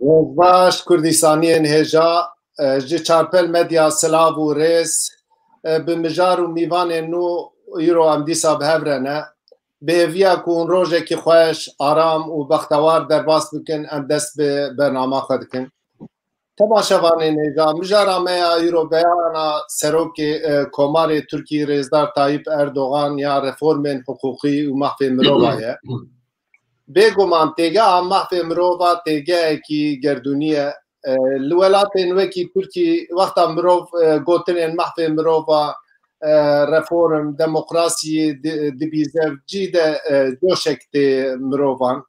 Baş Kurdistaniyên hêja ji çarpel medya silav û rêz bi mijar û mîvanên nû îro em dîsa bi hev re ne. Bêviya ku hûn rojekî xweş, aram û bextewar derbas bikin, em dest bi bernama xwe dikin. Temaşevanên hêja, mijara me ya îro beyana Serokê Komarê Tirkiyê Rêzdar Tayyip Erdogan ya reformên hiqûqî û mehfê mirova ye. Bêguman têgeha mehfê mirova têgehekî gerdûnî ye. Li welatên wekî Tirkî wexta mirov gotinên mehfê mirova reform, demokrasiyê dibîze cî de coşek tê mirovan.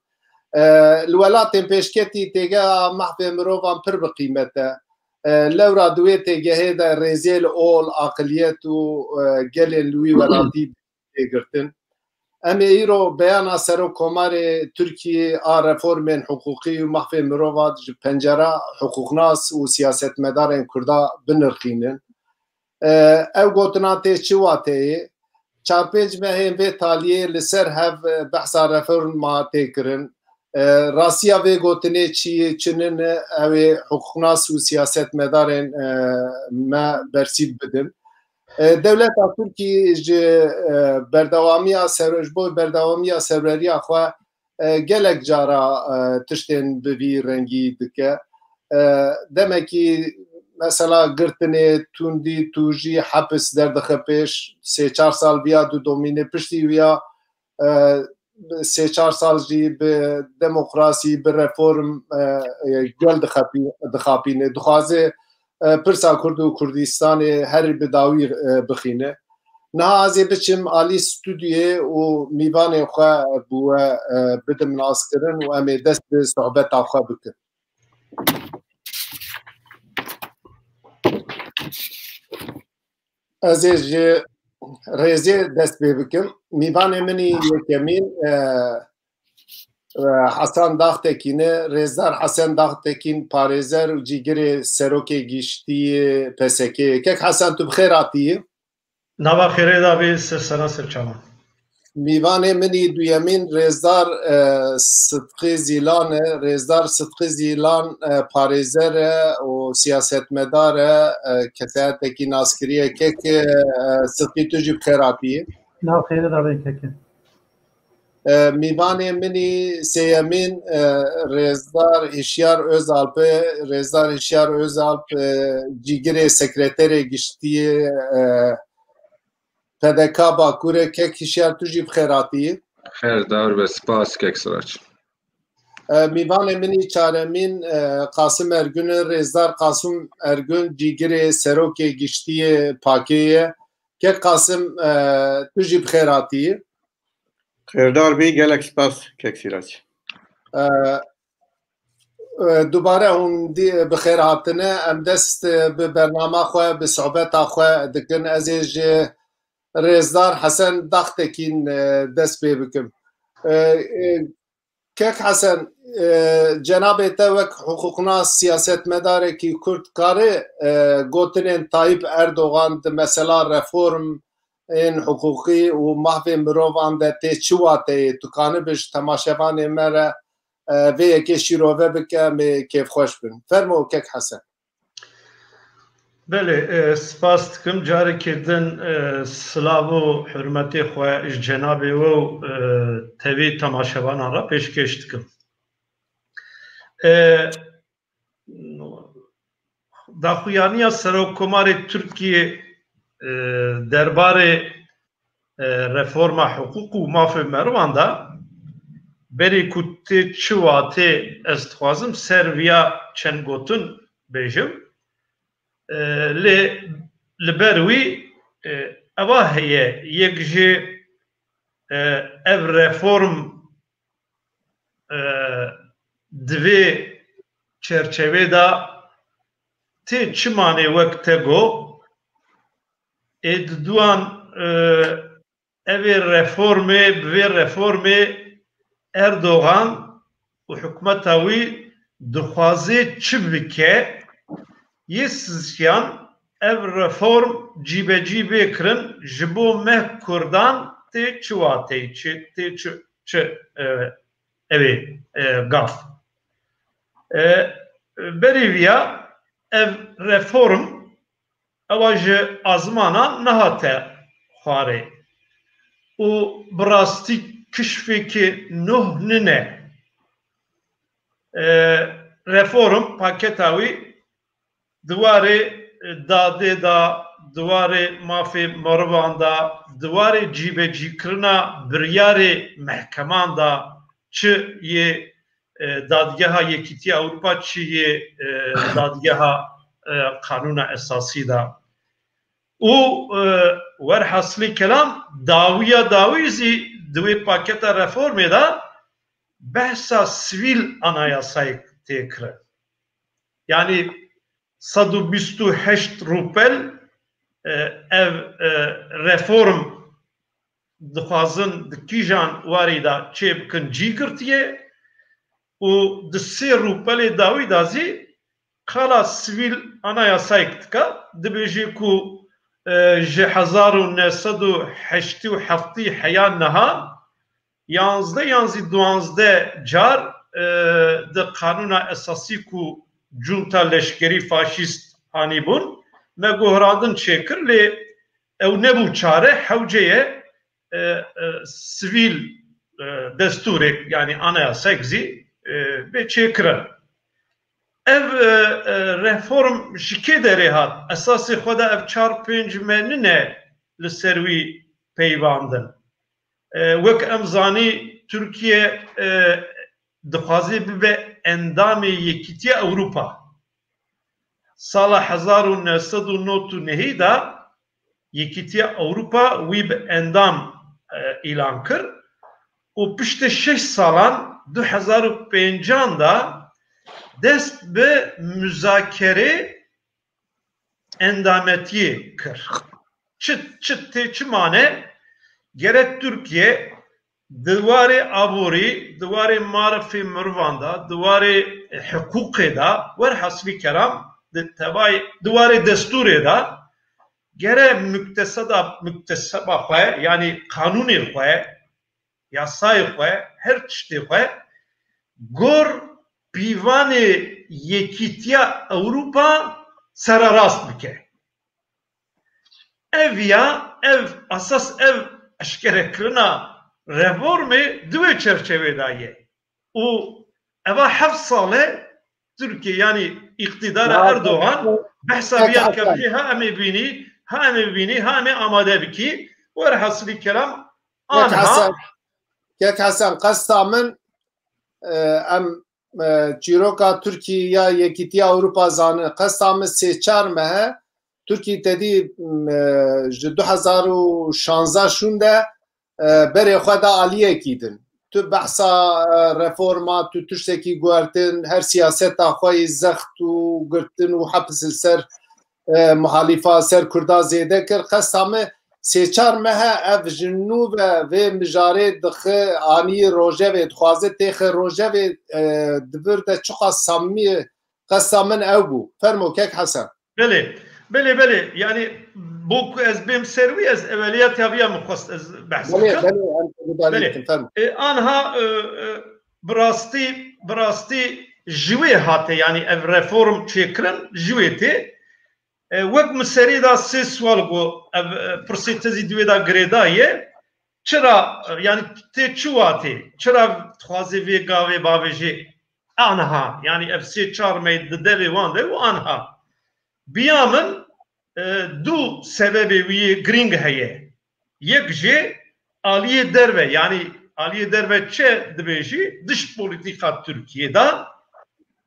Li welatên pêşketî têgeha mehfê mirovan pir bi qîmet e. Lewra di wê têgehê de rêzê li ol, aqiliyet û gelên li wî welatî têgirtin. Em ê îro beyana Serokkomarê Tirkiyê a reformên hiqûqî û mehfê mirova ji pencera hiqûqnas û siyasetmedarên Kurda binirxînin. Ev gotina tê çi wateyê? Çar-pênc mehên vê taliyê li ser hev behsa reforma tê kirin. Rastiya vê gotinê çi çinin ew ê hiqûqnas û siyasetmedarên me bersîv bidin. Dewleta Tirkiyê ji berdewamiya ji bo berdewamiya serweriya xwe gelek cara tiştên bi vî rengî dike. Demekî mesela girtinê, tundî, tûjî, hepis derdixe pêş, sê-çar sal viya du domînê piştî wiya sê-çar sal jî bi demokrasî, bi reform gel dixapîne. Dixwaze Pirsa Kurd û Kurdistanê her bi dawî bixîne. Niha ez ê biçim alî stûdyoyê û mîvanên xwe bi we bidim naskirin û em ê dest bi sohbeta xwe bikin. Ez ê ji rêzê dest pê bikim. Mîvanê min ê yekemîn Hesan Daxtekîn e. Rêzdar Hesen Daxtekîn parêzer û cîgirê Serokê Giştî PSK'yê. Kek Hesen tu bi xêr hatiyî? Nava xêrê davê sersera serçavan. Mîvanê min ê duyemîn Rêzdar Sıdkî Zîlan e. Rêzdar Sıdkî Zîlan parêzer e û siyasetmedar e. Keseyetekî naskirî ye. Kek Sıdkî tu jî bi xêr hatiyî? Nava xêrê davê keke. Mîvanê min ê sêyemîn Rêzdar Hişyar Özalp e. Rêzdar Hişyar Özalp cîgirê sekreterê giştî PDK Bakurê. Kek Hişyar tu jî bi xêr hatiyî? Xêr dar ve spas kek Sirac. Mîvanê min ê çaremîn Qasım Ergün e. Rêzdar Qasım Ergün cîgirê Serokê Giştî Pakê ye. Kek Qasım tu jî bi xêr hatiyî? Xêrdar bî gelek spas kek Sirac. Dubare hûn bi xêr hatine. Em dest bi bernama xwe bi sohbeta xwe dikin. Ez ê ji Rêzdar Hesen Daxtekîn dest pê bikim. Kek Hesen, cenabê te wek hiqûqnas siyasetmedarekî Kurd karê gotinên Tayyip Erdogan di mesela reformên hiqûqî û mehfê mirovan de tê çi wateyê tu kanibî ji temaşevanê me re vê yekê şîrove bike em ê kêfxweş bin. Fermo Kek Hesen. Belê spas dikim carekê din silav û hurmetê xwe ji cenabê we û tevî temaşevanan re pêşkêş dikim. Daxuyaniya Serokkomarê Tirkiyê derbarê reforma hiqûq û mafê mirovan de berê ku tê çi watê ez dixwazim ser viya çend gotin bêjim. Li ber wî eva heye yek ji ev reform di vê çerçevê de tê çi manê wek te got ê di duan evê reformê bi vê reformê Erdogan û hikûmeta wî dixwaze çi bike yê sizkiyan ev reform cîbecîbê kirin ji bo me Kurdan tê çi wateyê tê çi evê gaf. berivya ev reform evajı azmana nahate xare o brasti kişfeki nuh nine reform paketavi duvarı dade da duvarı mafi marvanda duvarı cibeci kırna biryari mehkemanda çı ye dadgeha yekiti Avrupa çı ye dadgeha kanuna esası da o verhasli kelam daviya davizi dve paketa reformu da behsa sivil anayasayı tekrar yani 128 rupel ev reform dixwazin dikîjan warî da çê bikin cî girtiye û di sê rûpelê dawî da zî qala sivîl anayasayek dika dibêje ku ji 1987 heya niha 11 yan zî 12 car di kanûna esasî ku junta leşkerî faşîst anîbûn me gohrandin çêkir lê ew nebû çare hewceye sivîl desturek yani anayasayek zî bê çêkirin. Ev reform ji kê derê hat? Esasê xwe de ev 4-5 me nine li ser wî peywandin. Wek em zanî Türkiye dixwaze bibe endamê Yekîtiya Ewropa. Sala 1999 da Yekîtiya Ewropa wî bi endam îlan kir û piştî 6 salan 2005 da dest bi müzakere endametiyê kir. Çi mane? Gerek Türkiye divarê aborî, divarê marifê mirvan da, divarê hukukê da, werhasvî kelam divarê desturê da gere mukteseba xwe yani kanûnê xwe, yasayê xwe, her tiştê xwe gor pîvanê Yekîtiya Ewropa serarast bike. Ev ya ev asas ev eşkerekirina reformê duê çerçevê da ye. û eva 7 sale Türkiye yani iktidara Erdoğan behsa biya kebî ha em ê bînî ha em ê bînî ha em ê amade bikî werhasîlî kelam anha Kek Hasan qesta min em çîroka Tirkiye Yekîtiya Ewropa zanin qesta min 3-4 mehe Türkiye tedî ji 2016 şûn de berê xwe de aliyekî din. Tu behsa reforma, tu tiştekî guhertin, her siyaseta xwe zext û girtin û hepis li ser muhalîfa ser Kurda zêde kir. Qesta me 3-4 mehe ev ji nû ve vê mijarê dixe anî rojevê dixwaze têxe rojevê dibir de çiqa samimî qesta min ew bû. Fermo Kek Hasan. Bele yani bu ez bim servi ez evveliyat yabiya mıxwast ez behs anha brasti jwê hate yani ev reform çêkirin jwê tê wek miseri da sê swal got ev pirsê tezî divê da girêda ye çira yani tê çi watê çira dixwaze vê gavê bavêjê anha yani ev 3-4 me di devê wan de û anha biya min du sebebê wî giring heye. Yek jê aliyê derve yani aliyê derve çe dibêjî dış polîtika Tirkiyeda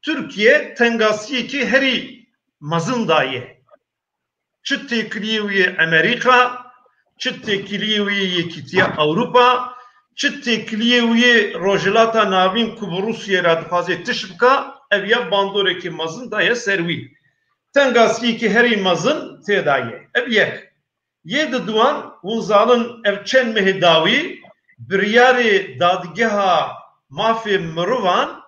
Türkiye tengasiyekî herî mezin da ye. Çi têkiliyê wî Amerîka, çi têkiliyê wî Yekîtiya Ewropa, çi têkiliyê wî rojhilata navîn ku bi Rûsyê re dixwaze tiş bika ev ya bandorekî mezin da ye ser wî. Tengasiyekî herî mezin têda ye. Ev yek. Yê di duan wizanın ev çend mehê dawî biryarê dadgeha mafê mirovan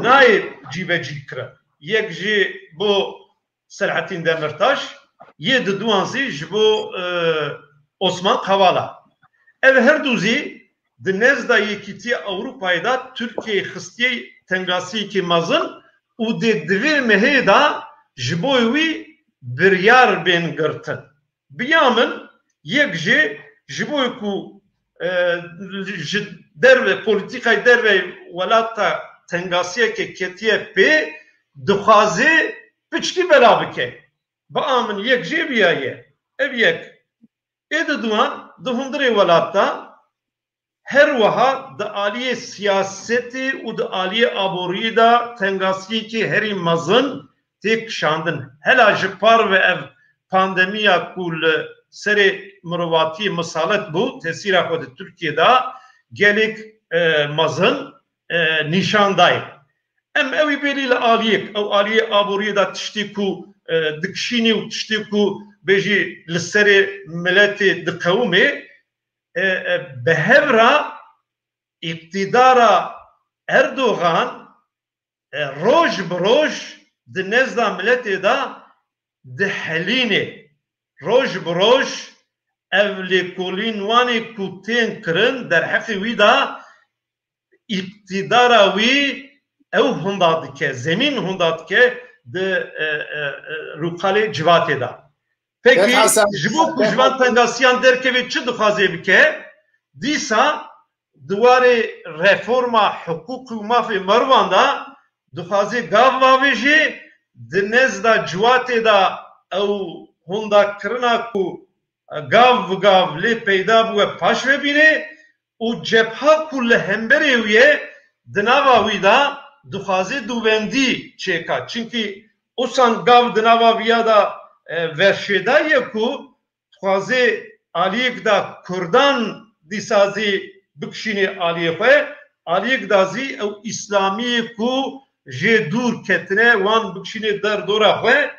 nayê cîvecî kirin. Yek jî bo Selahattin Demirtaş, yê di duan zî ji bo Osman Kavala. Ev her du zî di nezda Yekîtiya Ewropayê da Tirkiye xistiye tengasiyekî mezin û dê divê mehê da ji bo wî biryar bên girtin. Biya min yek jê ji bo ku ji derve polîtîkayê derve welata tengasiyekê ketiye pê dixwaze piçkî bela bike. Ba min yek jê biyaye. Ev yek. Ê di duan di hundirê welata her wiha di aliyê siyasetê û di aliyê aboriyê da tengasiyekê herî mezin tê kişandin. Hela ji par ve ev pandemiya ku li serê mirovatiyê misalet bû, tesîra xwe di Tirkiyeyê gelek mezin nîşan daye. Em evî bêrî li aliyek, ew aliyê aboriyê da tiştê ku dikişînî û tiştê ku bêjî li serê miletê diqewimê bi hevra iktidara Erdogan roj bi roj di nezda miletê da dihelînê. Roj bi roj ev lêkolîn wanê ku tên kirin derheqê wî da iktidara wî ew hunda dike, zemîn hunda dike di rûqalê civatê da. Peki ji bo ku ji van tengasiyan derkevê çi dixwaze bike? Dîsa duwarê reforma hukûq û mafê merwan da dixwaze gav bavêjê di nezda ciwatê da ew hundakirina ku gav bi gav lê peyda bûye paş vebîne û cepha ku li hemberê wî ye di nava wî da dixwaze dûvendî çêka. Çinkî osan gav di nava wî ya da verşêdaye ku dixwaze aliyek da Kurdan dîsazî bikişîne aliyê xwe, aliyek da zî ew İslamiyê ku jê dûr ketine wan bikişîne derdora xwe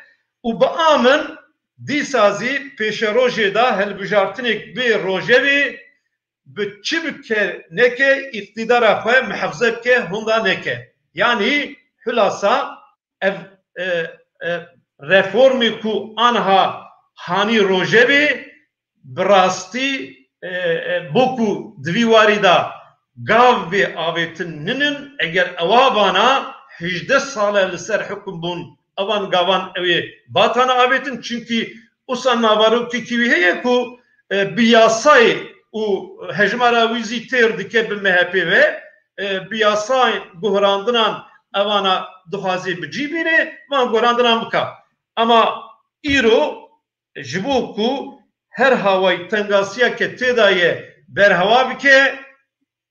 û bi amin dîsazî pêşerojê da hilbijartinek bê rojevê bi çi bike neke iktidara xwe mihefze bike hunda neke. Yani hülasa ev reformê ku anha hanî rojevê bi rastî boku divî warî da gav vê avêtin ninin eger ewa vana 18 sale li ser hukm bûn evan gavan evê batana avêtin çünkî osa navarokekî wî heye ku bi yasayê û hejmara wî zî têr dike bi MHP ve bi yasayên guhrandinan evana dixwaze bicîbîne van guhrandinan bika. Ama îro ji bo ku her havayê tengasiyeke têda ye berhewa bike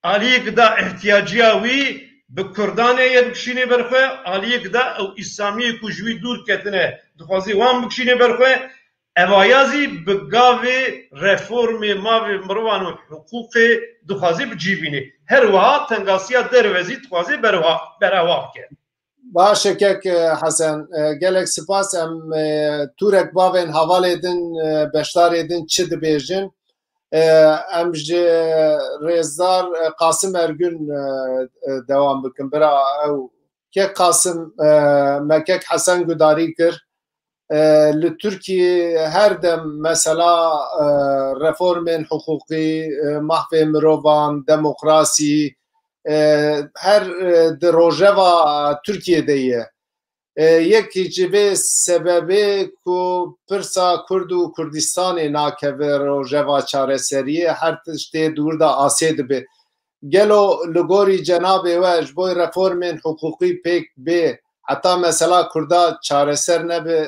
aliyek da ihtiyaciya wî bi Kurdanê ye bikişîne ber xwe aliyek da ew İslamiyê ku ji wî dûr ketine dixwaze wan bikişîne ber xwe evaya zî bi gavê reformê mavê mirovan û hukûqê dixwaze bicîbîne. Her wiha tengasiya derve zî dixwaze berhewa bike. Baş kek Hesen, gelek spas em turek bavên havalê din beşdarê din çi dibêjin? Em ji rêzdar Qasım Ergün dewam bikin. Bira ew kek Qasım mekek Hesen gudarî kir. Li Tirkiyê her dem mesela reformên hukûqî, mahvê mirovan, demokrasî her di rojeva Tirkiyeyê ye. Yekî ji vê sebebê ku pirsa Kurd û Kurdistanê nakeve rojeva çareseriyê her tiştê dûr da asê dibe. Gelo li gorî cenabê we ji bo reformên hukûqî pêk bê heta mesela Kurda çareser nebe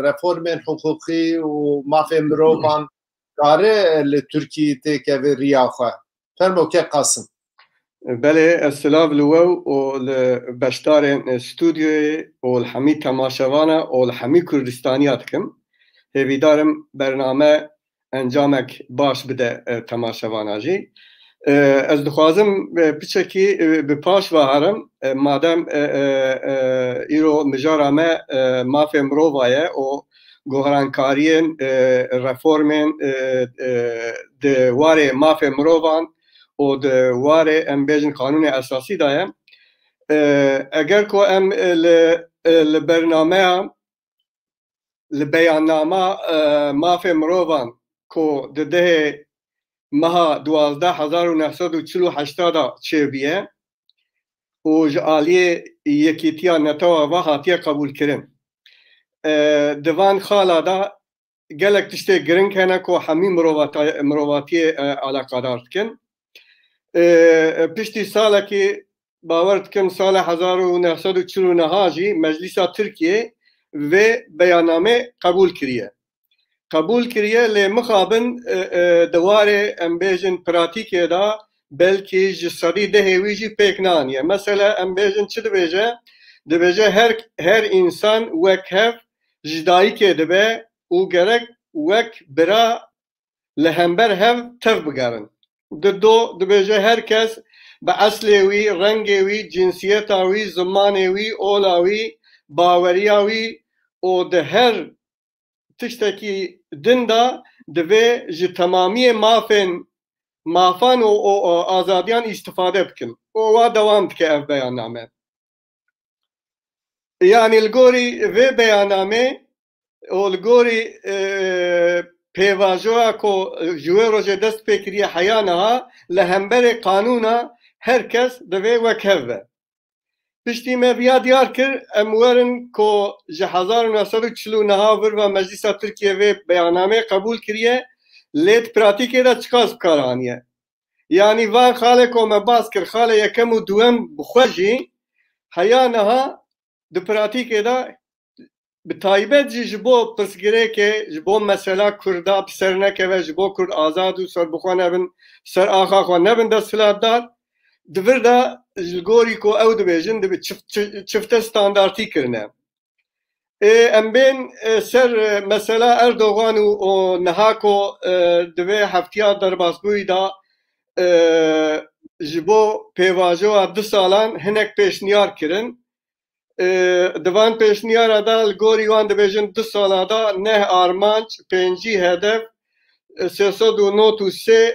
reformên hukûqî û mafê mirovan kare li Tirkiyê têkeve riya xwe. Fermo kek Qasım. بله السلام لو والبشتارين استوديو والحمي تماشوانا والحمي كردستانياتكم هبي دارم برنامه انجامك باش بده تماشوانا جي از دخوازم بچکی بپاش و هرم مادم ایرو مجارمه مافی مرووایه و گوهرانکارین رفورمین دواره مافی مرووان و دواره ام بیجن قانون اساسی دایم اگر که ام لبرنامه لبیاننامه مافی مرووان که ده مها 12,948 چه بیه و جعالیه یکیتیا نتوا و هاتیه قبول کرن دوان خالا دا گلک تشتی گرنگ هنه که همی مروواتی علاقه دارد کن پشتی ساله که باورد کن سال 1949 جی مجلس ترکیه و بیاننامه قبول کریه لی مخابن دواره امبیجن پراتیکه دا بلکه جسدی دهوی جی پیکنانیه مثلا امبیجن چه دبیجه هر انسان وک هف جدایی که دبه او گرک وک برا لهمبر هف تف بگرن دبیجه هر کس به اصلوی، رنگوی، جنسیتاوی، زمانوی، اولاوی، باوریاوی و ده هر تشتکی دندا دوی جی تمامی مافان و آزادیان استفاده بکن و دوام که اف بیاننامه یعنی الگوری و بیاننامه و الگوری پیواجوها که جوه روژه دست پیکری حیانها لهمبر قانونا هر کس دوی وکهوه پشتی ما بیا دیار کر امورن که جه 1949 و مجلس ترکیه و بیاننامه قبول کریه لیت پراتیکه دا چکاز بکارانیه یعنی وان خاله که ما باز کر خاله یکم و دوم بخوشی حیانها ده پراتیکه دا بتایبت جبو پرسگره که جبو مثلا کردا بسر نکه و جبو کرد آزاد و سر بخوا نبن سر آخا خوا نبن دست فلات دار دور دا جلگوری که او دبیجن دبی چفت ستاندارتی کرنه ام بین سر مثلا اردوغان و نهاکو دوی هفتیا در باسگوی دا جبو پیواجو 2 سالان هنک پیشنیار کرن دوان پیشنیار دا الگوری وان دبیجن 2 سالا دا نه آرمانچ 5 هدف 393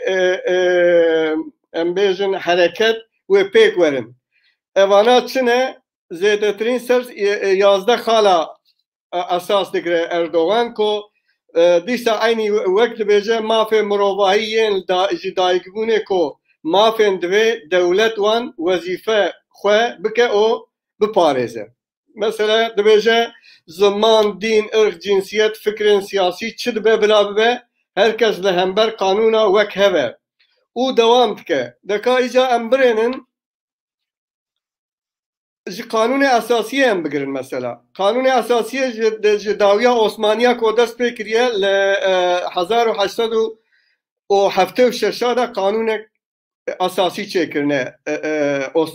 ام بیجن حرکت و پیک ورن اوانا چنه زیده ترین سر 11 خالا اساس دکره اردوغان که دیسا اینی وقت بیجه مافی مروواهیین دایگبونه که مافی دوی دولت وان وظیفه خواه بکه او بپارزه مثلا دبیجه زمان دین ارخ جنسیت فکر سیاسی چه دبه بلا ببه هرکس لهمبر قانونا وک هبه او دوام بکه دکا ایجا امبرینن قانون اساسی هم بگیرن مثلا قانون اساسی داویه عثمانیه که دست بکریه ل 1876 دا قانون اساسی چه کرنه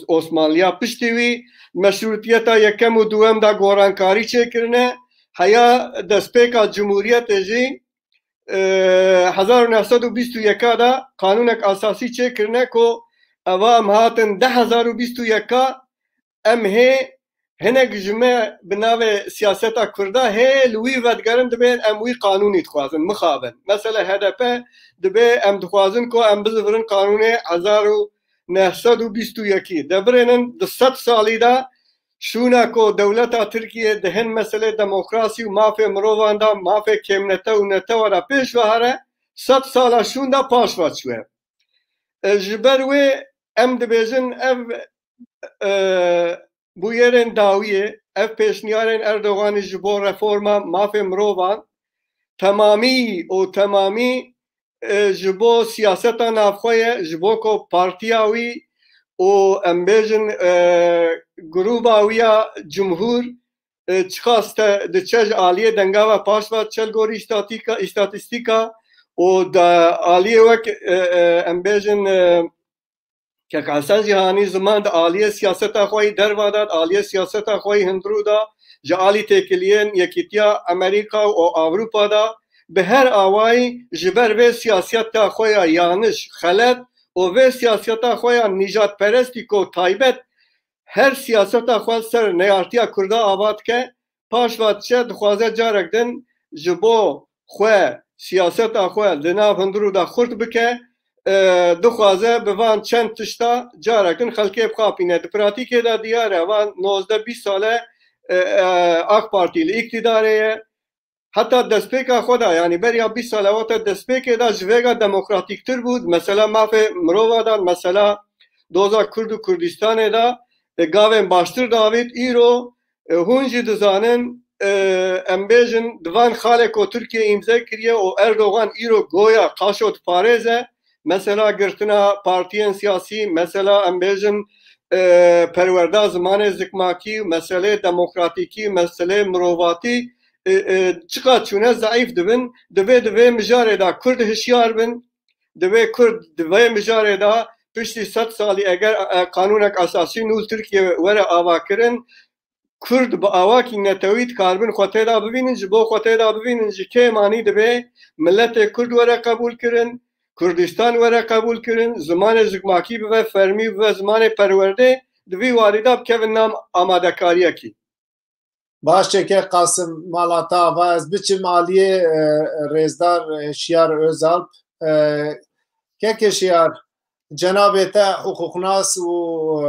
عثمانیا پشتیوی مشروطیتا یکم و دوم دا گورانکاری چه کرنه حیا دست پیکا جمهوریت جی 1921 دا قانون اساسی چه کرنه که اوام هاتن 1021 ام هی هنگ جمعه بناوه سیاستا کرده هی لوی ودگرن دبین ام وی قانونی تخوازن مخابن مثلا هدفه دبی ام تخوازن که ام بزورن قانون 1921 دبرنن 100 سالی دا شونا که دولتا ترکیه دهن مسئله دموکراسی و مافی مروان دا مافی کمنته و نته و پیش وحره 100 سالا شون دا پاشوات شوه جبروی ام دبیجن بویرن داویه اف پیشنیارن اردوغان جبو رفورما مافی مروان تمامی جبو سیاستا نافخوی جبو کو پارتیاوی و امبیجن گروباویا جمهور چخواست ده چج آلیه دنگاوه پاشوا چل گوری استاتیستیکا و ده آلیه وک امبیجن که حسن جهانی زمان دا آلیه سیاست خواهی درواداد آلیه سیاست خواهی هندرو دا جعالی تکلین یکیتیا امریکا و اوروپا دا به هر آوائی جبر و سیاست خواهی یانش خلط و و سیاست خواهی نجات پرستی که تایبت هر سیاست خواهی سر نیارتیا کرده آباد که پاشوات شد خوازه جارک دن جبو خواهی سیاست خواهی دناف هندرو دا خورد بکه دخوازه بوان چند تشتا جارکن خلقه بخاپینه ده پراتیکه دا دیاره وان 19-20 ساله آق پارتی اقتداره حتی دستپیکا خودا یعنی بریا 20 ساله وقت دستپیکه دا جویگا دموکراتیک تر بود مثلا مافی مرووا دا مثلا دوزا کرد و کردستان دا گاوین باشتر داوید ایرو هونجی دزانن ام بیجن دوان خاله کو ترکیه امضا کریه و اردوغان ایرو گویا قاشوت پارێزه مثلا گرتنا پارتیان سیاسی مثلا ام بیجن پرورده زمان زکماکی مسئله دموکراتیکی مسئله مروواتی چقدر چونه ضعیف دبن دوی مجاره دا کرد هشیار بن دوی مجاره دا پشتی 100 سالی اگر قانونک اساسی نول ترکیه وره آوا کرن کرد با آواکی نتوید کاربن خواته دا ببینن جبو خواته دا ببینن که مانی دوی ملت کرد وره قبول کرن کردستان وره قبول کرن زمان زکماکی به فرمی به زمان پرورده دوی وارداب که نام آماده کاریه کی باشه که قاسم مالاتا و از بچه مالیه رزدار شیار özalp که شیار جناب تا حقوقناس و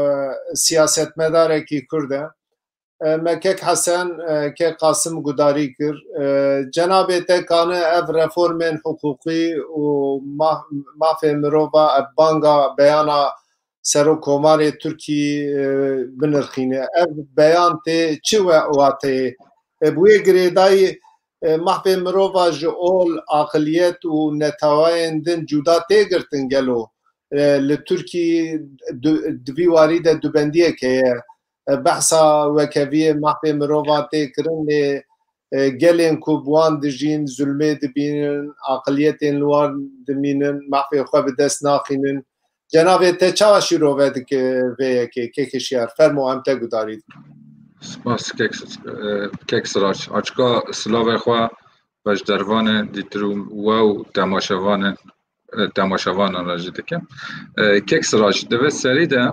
سیاستمدار کی کرده مکک حسن که قاسم گداری کر جناب تا کانه اف رفورمن حقوقی و مافی مروبا بانگا بیانا سر و کمار ترکی بنرخینه اف بیان ته چی واته بوی گریدای مافی مروبا جول عقلیت و نتوایندن جدا تگرتن گلو لترکی دوی وارد دوبندیه که بحثا وکوی مافی مروبا تکرن گلین کو بوان دجین ظلمه دبینن عقلیتین لوار دمینن مافی خواه به دست ناخینن جناب ته چاوشی رو وید که کشیار فرمو هم تا گدارید سپاس کیک سراج آچکا سلاو خواه بجدروان دیتروم و تماشاوان راجع دکم کیک سراج دوست سری ده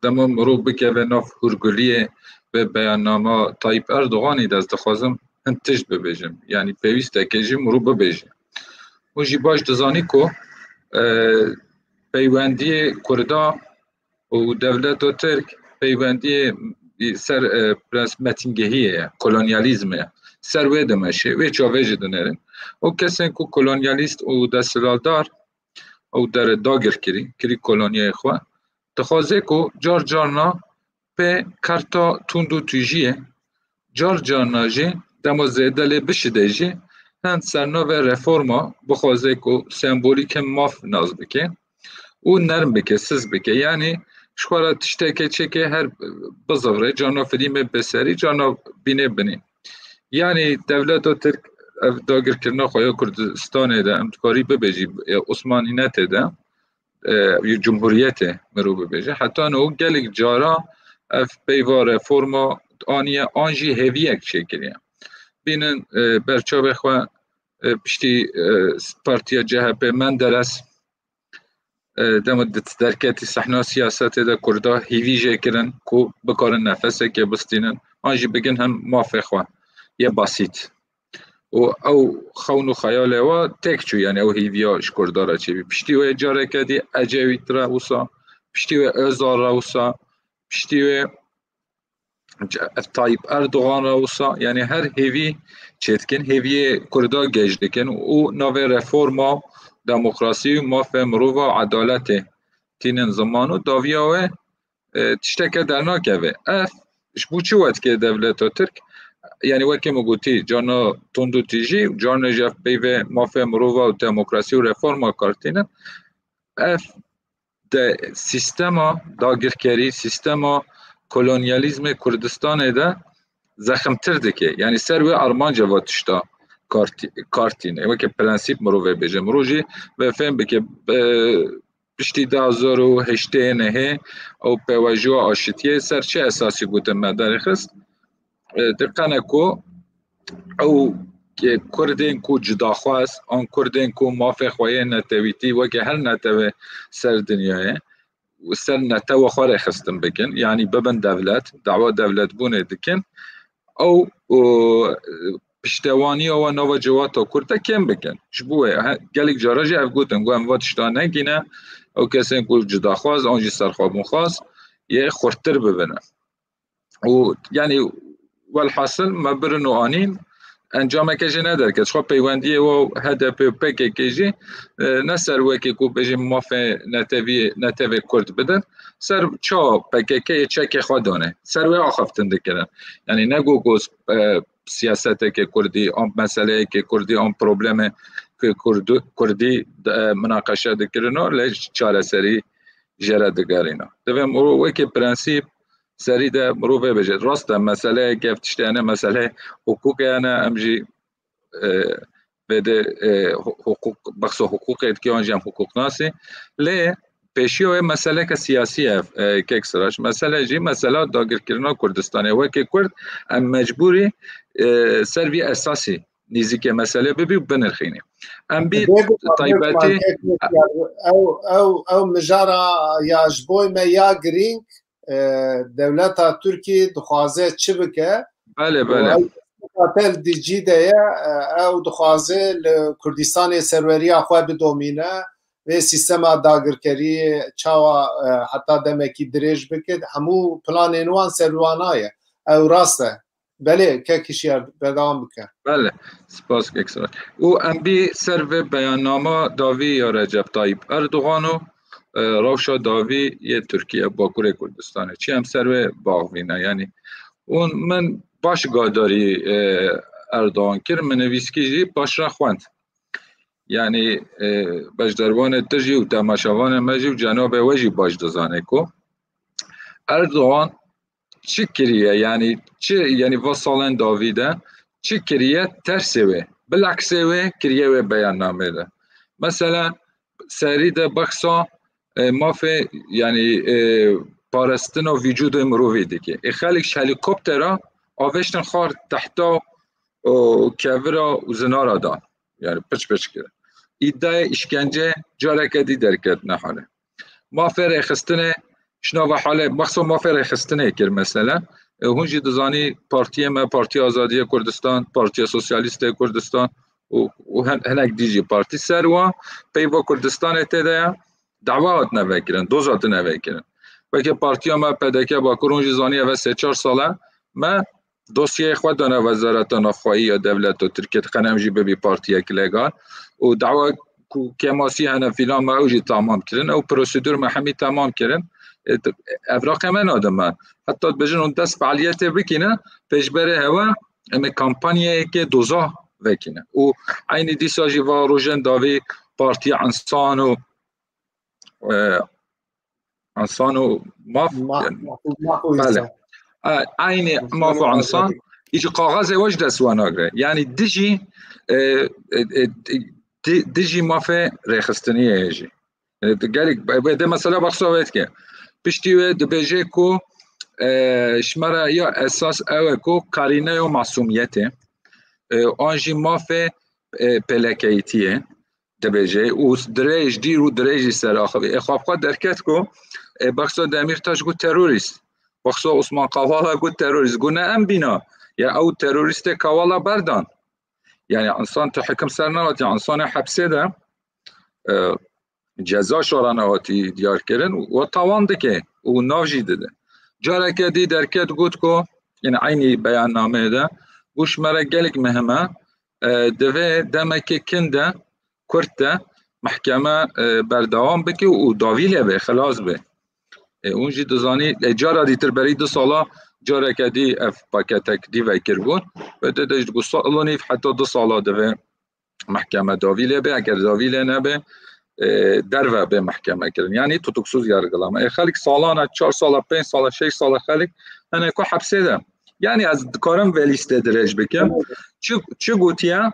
دم مرو بکه و ناف هرگلیه به بیاننامه طایب اردوغانی دست دخوازم انتج ببیجم یعنی پیوسته که جی مرو ببیجم و جی باش دزانی کو پیوندی کردا و دولت و ترک پیوندی سر پرنس متینگهیه کلونیالیزمه سر وی دمشه وی چاویج دنرن و کسی که کلونیالیست و دستلالدار او در داگر کری کلونیای خواه تخوازه که جار جارنا به کرتا توندو تیجیه جار جارنا جی دمو زیدل بشده جی هند سرناو رفورما بخوازه که سمبولیک ماف ناز بکه او نرم بکه سز بکه یعنی شخوارا تشتکه چه که هر بزغره جانا فدیم بسری جانا بینه بینه یعنی دولت و ترک داگر کرنا خواه کردستان ده امتکاری ببیجی عثمانینت ده جمهوریت مرو ببیجه حتی نو گلک جارا اف پیوار فرما آنیه آنجی هیوی اک چه کریه بینن برچا بخواه پشتی پارتیا جهپ من درست دمت درکتی صحنه سیاست ده کرده هیوی جه کرن کو بکارن نفسه که بستینن آنجی بگن هم مافه خواه یه باسیت و او خون و خیاله و تکچو یعنی او هیویاش کرداره چی بی پشتی و اجاره کردی اجویت را اوسا پشتی و ازار را اوسا پشتی و طایب اردوغان را اوسا یعنی هر هیوی چیتکن هیوی کرده گجدکن و نوی رفورما دموکراسی و مافه مرو و عدالت تینن زمانو داویا و تشتکه در ناکوه اف اشبو چی وقت که دولت و ترک یعنی وکی مگوتی جانا تندو تیجی جانا جف بیوه مافه مرو و دموکراسی و رفورما کارتینن اف ده سیستما داگرکری سیستما کلونیالیزم کردستان ده زخمتر دکه یعنی سروی ارمان جواتشتا کارتینه وکی پرنسیپ مرو بیجه مرو جی و فهم بکه پشتی 2008 نهه او پیواجو آشتیه سر چه اساسی بوده مدار خست دقیقا کو او کردین کو جدا خواست آن کردین کو مافه خواهی نتویتی وکی هر نتوی سر دنیاه و سر نتو خواه خستم بکن یعنی ببن دولت دعوا دولت بونه دکن او پشتوانی و نو جواتا کرده کم بکن شبوه گلیک جاراجی اف گوتن گو هم واتشتا نگینه او کسی کو جدا خواست آنجی سرخوابون خواست یه خورتر ببنه و یعنی والحاصل ما برنو آنین انجام کجی نداره که خب پیوندی و هدف پک کجی نسر وکی کو بجی مافه نتوی کرد بدن سر چا پک که چک خودانه سر و آخفتن دکرن یعنی نگو گوز سیاست که کردی آن مسئله که کردی آن پروبلم که کردی مناقشه دکرنو لیش چاره سری جرا دگارینا دوام وکی پرنسیپ سری ده مروه بجد راست مسئله گفتشتانه مسئله حقوق انا امجی بده حقوق بخص حقوق اتکیان جم حقوق ناسی لی پیشیو مسئله که سیاسیه که اکسراش مسئله جی مسئله داگر کردن کردستانه و که کرد ام مجبوری سروی اساسی نیزی که مسئله ببی بنرخینی ام بی طایباتی او مجارا یا جبوی ما یا گرینگ دولت ترکیه دخوازه چی بکه بله بله قاتل دیجی ده او دخوازه کردستان سروری خواه بدومینه و سیستم داگرکری چاوا حتی دمکی دریج بکد همو پلان نوان سروانایه او راسته بله که کشی بدام بکن بله سپاس اکسرا او ام بی سرو بیاننامه داوی یا رجب طایب اردوغانو روشا داوی یه ترکیه باکوره کردستانه چی هم سرو باغوینه یعنی اون من باش گاداری اردوغان کرد من نویسکی جی باش را خوند یعنی بجدروان تجی و تماشاوان مجی و جناب وجی باش دزانه کو اردوغان چی کریه یعنی و سالن داویده چی کریه ترسوه بالعکسوه کریه بیان نامه ده مثلا سری ده بخصا مافه یعنی پارستن و وجود مروی دیگه خلق هلیکوپترها آوشتن خار تحتا و کورا و زنارا دان یعنی پچ کرد ایده اشکنجه جارکدی درکت نحاله مافه ریخستنه شنو و حاله مخصوص مافه ریخستنه کرد مثلا هونجی دزانی پارتی ما پارتی آزادی کردستان پارتی سوسیالیست کردستان و هنک دیجی پارتی سروا پیوا کردستان اتده دعوات نوکرن دوزات نوکرن و که پارتی ما پدکه با کرونجی زانی و 3-4 ساله ما دوسیه خود دانه وزارت نخواهی یا دولت و ترکیت خنمجی ببی پارتی اکلگان و دعوات که ماسی هنه فیلان ما اوجی تمام کرن او پروسیدور محمی تمام کرن افراق من آدم من حتی بجن اون دست فعالیت بکنه پیش بره هوا اما کمپانیه که دوزا وکنه و عین دیسا جیوا روژن داوی پارتی انسان و ماف بله عین ماف و انسان ایچ کاغذ وش دستواناگره یعنی دیجی ماف ریخستنیه ایجی ده مثلا بخصاوید که پشتیوه دبیجه کو شماره یا اساس اوه کو کارینه و معصومیته آنجی مافه پلکیتیه دبیجه و دریج دیر و دریجی سر اخواب درکت کو بخصا دمیر تاش گو تروریست بخصا عثمان قوالا گو تروریست گو نه ام بینا یا او تروریست قوالا بردان یعنی انسان تو حکم سر نوات یا انسان حبسه ده جزا شورانواتی دیار کردن و توان دکه و ناوجی داده جاره که دی درکت گوت کو یعنی عینی بیان نامه ده گوش مرا گلک مهمه دوه دمک کنده کرده محکمه بردوام بکی و داویله به خلاص به اونجی دزانی جاره دیتر بری 2 ساله جاره که دی اف پاکتک دی وکر بون و ده گو سالونیف حتی 2 ساله دوه محکمه داویله به اگر داویله نبه در به محکمه کردن یعنی tutuksuz yargılama خلق سالانه 4 سال 5 سال 6 سال خلق انا کو حبسه ده یعنی از کارم ولیسته درج بکم چه گوتیا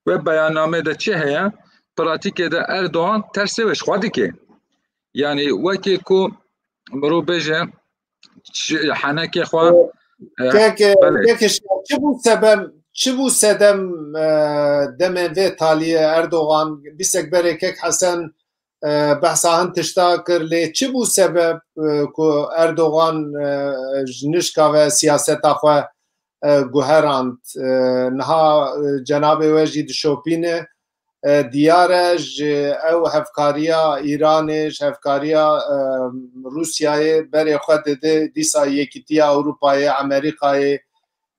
و بیاننامه ده چه هيا پراتیک ده اردوغان ترسوش خودی که یعنی وکی کو برو بجه حنک خوا چه بو سدم دمن و تالی اردوغان بیسک بره که حسن بحثان تشتا کرلی چه بو سبب که اردوغان نشکا و سیاست خو گوهراند نها جناب وجید شوپینه دیارج او هفکاریا ایرانش هفکاریا روسیای بره خود ده دیسا یکیتیا اروپای امریکای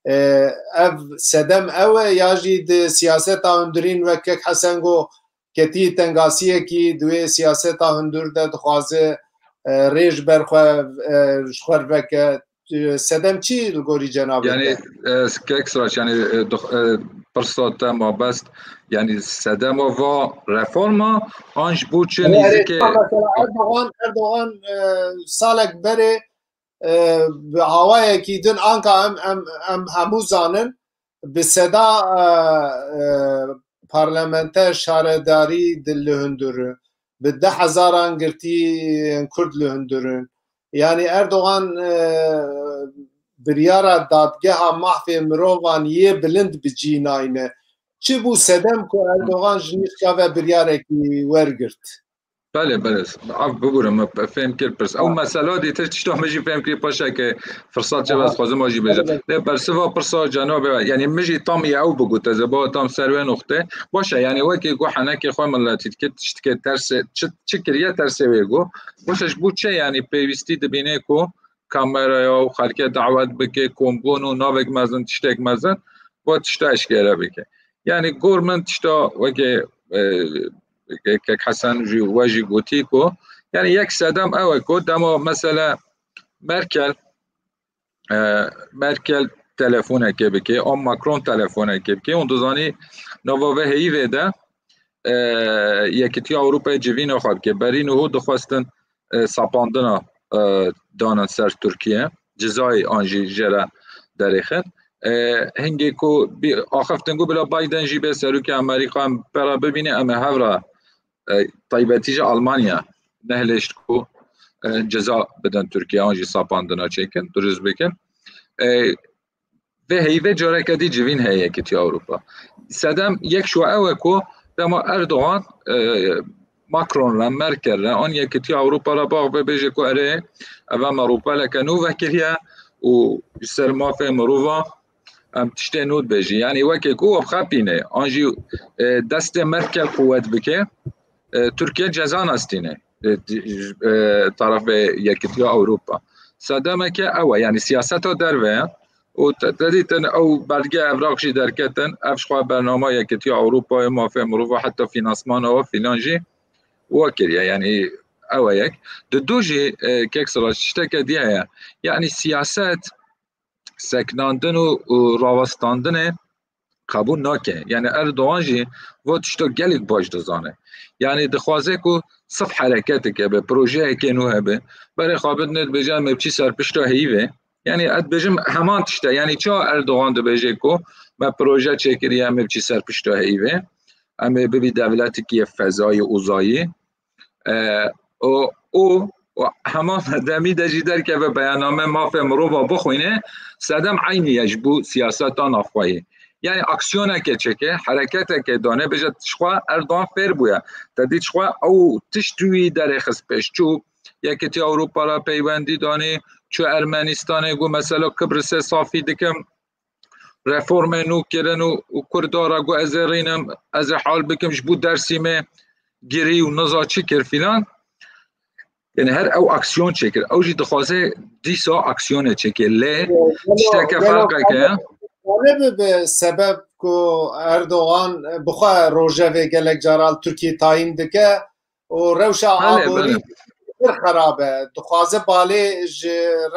ev sedem ew ya jî di siyaseta hundirîn wekek Hesen got ketî tengasiyekî duê siyaseta hundir de dixwaze rêj berxwe ji xwe veke sedem çi li gorî cenabê yani keksraç yani pirsata ma best yani sedema va reforma anj bu çi nêzîkê Erdogan salek berê bi hawayekî din anka em hemû zanin bi seda parlamenter şaredarî li hundirin bi 10,000 girtî Kurd li hundirin yani Erdogan biryara dadgeha mahfê mirovan yê bilind bicînayne çi bû sedem ku Erdogan ji nîşka ve biryarekî wergirt بله بله عفو بگورم فهم کرد پرس او مسئله دیتر چطور مجی فهم کردی پاشه که فرصت چه بس خوازم آجی بجا ده برسوا پرسا جناب یعنی مجی تام یا او بگو تزبا تام سروی نقطه باشه یعنی وکی گو حنکی خواه ملاتید که تشتکه ترس چه کریه ترسه ویگو باشش بود چه یعنی پیوستی دبینه کو کامرا یا خلکه دعوت بکه کمبون و ناوک مزن تشتک مزن با تشتا اشکره بکه یعنی گورمن تشتا وکی که حسن واجی گوتی کو یعنی یک صدم اوه کو دما مثلا مرکل تلفونه که بکی ام ماکرون تلفونه که بکی اون دوزانی نواوه هیوه ده یکیتی اروپای جوین خواب که بری نهو دخواستن سپاندنا دانن سر ترکیه جزای آنجی جره دریخت هنگی کو آخفتنگو بلا بایدن جی به سروک امریکا هم برا ببینه امه هورا طيبتيج ألمانيا نهلشت كو جزاء بدن تركيا آنجي ساپاندنا چکن درست بکن و هیوه جاره کدی جوین هیه کتی اوروپا سدم یک شو اوه کو دما اردوغان ماکرون را مرکل را آن یکتی اوروپا را باغ ببیجه کو اره اوام اوروپا لکنو وکریه و سرماف مروفا ام تشته نود بجی یعنی وکی کو بخبینه آنجی دست مرکل قوت بکه ترکیه جزان استینه طرف یکیتی اوروپا صدمه که اوه یعنی سیاست ها دروه و تدیتن او برگه افراقشی درکتن افشخواه برنامه یکیتی اوروپا مافه مروفا حتی فینانسمان و فیلانجی وکریه یعنی اوه یک دوجی که اکسراش شتک دیه یعنی سیاست سکناندن و راوستاندن قبول نکه یعنی اردوغان جی و تشتو گلیک باش دزانه یعنی دخوازه کو صف حرکت که به پروژه که نوه به برای خوابت ند بجام بچی سرپشتا هیوه یعنی اد بجم همان تشتا یعنی چا اردوغان دو بجه کو ما پروژه چکری هم بچی سرپشتا هیوه هم ببی دولتی که فضای اوزایی او همان دمی دجیدر که به بیاننامه مافه مروفا بخوینه صدم عینی یجبو سیاستان افخواهی یعنی اکسیونه که چکه حرکت که دانه بجه تشخوا اردوان فیر بویا تدی تشخوا او تشتوی در خس پیش چو یکیتی اوروپا را پیوندی دانه چو ارمنستانه گو مثلا کبرس صافی دکم رفورم نو کرن و کردارا گو از رینم از حال بکمش بود درسیمه گیری و نزا چی کر فیلان یعنی هر او اکسیون چکر او جی دخوازه دیسا اکسیونه چکر لی تشتک فرقه که به سبب کو اردوغان بخوا روجه گلک جارال ترکیه تاین دکه و روشا آبوری خرابه دخوازه باله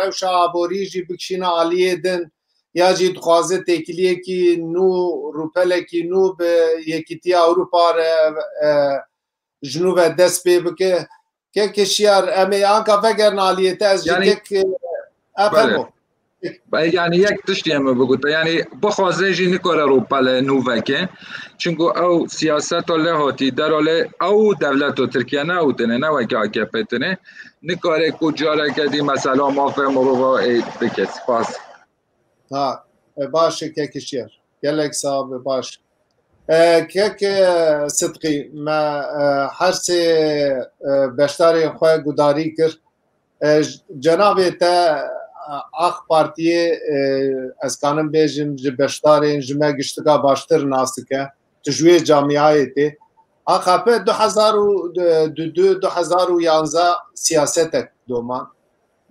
روشا آبوری جی بکشینا آلیه دن یا جی دخوازه تکلیه کی نو روپله کی نو به یکیتی اروپا جنوب دست پی بکه که کشیار امی آنکا فکرن آلیه تا از جدک افرمو یعنی یک تشتی همه بگوید یعنی بخوازه جی نکاره رو پل نووکه چونکو او سیاست و لحاتی در حاله او دولت و ترکیه نه او تنه نه وکه آکه پیتنه نکاره کجاره کدی مثلا مافه مروفا بکه سپاس باشه که کشیر گلک صاحب باش که صدقی ما هر سه بشتاری خواه گداری کرد جناب تا آخ پارتیه از کانم بیجم بشتارین جمعه گشتگاه باشتر ناسکه تجوی جامعه تی آخ اپه 2011 سیاست دومان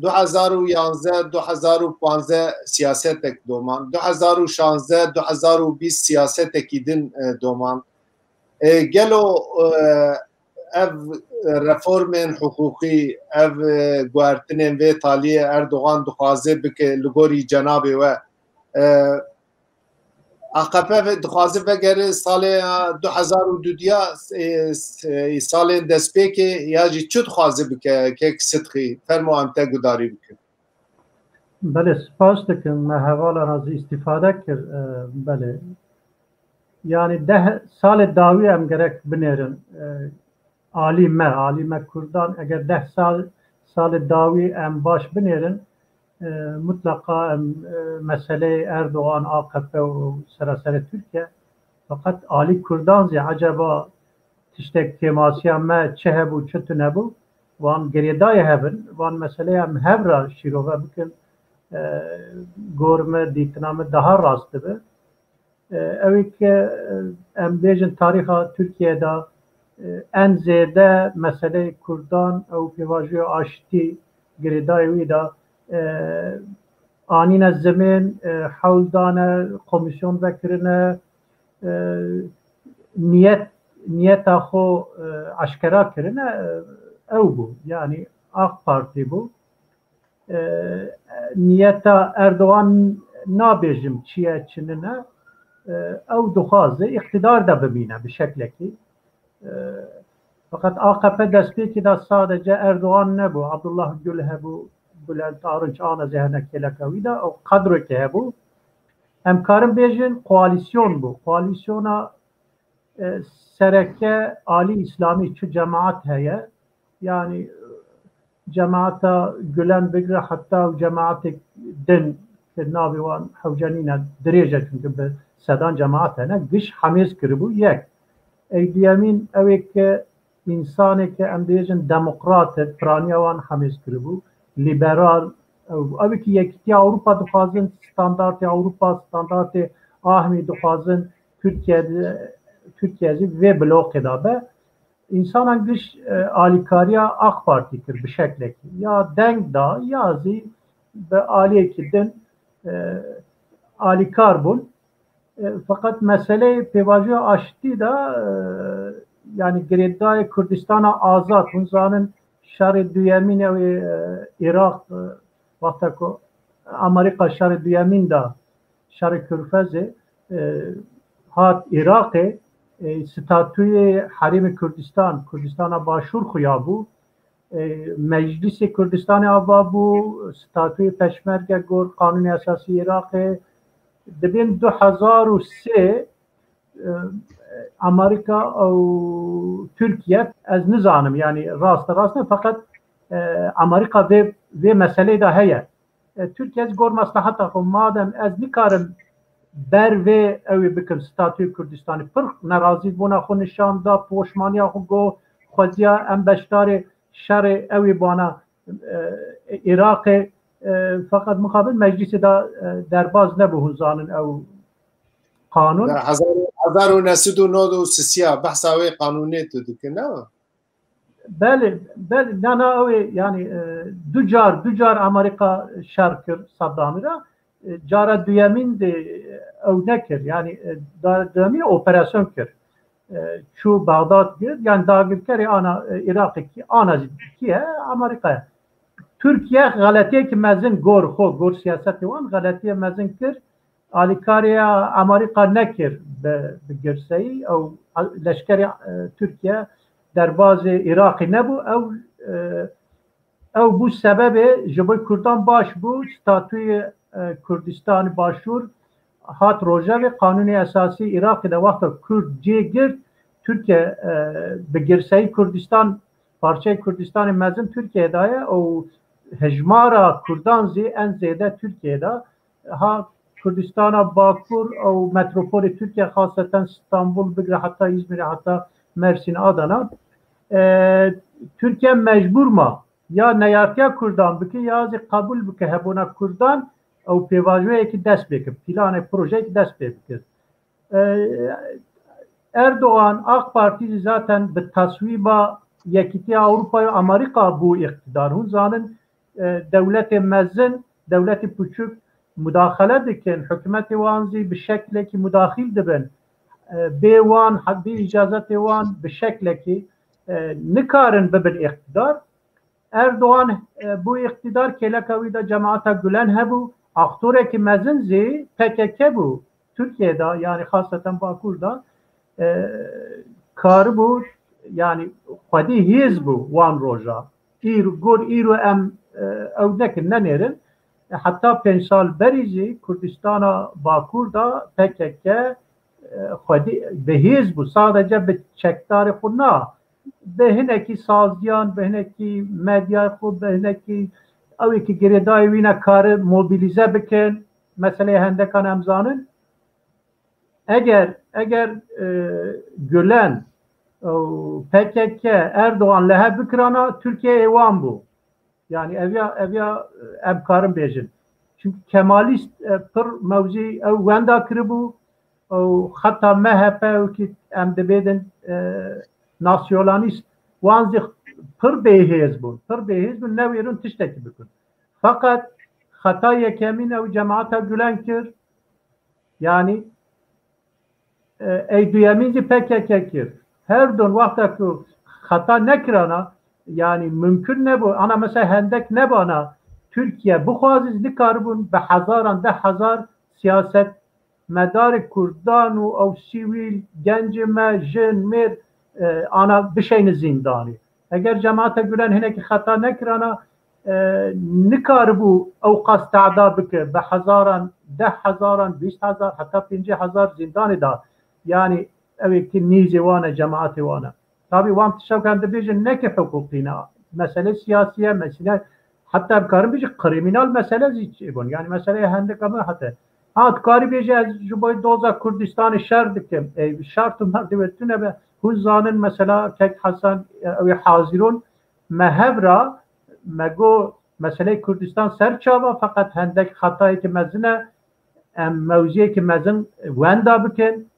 2011-2015 siyasetek doman, 2016-2020 siyaseteki din doman. Gelo ev reformên hukukî, ev guhertinên vê taliyê Erdogan dixwaze bike li gorî cenabê we. AKP dixwaze vegere salê 2002 salên destpêkê ya jî çi dixwaze bike kek sidqî fermo em te gudarî bikin. Belê spas dikim me hevalan az îstîfade kir belê. Yani 10 salê dawî em gerek binêrin alî me Kurdan eger 10 salê dawî em baş binêrin mutlaka em meseleyê Erdogan AKP û seraserê Türkiye fakat alî Kurdan zî acaba tiştek temasiya me çi hebû çi tu nebû wan gerêdayê hebin wan meseleye em hevra şîrove bikin gor me dîtina me daha rast dibe. Ew ki em bêjin tarîxa Tirkiyeyê de en zêde meseleyê Kurdan ew pêvajoya aştî gerêdayê wî de anîne zimên hewl dane komîsyon vekirine niyeta xwe eşkera kirine ew bû yani AK Parti bû. Niyeta Erdogan nabêjim çi ye çi nine ew dixwaze iqtidar da bibîne bi şeklekî. Fakat AKP destpêkî de sadece Erdogan nebû, Abdullah Gül hebû, Bülent Arınç ana zehnek kelekewî de ew qedrekê hebû. Em karin bêjin koalîsyon bû. Koalîsyona sereke alî İslamî çi cemaat heye yani cemaata Gülen bigre hatta cemaatek din navê wan hewcenîne dirêje çünkü bi sedan cemaat hene giş hemêz kiribû yek. Eydiyemîn ew ki insaneke em bêjin demokrat piraniya wan hemêz kiribû liberal ew ki yekîtiya Ewropa dixwazin standartê Ewropa standartê ahmî dixwazin Türkiye zî vê blokê da be insanan giş alîkariya AK Parti kir bi şeklekî ya deng da ya zî bi aliyekî din alîkar bûn. Fakat meseleyê pêvajoya aştî da yani girêdayê Kurdistana azad hûn zanin şerê duyemîn ew Iraq wexta ku Amerîka şerê duyemîn da şerê Körfezê hat Iraqê statûyê Herêmê Kurdistana Başûr xuya bû. Meclisê Kurdistanê ava bû statûyê Peşmerge gor Kanûnê Esasî Iraqê dibên 2003 Amerika û Türkiye ez nizanim yani rast ne fakat Amerika vê meseleyê de heye. Türkiye gor maslaheta xwe madem ez nikarim ber vê ew bikim statûyê Kurdistanê pir nerazî bûna xwe nişan da poşmaniya xwe got xweziya em beşdarê şerê ew bana Iraqê fakat mukabil meclisi de derbaz nebû hûn zanin ew kanûn 1993 behsa wê kanûnê tu dikin ne? Belê nana ew yani du car Amerika şer kir Saddamê re cara duyemîn de ew nekir yani duyemîn operasyon kir. Çû Bağdat gir yani dagirkerê ana Iraqekî ana kî ye Amerikaya. Türkiye galetiyekî mezin gor siyasetê wan galetiye mezin kir alîkariya Amerika nekir bi girseyî ew leşkerê Türkiye derbazê Iraqê nebû ew bû sebebê ji bo Kurdan baş bû statûyê Kurdistanê Başûr hat rojevê Kanûnê Esasî Iraqê de wexta Kurd cê girt Türkiye bi girseyî Kurdistan parçayê Kurdistanê mezin Türkiye'de ye û hejmara Kurdan zî en zêde Türkiye'de ha Kurdistana Bakur û metropolê Türkiye xaseten İstanbul bigre hatta İzmir'e hatta Mersin Adana Türkiye mecbur ma ya neyartiya Kurdan bike ya zî kabul bike hebûna Kurdan ew pêvajoyekî dest pê kir planê projeyekî dest pê bikir. Erdoğan AK Parti zaten bi tasvîba yekîtiya Avrupa'ya Amerika bû iktidar hûn zanin devleti mezin, devleti küçük müdahale dikin, hükümeti vanzi bir şekilde ki müdahil dibin, bewan, haddi icazeti wan bir şekilde ki nikarin bibin iktidar. Erdoğan bu iktidar kelekavida cemaata gülen hebu, aktöreki mezin zi PKK bu. Türkiye'de yani hasaten Bakur'da karı bu yani xwedî hizbu wan roja îro em ew nekin nenerin hatta 5 sal berî jî Kurdistana Bakur'da PKK xwedî bi hizbu sadece bi çekdarê xwe na bi hinekî saziyan bi hinekî medyayê xwe bi hinekî ew ki girêdayê wî ne karı mobilize bikin meseleyê hendekan em zanin eğer Gülen PKK Erdoğan lehe bikrana Türkiye evan bu. Yani evya emkarın bejin. Çünkü Kemalist pır mevzi ev venda kırıbu hatta MHP ki em debedin nasyonalist wanzi pır behiz bu. Pır behiz bu nevirin tişteki bikun. Fakat hataya kemin ev cemaata Gülen kir yani eydüyeminci PKK kir. Her don vakta ki hata nekrana yani mümkün ne bu? Ana mesela hendek ne bana Türkiye bu xaziz karbon be hazaran de hazar siyaset medar Kurdan u ev sivil gencime jin mir ana bir şeyin zindani. Eğer cemaate Gülen hineki hata nekrana nikar bu ev qasta'da bike be hazaran 10,000 20,000 hatta 50,000 zindani da yani evet ki nizi vana cemaati vana. Tabi vam tişavkan da bejin ne ke hukukina mesele siyasiye mesele hatta karın bir kriminal mesele zicibun yani mesele hende kabul hatta hat kari beje az juboy doza Kurdistan şer dikim şartım mertebetine be huzanın mesela kek Hasan ve hazirun mehevra mego mesele Kurdistan serçava fakat hendek hatayı ki mezine mevziye ki mezin venda bikin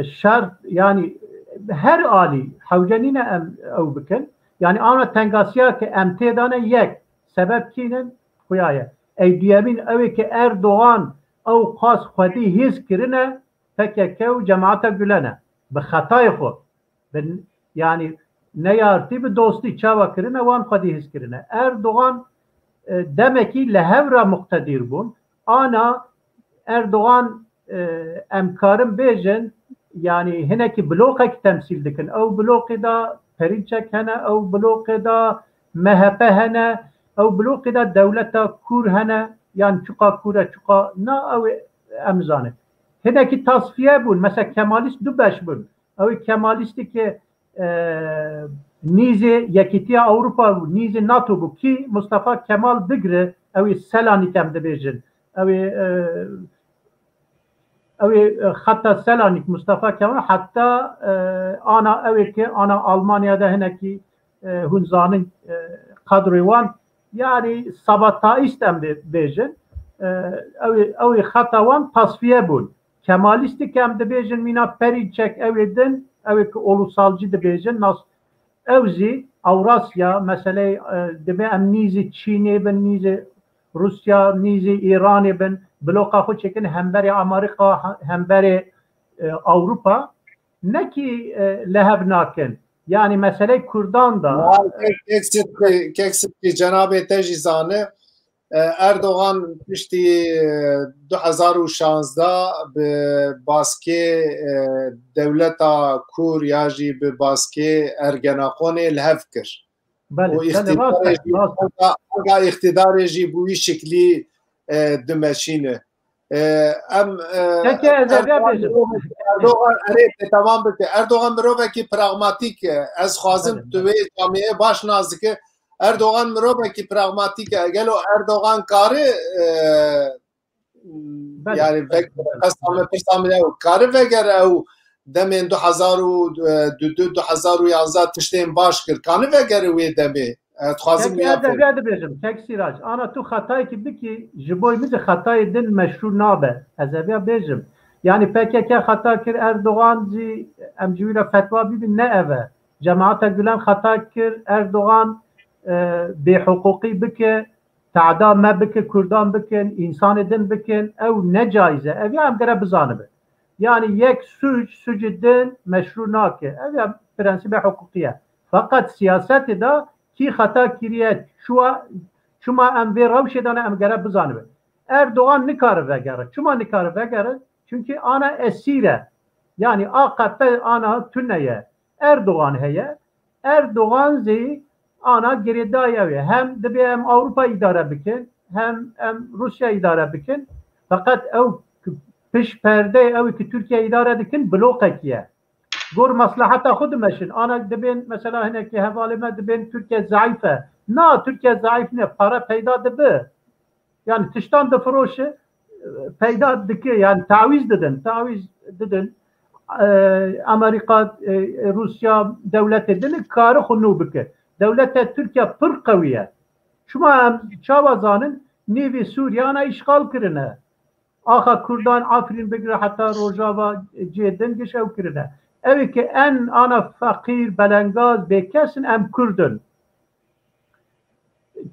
şart yani her ali havcanine ev bikin yani ana tengasya ki emtedane yek sebep kinin huyaya eydiyemin ev ki Erdoğan ev khas xwedî his kirine PKK u cemaata Gülen'e bi hatayı xwe yani ne yartî bi dostî çawa kirine wan xwedî his kirine Erdoğan demek ki lehevra muktedir bun ana Erdoğan emkarın bejin yani hineki blokek temsil dikin ev blokida perinçek hene ev blokida MHP hene ev blokida devleta kur hene yani çuka kura çuka na ev emzane hineki tasfiye bun mesela Kemalist du beş bun ev Kemalisti ki nizi yekitiya Avrupa bu nizi NATO bu ki Mustafa Kemal bigre ev Selanik em de bejin hatta Selanik Mustafa Kemal hatta ana evet ki ana Almanya'da heneki hunzanın kadrovan yani sabata istemdi bejin ev hatavan tasfiye bul Kemalistik hem de bejin mina periçek evdin evet ki ulusalcı de bejin nas evzi Avrasya mesele debe amnizi Çin'e ben nizi Rusya nizi İran'e ben bloka xwe çekin hemberi Amerika hemberi Avrupa ne ki lehev nakin yani mesele Kurdan da keksip ki Cenab-ı Tecizanı Erdoğan pişti 2016 bi baskê devleta Kur ya jî bi baskê Ergenekonê lehev kir o iktidarê jî bu wî şeklî dimeşîne Erdoğan Erdoğan mirovekî pragmatîk e ez xwazim tu wê camiyê baş nas dike Erdoğan mirovekî pragmatîk e gelo Erdoğan karı yani karı vegere ew demên 2012-2011 tiştên baş kir kanı vegere wê demê tek sirac ana tu hatayı ki ki jiboy bize hatayı din meşru nabe ezebiya bejim yani PKK hata kir Erdoğan zi emcivira fetva bibin ne eve cemaate Gülen hata kir Erdoğan بحقوقي بك تعدام ما بك كردان بكن إنسان دين بكن أو نجايزة أبي أم قرب بزانبه يعني يك سوج الدين مشروع ناكه أبي برنسيب حقوقية فقط سياسة دا كي خطا كريات شو ما أم بيروش دانا أم قرب بزانبه Erdoğan nikar vegere. Çuma nikar vegere? Çünkü ana esire. Yani akatte ana tüneye. Erdoğan heye. Erdoğan zi ana geridaya ve hem de hem Avrupa idare bikin hem Rusya idare bikin. Fakat ev piş perde ev ki Türkiye idare dikin blok ekiye. Gor maslahata khud meşin. Ana dibin mesela hineki hevalime dibin Türkiye zayıfe. Na Türkiye zayıf ne? Para peyda dibi. Yani tiştan da froşe peyda dike yani taviz dedin Amerika Rusya devlet edin karı xunu bike devlet Türkiye pır kaviye şuma çavazanın nevi Suriye'na işgal kirine aha Kurdan Afrin bigre hatta Rojava ceden geçev kirine evi ki en ana fakir belengaz bekesin em Kurdun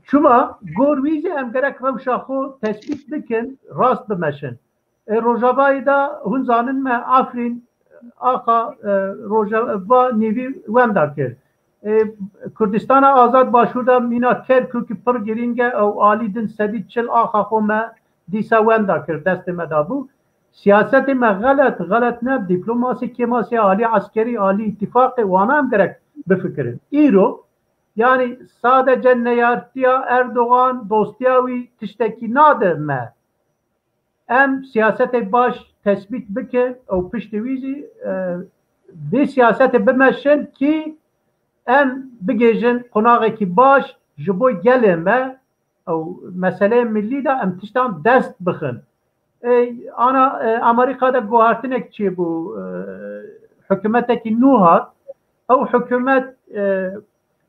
Çuma gorvize em gerek revşaxo tespit dikin rast bimeşin. Rojavayı da hun zanın me Afrin aqa Rojava nevi wem kir. Kurdistana azad başurda mina Kerkük'ü pır giringe ev alidin sedid çil aqa xo me disa wem kir destime da bu. Siyaseti me galet ne diplomasi kemasi ali askeri ali ittifakı wana em gerek bifikirin. İro yani sadece neyartiya Erdoğan dostiyavi tişteki nadir me. Em siyasete baş tespit bike o piştivizi bir siyasete bimeşin ki em bigejin konağı ki baş jibo geleme o mesele milli da em tiştan dest bixin. Ana Amerika'da guhartinek çi bu hükümeteki nuhat o hükümet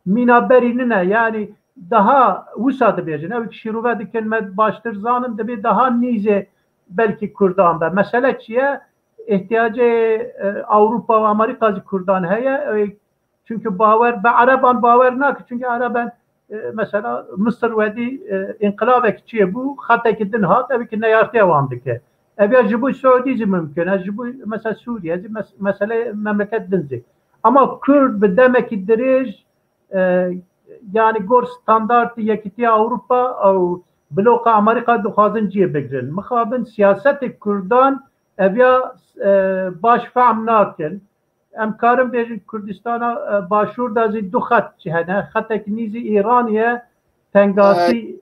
minaberinine yani daha usadı bejin. Evet şiruve dikenme baştır zanım da bir daha nize belki Kurdan da. Mesele çiye ihtiyacı Avrupa ve Amerika'cı Kurdan heye çünkü baver be Araban baver nak çünkü Araban mesela Mısır ve di inkılap çiye bu hatta ki din hat evet ki ne yartıya vandı ki. Evet jibu Suudici mümkün. Jibu mesela Suriye mesele memleket dinzi. Ama Kürt bir demek ki direj yani gor standart yekitiya Avrupa او bloka Amerika duxazın ciye bigrin. Mixabin siyaseti Kurdan evya baş fahm nakin. Em karim bejin Kurdistana başur da zi du xat cihane. Xatek nizi İraniye tengasi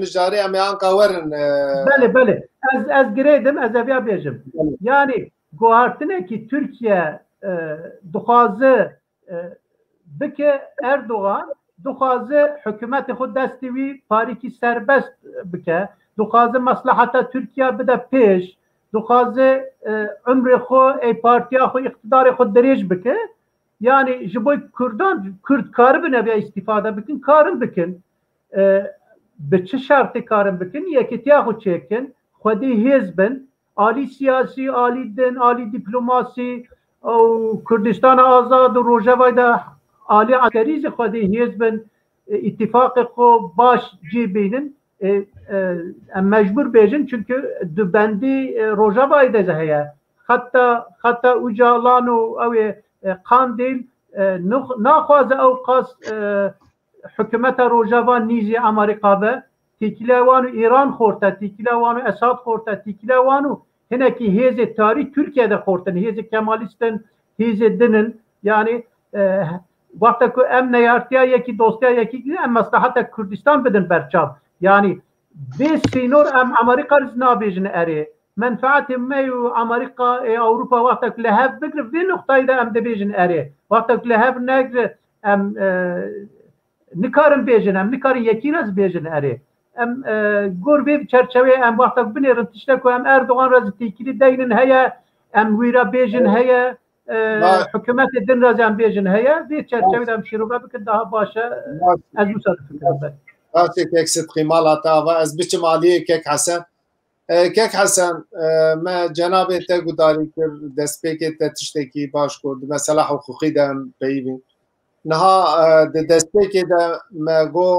مجاري اميانكا ورن بله az giredim az evya bejim. Yani guhartine ki Türkiye duxazı bike Erdoğan duxazı hükümeti xud destivi pariki serbest bike duxazı maslahata Türkiye bide peş duxazı ömrü xo partiya xo iktidarı xud derej bike yani jiboy Kurdan Kürt karı bine ve istifade bikin karın bikin biçi şartı karın bikin yekitiya xo çekin xudi hizbin ali siyasi ali din ali diplomasi او کردستان آزاد و روجوای دا عالی عسکریز خودی حزبن اتفاق خو باش جی بینن مجبور بیجن çünkü dübendi روجوای دا زهیا حتی اجالان و او قاندیل ناخواز او قاس حکومت روجوان نیزی امریکا به تیکیلوانو ایران خورتا تیکیلوانو اساد خورتا تیکیلوانو Heneki heze tarih Türkiye'de kortan heze Kemalist'in heze dinin yani vakta ku em neyartiya yeki dostya yeki em maslahata Kürdistan bedin berçav yani bir sinor em Amerika rizna bejin eri menfaat meyu Amerika Avrupa vakta ku lehev bigre bir noktayı da em de bejin eri vakta ku lehev negre em nikarin bejin em nikarin yeki raz bejin eri em gurbi çerçeve em vakta binerin tişte ku em Erdoğan razıtikili deynin heye em vira bejin heye hükümet edin razı em bejin heye bir çerçevede em şiruga bikin daha başa ez bu sarı fikrim. راسك هيك صدقي مالها و از بيچم عليه كيك حسن كيك حسن ما جناب انت قداري كر دسبيك تشتكي باش كرد مثلا حقوقي دم بيبي نها دستکی ده مگو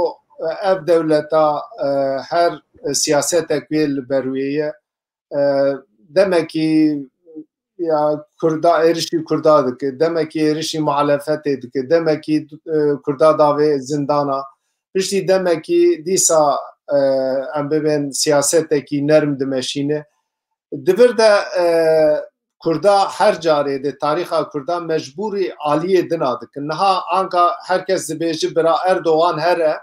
اف دولتا هر سیاست اکویل برویه دمکی یا کردا ایرشی کردا دکه دمکی ایرشی معلفت دکه دمکی کردا داوی زندانا پشتی دمکی دیسا ام ببین سیاست کی نرم دمشینه دبر ده کردا هر جاره ده تاریخ کردا مجبوری عالیه دنا دکه نها آنکا herkes بیجی برا اردوغان هره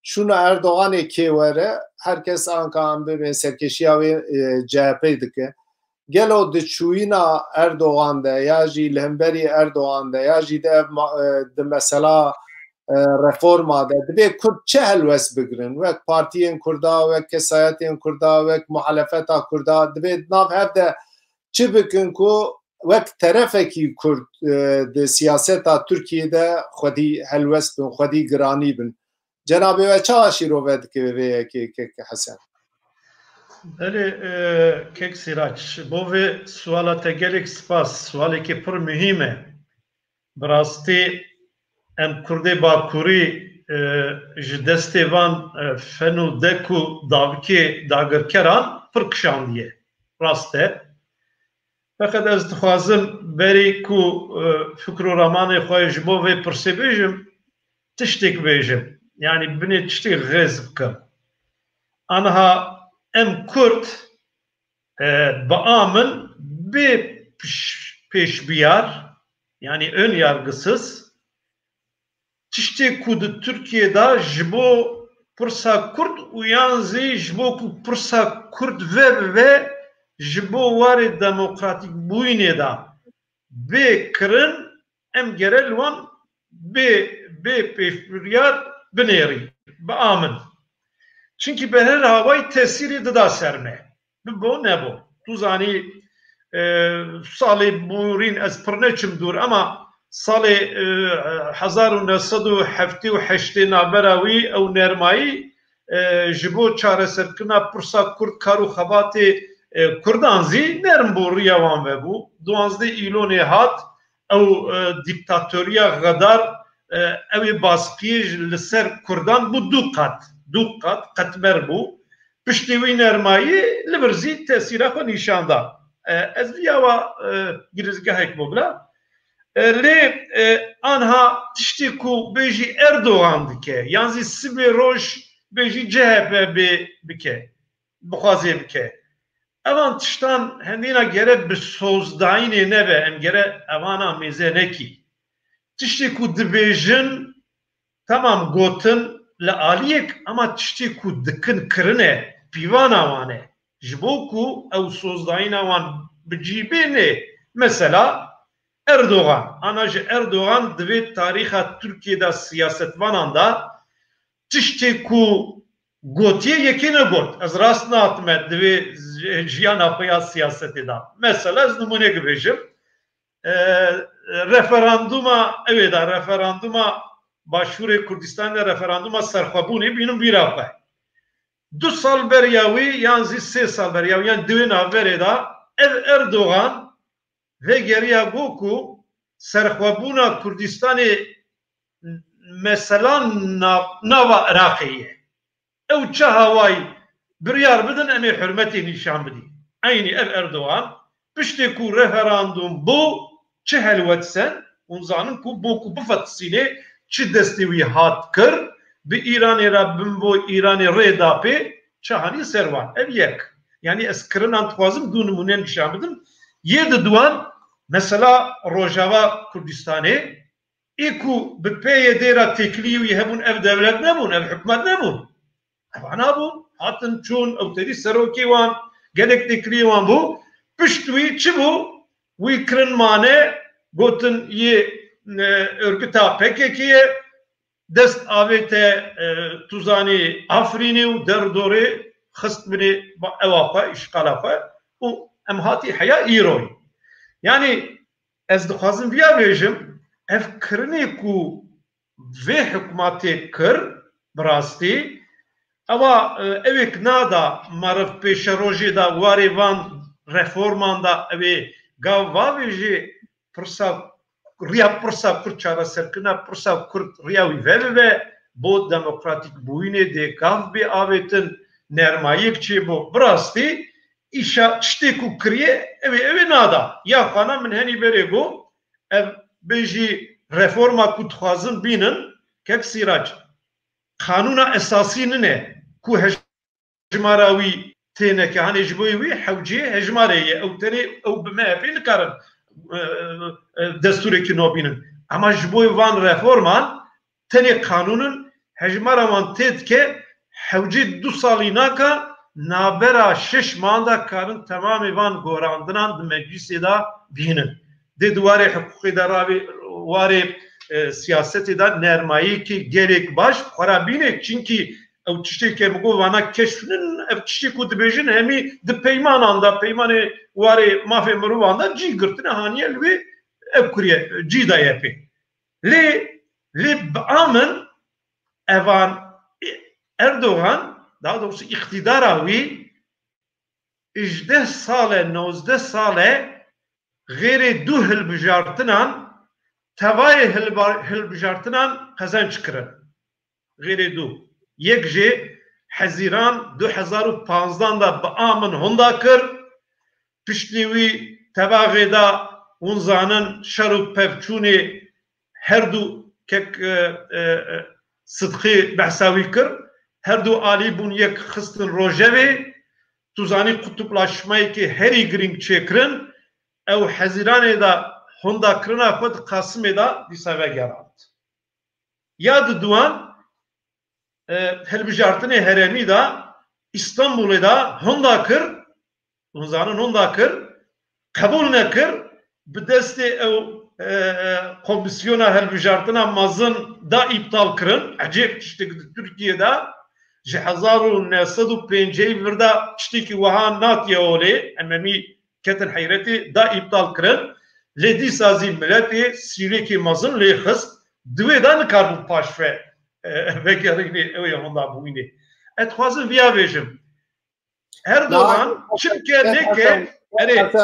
شونه اردوغان کی وره herkes آنکا ام ببین سرکشیاوی CHP دکه گلو دچوینا اردوغان ده یا جی لهمبری اردوغان ده یا جی ده مثلا رفورما ده دبی کرد چه هلوس بگرن وک پارتیین کردا وک کسایتین کردا وک محلفتا کردا دبی ناف هفته چه بکن که وک طرفه کی کرد ده سیاستا ترکیه ده خودی هلوس بن خودی گرانی بن جنابی و چه آشی رو ود که حسن بله کیک سیراج بوه سوالات گلک سپاس سوالی که پر مهمه براستی ام کرده باکوری جدسته وان فنو دکو داوکی داگرکران پر کشاندیه راسته فقط از دخوازم بری کو فکر و رمان خواهش بوه پرسی بیجم تشتیک بیجم یعنی بنی تشتیک غیز بکم آنها ام کرد با amın bir peşbiyar yani ön yargısız tişte kudu Türkiye'de jibo pırsa Kürt uyanzi jibo pırsa Kürt ve jibo var demokratik buyne da be kırın em gerel wan be peşbiyar bineri ba amın çünkü be her havayı tesiri da serme bu ne bu tuzani salı burin az pırneçim dur ama salı 1978 naberawi ev nermayı jibo çaresirkina pırsa Kürt karu xabatı Kurdanzi nerm bu riyavan ve bu duanzde iloni hat ev diktatöriya gadar ev baskıyı liser Kurdan bu dukat katmer bu piştivi nermayı liberzi tesira xo nişanda ez viyava girizgahek bobla le anha tişti ku beji Erdoğan dike yanzi sibe roj beji CHP bike bixwaziye bike evan tiştan hendina gere bir sozdayine nebe em gere evana mezeneki tişti ku dibejin tamam gotin le aliyek ama tişti ku dikin kirine pivana wane jibo ku ev sozdayina wan bicibine mesela Erdoğan anaj Erdoğan dve tariha Türkiye'de siyaset vananda tişti ku gotiye yekine got az rastna atmet dve jiyan apaya siyaseti da mesela az numune gibejim referanduma evet referanduma başvuru Kürdistan'da referanduma serxwebûnê bînin vîra xwe. 2 sal beryawî yan zî 3 sal beryawî yan duên averê da ev Erdoğan ve geriya got ku serxwebûna Kürdistanê mesela nava Iraqê ye. Ew çi hawayî biryar bidin em ê hürmetê nîşan bidî. Aynî ev Erdoğan piştê ku referandum bu çi helwet sen hûn zanin ku bo ku bifetisînê çi destê wî hat kir bi İranê re bin bo İranê rê da pê çahanî servan ev yek yani ez kirinan dixwazim du nimûne nîşan bidim yê di duan mesela Rojava Kurdistanê ê ku bi peyê dêra têkiliyê wî hebûn ev devlet nebûn ev hikûmet nebûn evan habûn hatin çûn ew terî serokê wan gelek têkiliyê wan bû pişt wî çi bû wî kirin mane gotin yê örgüta PKK'ye dest avete tuzani Afrinê û derdorê xist binê ewa xwe îşqala xwe û em hatî heya îroyî yani ez dixwazim viya bêjim ev kirinê ku vê hikûmetê kir bi rastî ewa evek nada meriv pêşerojê da warê van reforman da ew ê gav vavê jê pirsa ریا پرسا کرد چاره سرکنا پرسا کرد ریاوی و بو دموکراتیک بوینه ده کاف بی آویتن نرمایک چی بو براستی ایشا چتی کو کریه اوی نادا یا خانا من هنی بره گو بیجی رفورما کو تخوازن بینن که سیراج قانون اساسی نه کو هجماراوی تینه که هنی جبوی وی حوجی هجماریه او تنی او بما بین کارن دستوری که نوبینن اما جبوی وان رفورمان تنی قانونن هجمارا وان تید که حوجی 2 سالی ناکا نابرا 6 ماندا کارن تمام وان گوراندنان مجلسی دا بینن دی دواره حقوقی دا واره siyaseti da nermayi ki gerek baş xarabine çünkü ev çişte ki bu vana keşfinin ev çişte ku dibejin hemi de peyman anda peymanı wari mafe mruvanda ci girtine haniyel ve ev kuriye ci da yapi le amen evan Erdoğan daha doğrusu iktidara vi 18 sale 19 sale gayri duhul bijartınan tavayı hilbijartınan kazanç kırın. Gayri du. Yekce Haziran 2015'dan da ba'amın honda kır. Pişlivi tavağıda unzanın şaruk pevçuni her du kek sıdkı behsavi kır. Her du ali bun yek xistın rojevi tuzani kutuplaşmayı ki heri gring çekrin ev Haziran'ı da honda kırına kod Kasım'ı da disave gerant. Yad duan helbijartını heremi da İstanbul'u da honda kır unzanın honda kır kabul ne kır bir deste ev komisyona helbijartına mazın da iptal kırın acep işte Türkiye'de 1905 virda işte ki vahan natiye ole ememi keten hayreti da iptal kırın Ledi sazî milletê sîrekê mezin lê xist divê da nikarbû paş vegerînê ew ê honda bûînê. Ez dixwazim viya bêjim. Erdoğan çimke neke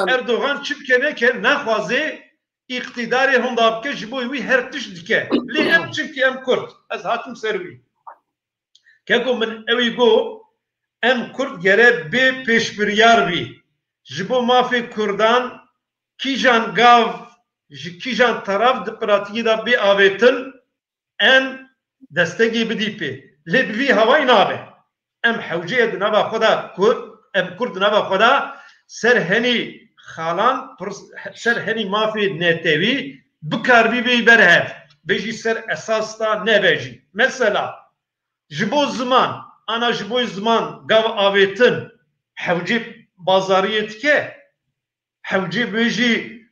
Erdoğan çimke neke naxwazê îqtidarê honda bike ji bo wî her tişt dike. Lê em çimkî em Kurd. Ez hatim ser wî. Keko min ew ê got em Kurd gere bê pêşbiryar bî. Ji bo mafê Kurdan Kijan gav, kijan taraf de pratiği da bir avetin en destegi bidipi. Lebvi havay nabe. Em havciye de naba khoda Kurd, em Kurd naba khoda serheni xalan, serheni mafi netevi bikarbi bi berhev. Beji ser esas da ne beji. Mesela jibo zaman, ana jibo zaman gav avetin havci bazariyet ke Hevci beji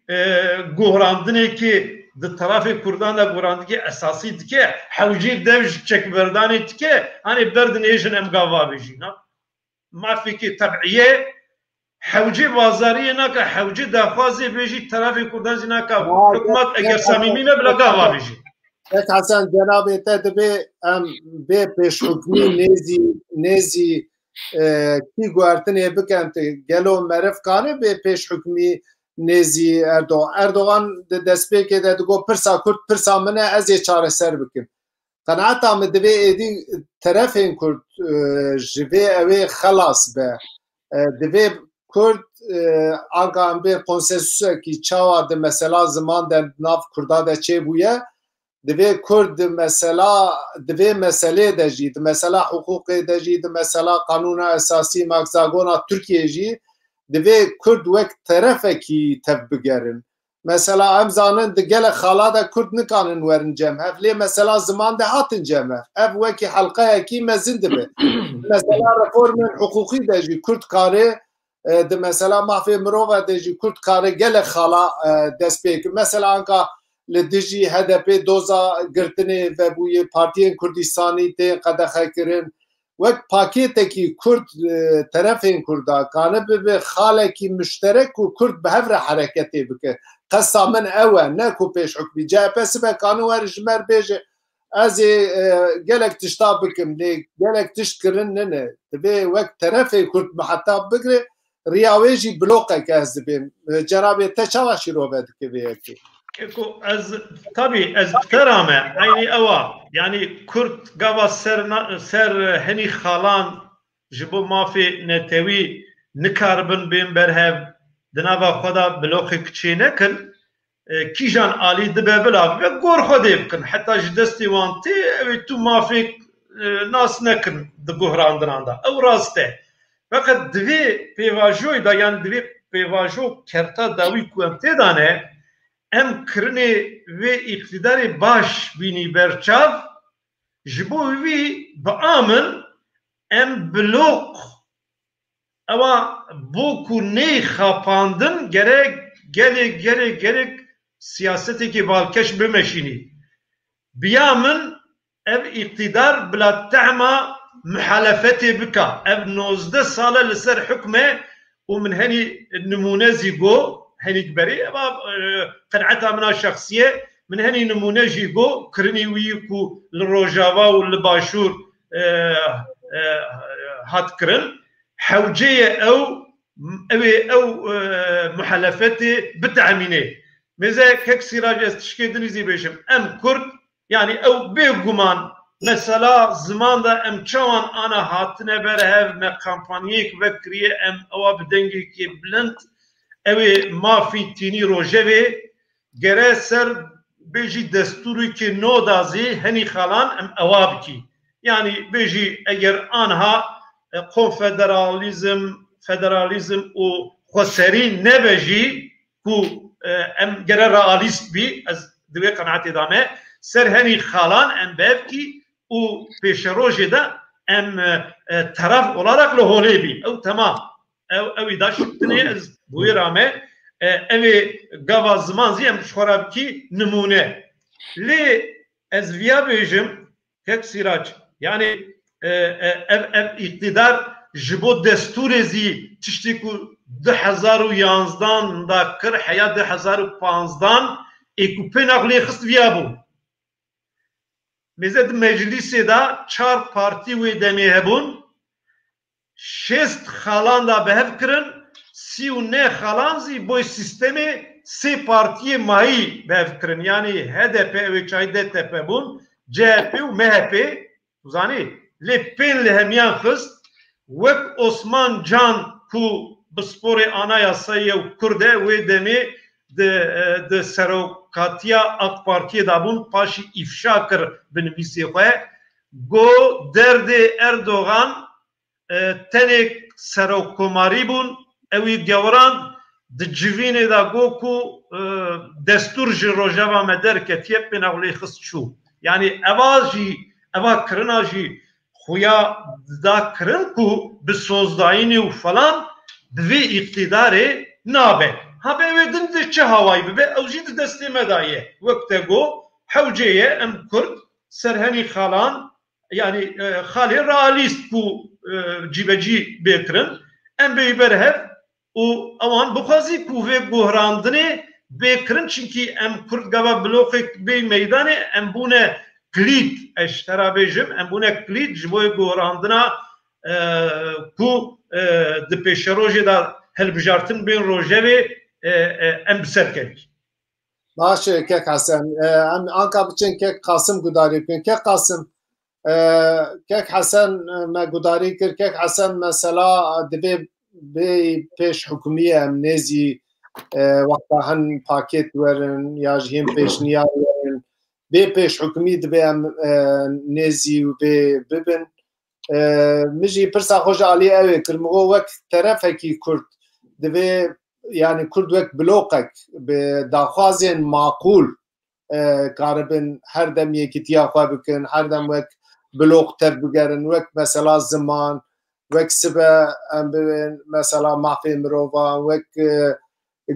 guhrandine ki de tarafı Kurdan da guhrandine ki esası dike hevci devj çekberdane dike hani berdin ejin emgava beji na mafi ki tab'iye hevci bazariye naka hevci dafazı beji tarafı Kurdan zinaka hükümet eğer samimine bile gava beji. Evet Hasan Cenab-ı Hak be peş hükmü nezi کی گوارتنی بکن گلو مرف کانه به پیش حکمی نزی اردوغان دست به که دگو پرسا کرد پرسا منه از یه چاره سر بکن قناعت هم دوی ایدی طرف این کرد جوی اوی خلاص به دوی کرد آنگا هم به کنسنسوسه که چاوا ده مثلا زمان ده ناف کرده ده چه بویه دوی کرد مثلا دوی مسئله دجید مثلا حقوق دجید مثلا قانون اساسی مگزاگونا ترکیه جی دوی کرد وقت طرفه کی تب بگرن مثلا امزانن دگل خالاده کرد نکانن ورن جمع لی مثلا زمان ده هاتن جمع اف وکی حلقه کی مزن دبه مثلا رفورم حقوقی دجی کرد کاره ده مثلا مافی مروه دجی کرد کاره گل خالا دست بیک مثلا انکا لدیجی HDP دوزا گرتنی و بوی پارتیین کردستانی تی قدخه کرن وقت پاکیت کی کرد طرفین کردا کانه به خاله کی مشترک و کرد به هفر حرکتی بکه قصه من اوه نکو پیش حکمی جای پس به کانو ورجمر بیجه از گلک تشتا بکم لی گلک تشت کرن نه به وقت طرفین کرد محتاب بگره ریاویجی بلوکه که از بیم جنابی تچاوشی رو بده که بیه از طبعا از احترامه عینی اوا یعنی کرد گاوا سر هنی خالان جبو مافی نتوی نکاربن بین برهب دنابا خدا بلوخی کچی نکن کیجان عالی دبه بلا و گور خودی بکن حتی جدستی وانتی اوی تو مافی ناس نکن دگوهراندنان دا او راسته فقط دوی پیواجوی دا یعنی دوی پیواجو کرتا داوی کومتی دانه ام کرنی و اقتدار باش بینی برچاو جبو وی با آمن ام بلوک اما بوکو نی خاپاندن gerek siyaseti ki balkeş bimeshini biyamın ev iktidar bila ta'ma muhalefeti bika ev 19 sale liser hükme و من هني نمونه زيغو هني كبري قناعتها منها الشخصيه من هني نمونه زيغو كرني ويكو للروجافا والباشور هات كرن حوجيه او محلفتي بتعمينه مزاك هيك سراج استشكيدني زي بيشم ام كرد يعني او بيغمان مثلا زمان دا ام چوان انا هاتنه برهف ما كامبانيك وكريه ام او بدنگي كي بلند اوي ما في تيني روجوي گرسر بيجي دستوري كي نو دازي هني خالان ام اوابكي يعني بيجي اگر انها فدراليزم و خسري نبجي كو ام گره رئاليست بي از دوی قناعتي دامه سر هني خالان ام بابكي و پیشروجه ده ام طرف olarak لهوله بي او تمام او دا شكتني از بوي رامه اوي گاوا زمان زي ام شخورابكي نمونه لي از via بيجم هيك سراج يعني اقتدار جبو دستور زي تشتكو 2011 دا كر حياة 2015 ايكو نقلي خست via بو مزد مجلسی دا 4 پارتی و دمی هبون 6 خالان دا بهف کرن 39 خالان زی بوی سیستمی 3 پارتی مایی بهف کرن یعنی HDP و چای DTP بون CHP و MHP زانی لی پین لهمیان خست وک عثمان جان کو بسپور آنایا سایه و کرده و دمی de serokatiya AK Partiye da bun paşi ifşa kir binivîsê xwe go derdê Erdogan tenek serokkomarî bûn ew gewran di civînê da got ku destur ji rojava me derketiye pê nexwlê xist çû yani eva kirina jî xuya da kirin ku bi sozdayînê û falan divê îqtidarê nabe ha be wedin de çi havayı be ew jî di destê me daye wek te got hewceye em Kurd serhenî xalan yani xalê realîst ku cîbecî bêkirin em bê berhev û ewan bixwazî ku vê guhrandinê bêkirin çinkî em Kurd gava bloqek bê meydanê em bûne kilît eş tera bêjim em bûne kilît ji bo guhrandina ku di pêşerojê da helbijartin bên rojevê em bi ser kedik. باشه کک حسن ام آنکا بچن کک قاسم گداری کن کک قاسم کک حسن ما گداری کر کک حسن مثلا دبی بی پیش حکومیه ام نزی وقتا هن پاکت ورن یا جهیم پیش نیار ورن بی پیش حکومی دبی ام نزی و بی ببن مجی پرسا خوش علی اوی کرمغو وقت طرفه کی کرد دبی yani Kurd wek blokek bi daxwazên maqûl karibin her dem yekîtiya xwe bikin her dem wek blok tev bigerin wek mesela ziman wek sibe em bibin mesela mafê mirovan wek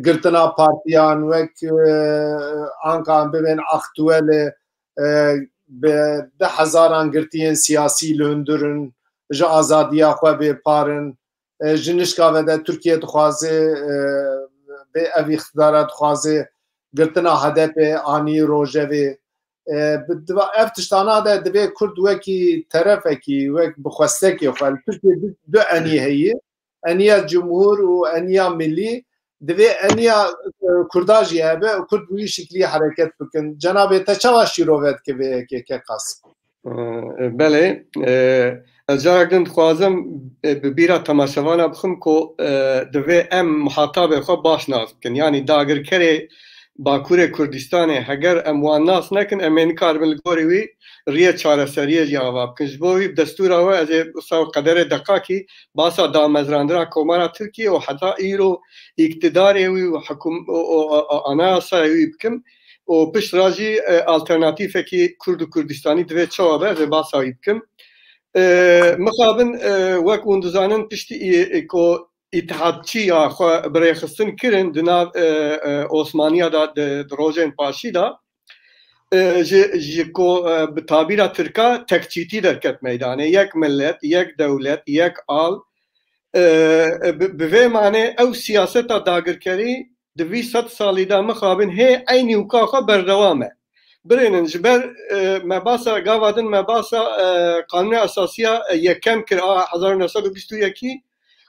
girtina partiyan wek anka em bibin aktuelê bi 10,000 girtiyên siyasî li hundirin ji azadiya xwe bêparin جنشکا و ده ترکیه دخوازه به اوی اختدارات دخوازه گرتنا هدف آنی روژوی اف تشتانا ده دبی کرد وکی طرفه کی وک بخواسته کی خال ترکیه دو انیه هیه انیه جمهور و انیه ملی دوی انیا کرداجی هبه و کرد بوی شکلی حرکت بکن جنابه تا چوا شیرووید که قص بله جارك دن خوازم ببيرا تماشاوانا بخم كو دوی ام محاطابه خو باش ناس بكن يعني داگر كري باكور كردستان هگر ام وان ناس نكن امين كاربن الغوري ريه چاره سريه جواب بكن جبوي بدستور او از سو قدر دقاقي باسا دامزراندرا كومارا تركي و حتى ايرو اقتداري و حكم انا ساوي بكم و پشت راجي الترناتيف كي كرد كردستاني دوی چوابه از باسا بكم مخابن وك وندزانن پشتی كو اتحادچی خو برخستن کرن دنا عثمانیا دا روزن پاشی دا کو بتعبیر ترکا تکچیتی درکت میدانه یک ملت یک دولت یک آل به معنی او سیاست داگرکری 200 سالی دا مخابن هی عینی وکاخه بردوامه برینن جبر مباسا گاوادن مباسا قانون اساسیه یکم کر 1921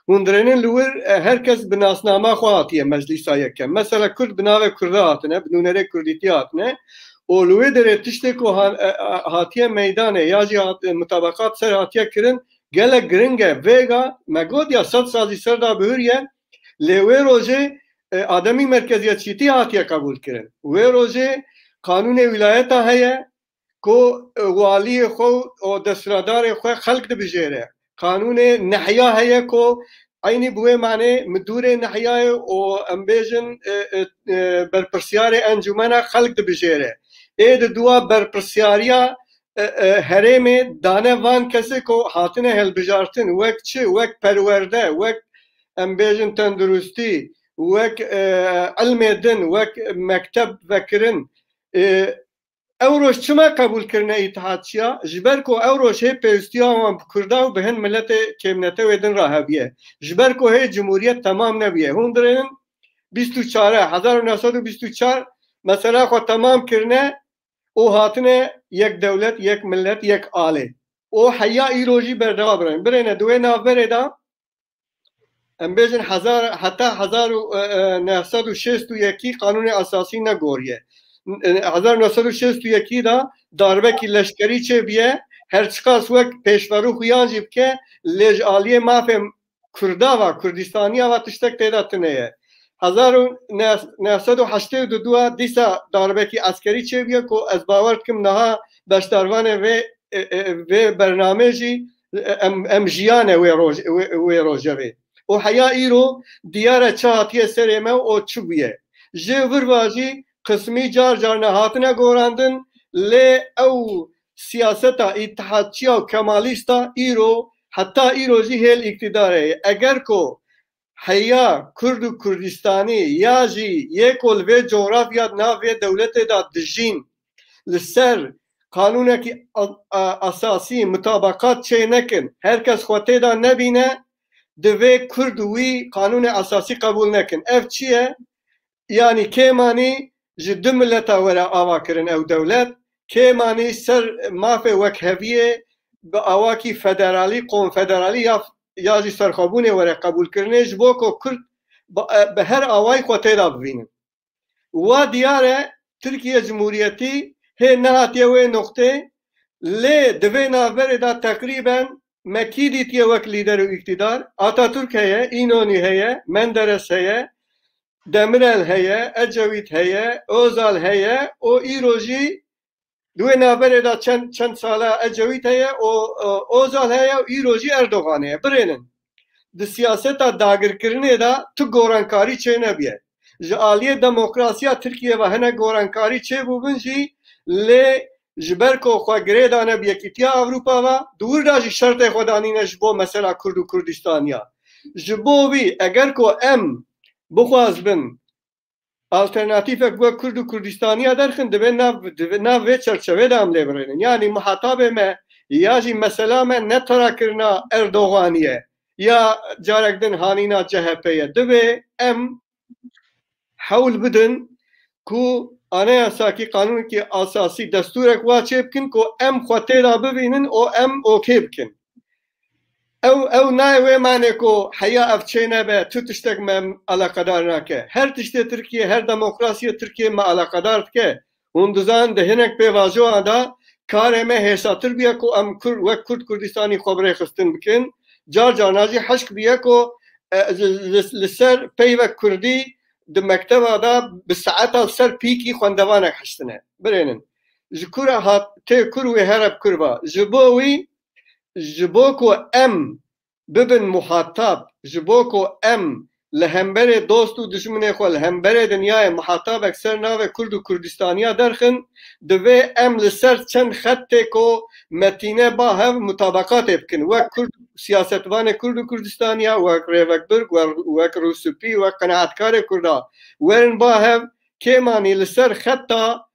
هندرنن لور herkes binasnama خواتیه مجلسا یکم مثلا کرد بناوه کرداتنه بنونره کردیتیاتنه و لوی در تشته کو هاتیه میدانه یا جی مطابقات سر هاتیه کرن گله گرنگه ویگا مگود یا 100 سازی سر دا بهوریه لوی روزه آدمی مرکزیتچیتی هاتیه قبول کرن وی روزه قانون ولایت هیه کو والی خو و دستردار خو خلق ده بجیره قانون نحیا هيا كو عيني بوي معنى مدورة نحيا و امبيجن برپرسياري انجمنا خلق بجيره ايد دوا برپرسياريا هرمي دانه وان كسي كو هاتنه هل بجارتن وك چه وك پرورده وك امبيجن تندرستی وك علم دن وك مكتب وكرن اوروش چما قبول کرنه اتحادچیا جبر کو اوروش هی پیوستیا و کردا و بهن ملت کمنته ودن راهبیه جبر کو هی جمهوریت تمام نبیه هندرن 1924 مثلا خو تمام کرنه او هاتنه یک دولت یک ملت یک آله او حیا ایروجی بردوا برن دوی نافبره دا ام بیجن حتی 1961 قانون اساسی نگوریه 1961 دا darbe ki leşkeri çebiye her çıkas vek peşveru xuyan jibke lej aliye mafem Kurdava Kurdistaniya ve tiştek tedatıneye 1982 disa darbe ki askeri çebiye ko ez bavar kim naha beşdarvane ve bernameci em jiyane ve rojeve o haya iro diyara çahatiye sereme o çubiye je virvaji قسمی جار نهاتنه گوراندن لی او سیاستا اتحادچیا و کمالیستا ایرو حتی ایرو جی هیل اقتداره اگر کو حیا کرد و کردستانی یا جی یکول و جغرافیا ناوی دولت دا دجین لسر قانونه کی اساسی مطابقات چه نکن هر کس خواته دا نبینه دوی کردوی قانون اساسی قبول نکن اف چیه؟ یعنی که مانی جد ملتا ورا آوا کرن او دولت که مانی سر مافه وکهویه با آواکی فدرالی قوم فدرالی یا جی سرخابونه ورا قبول کرنه جبو کو کرد به هر آوای خواته دا ببینن و دیاره ترکیه جمهوریتی هی نهاتیه و نقطه لی دوی نافبره دا تقریبا مکیدیتیه وک لیدر و اقتدار آتاتورک هیه اینونی هیه مندرس هیه دمرل هيا اجويت هيا اوزال هيا او ايروجي دوی نابره دا چند ساله اجويت هيا او اوزال هيا او ايروجي اردوغان هيا برينن د سیاست داگر کرنه دا تو گورانکاری چه نبیه جالیه دموکراسیا ترکیه و هنه گورانکاری چه بوبنجی لی جبر کو خو گریدا نبیه کیتیا اوروپا و دور دا شرط خدانی نجبو مثلا کرد و کردستانیا جبو بی اگر کو ام بخواز بن alternatیفک و کرد و کردستانیا درخن دبه ناو چرچوه دام لیبرینن یعنی محتاب ما یا جی مثلا ما نترا کرنا اردوغانیه یا جارک دن هانینا CHP'ye دبه ام حول بدن کو anayasa ki kanun ki asasi desturek vaçe bkin ko em xwate da bibînin o em okê bikin او ناوي مانكو حياة افچينه به تو تشتك ما على قدر ناكه هر تشتي تركيا هر ديمقراطية تركيا ما على قدر تكه هندوزان دهنك بواجو ادا کار ما حساتر بیا کو ام کرد کردستانی خبره خستن بکن جار جاناجی حشک بیا کو لسر پیو کردی د مکتب ادا بساعت سر پیکی خوندوانک حشتنه برینن جکورا هات ته کرو هرب کربا جبوكو ام ببن مخاطب جبوكو ام لهمبر دوست و دشمن خو لهمبر دنیای مخاطب اکثر ناو کرد و کردستانیا درخن دوی ام لسر چند خط کو متینه با هم مطابقات بکن و کرد سیاستوان کرد و کردستانیا و ریوکبرگ و روسپی و قناعتکار کردا ورن با هم کمانی لسر خطا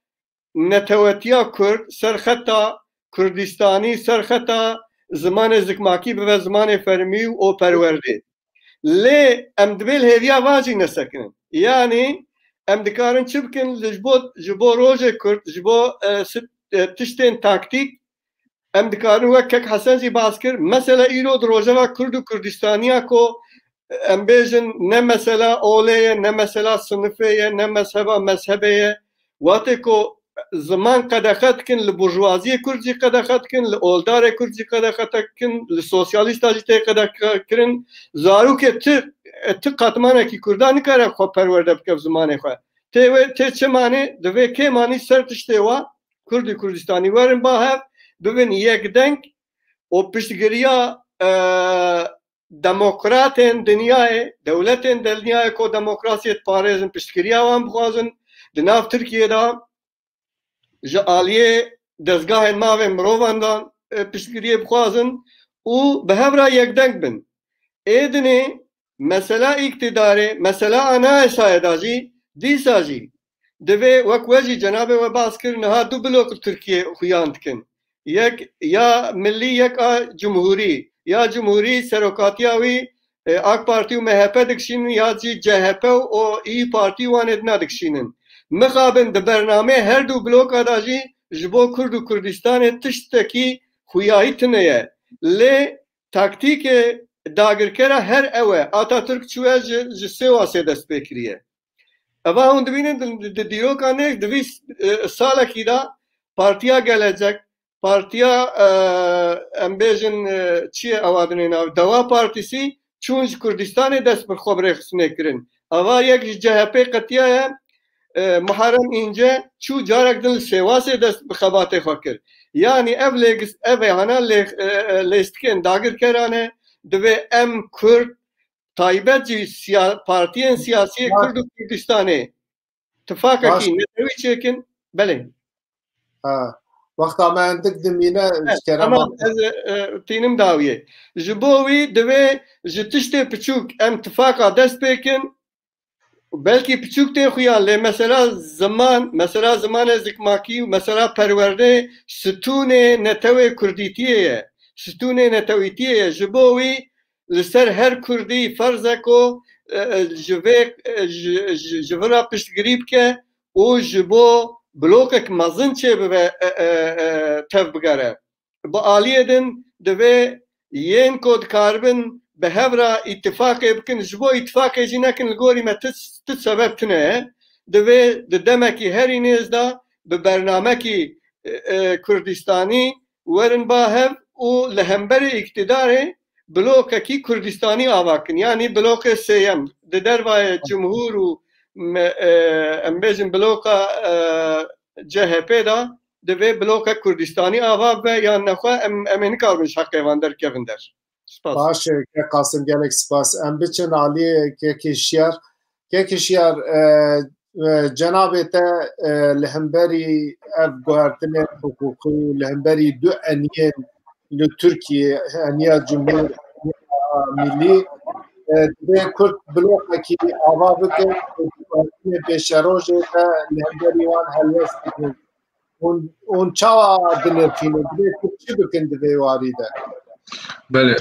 نتوتیا کرد سر خطا کردستانی سر خطا زمان زکماکی به زمان فرمی و پرورده لی ام دبیل هیویا واجی نسکنن یعنی ام دکارن چی بکن جبو روژه کرد جبو تشتین تاکتیک ام دکارن وکک حسن جی باز کرد مثلا ایرو دروژه و کرد و کردستانیا کو ام بیجن نه مثلا اولیه نه مثلا صنفیه نه مذهبه واتی کو زمان قدخت کن لبورژوازی کردی قدخت کن لولدار کردی قدخت کن لسوسیالیست اجته قدخت کن زارو که ت قطمانه کی کردان کاره خو پرورده بکف زمانه خو ته چه معنی دوی که معنی سر تشته و کردی کردستانی ورن با هف ببین یک دنگ و پشتگیریا دموکراتن دنیای دولتن دنیای کو دموکراسیت پارزن پشتگیریا وان بخوازن دناف ترکیه دا جالیه دزگاه ماوی مروواندان پشتگیری بخوازن و به هفرا یک دنگ بن ایدنی مثلا اقتداره مثلا آنای سایداجی دیساجی دوی وکوزی جناب و باز کرنها دو بلوک ترکیه خویاند کن یک یا ملی یک جمهوری یا جمهوری سروکاتیاوی آک پارتی و مهپه دکشینن یا جی جهپه و ای پارتی واند ندکشینن مخابن ده برنامه هر دو بلوک آداجی جبو کرد و کردستان تشتکی خویایی تنیه لی تاکتیک داگرکره هر اوه آتا ترک چوه جسه واسه دست بکریه اوه هون دبینه ده دیروکانه دوی ساله کی دا پارتیا گلجک پارتیا امبیجن چیه اوادنه ناو دوا پارتیسی چونج کردستان دست پر خبره خسنه کرن اوه یک جهپه قطیه محرم اینجا چو جارک دل سواس دست بخبات خاکر یعنی اف هانا لیستکن داگر کرانه دوی ام کرد تایبت جی پارتیان سیاسی کرد و کردستانه اتفاقا کی نتوی چیکن بله وقتا ما عندك دمينا اما تینم داویه جبوی دوی جتشته پچوک ام اتفاقا دست بکن بلکه پچوک ته خویان لی مثلا زمان زکماکی و مثلا پرورده ستون نتوی کردیتیه ستون نتویتیه جبوی لسر هر کردی فرضه کو جورا پشتگریب که او جبو بلوکک مزن چه تف بگره با آلیه دن دوی ین کود کاربن به هفرا اتفاق بکن جبو اتفاق جنکن لگوری ما تسبب تنه دوی دمکی هری نیزدا به برنامه کی کردستانی ورن با هف و لهمبر اقتدار بلوک کی کردستانی آواکن یعنی بلوک سیم در جمهور و امبیجن بلوک جهپی دا دوی بلوک کردستانی آواک و یا نخواه امین کاربنش حقی واندر که وندر باشه که قاسم گلک سپاس ام بچن علی که کشیار جناب تا لهمبری اف گوهرتن حقوقی لهمبری دو انین لترکیه انیا جمهور ملی به کرد بلوک کی آوا بکن بشروج تا لهمبری وان هلیست اون چاوا دنرکینه به چی بکن دوی واریده بله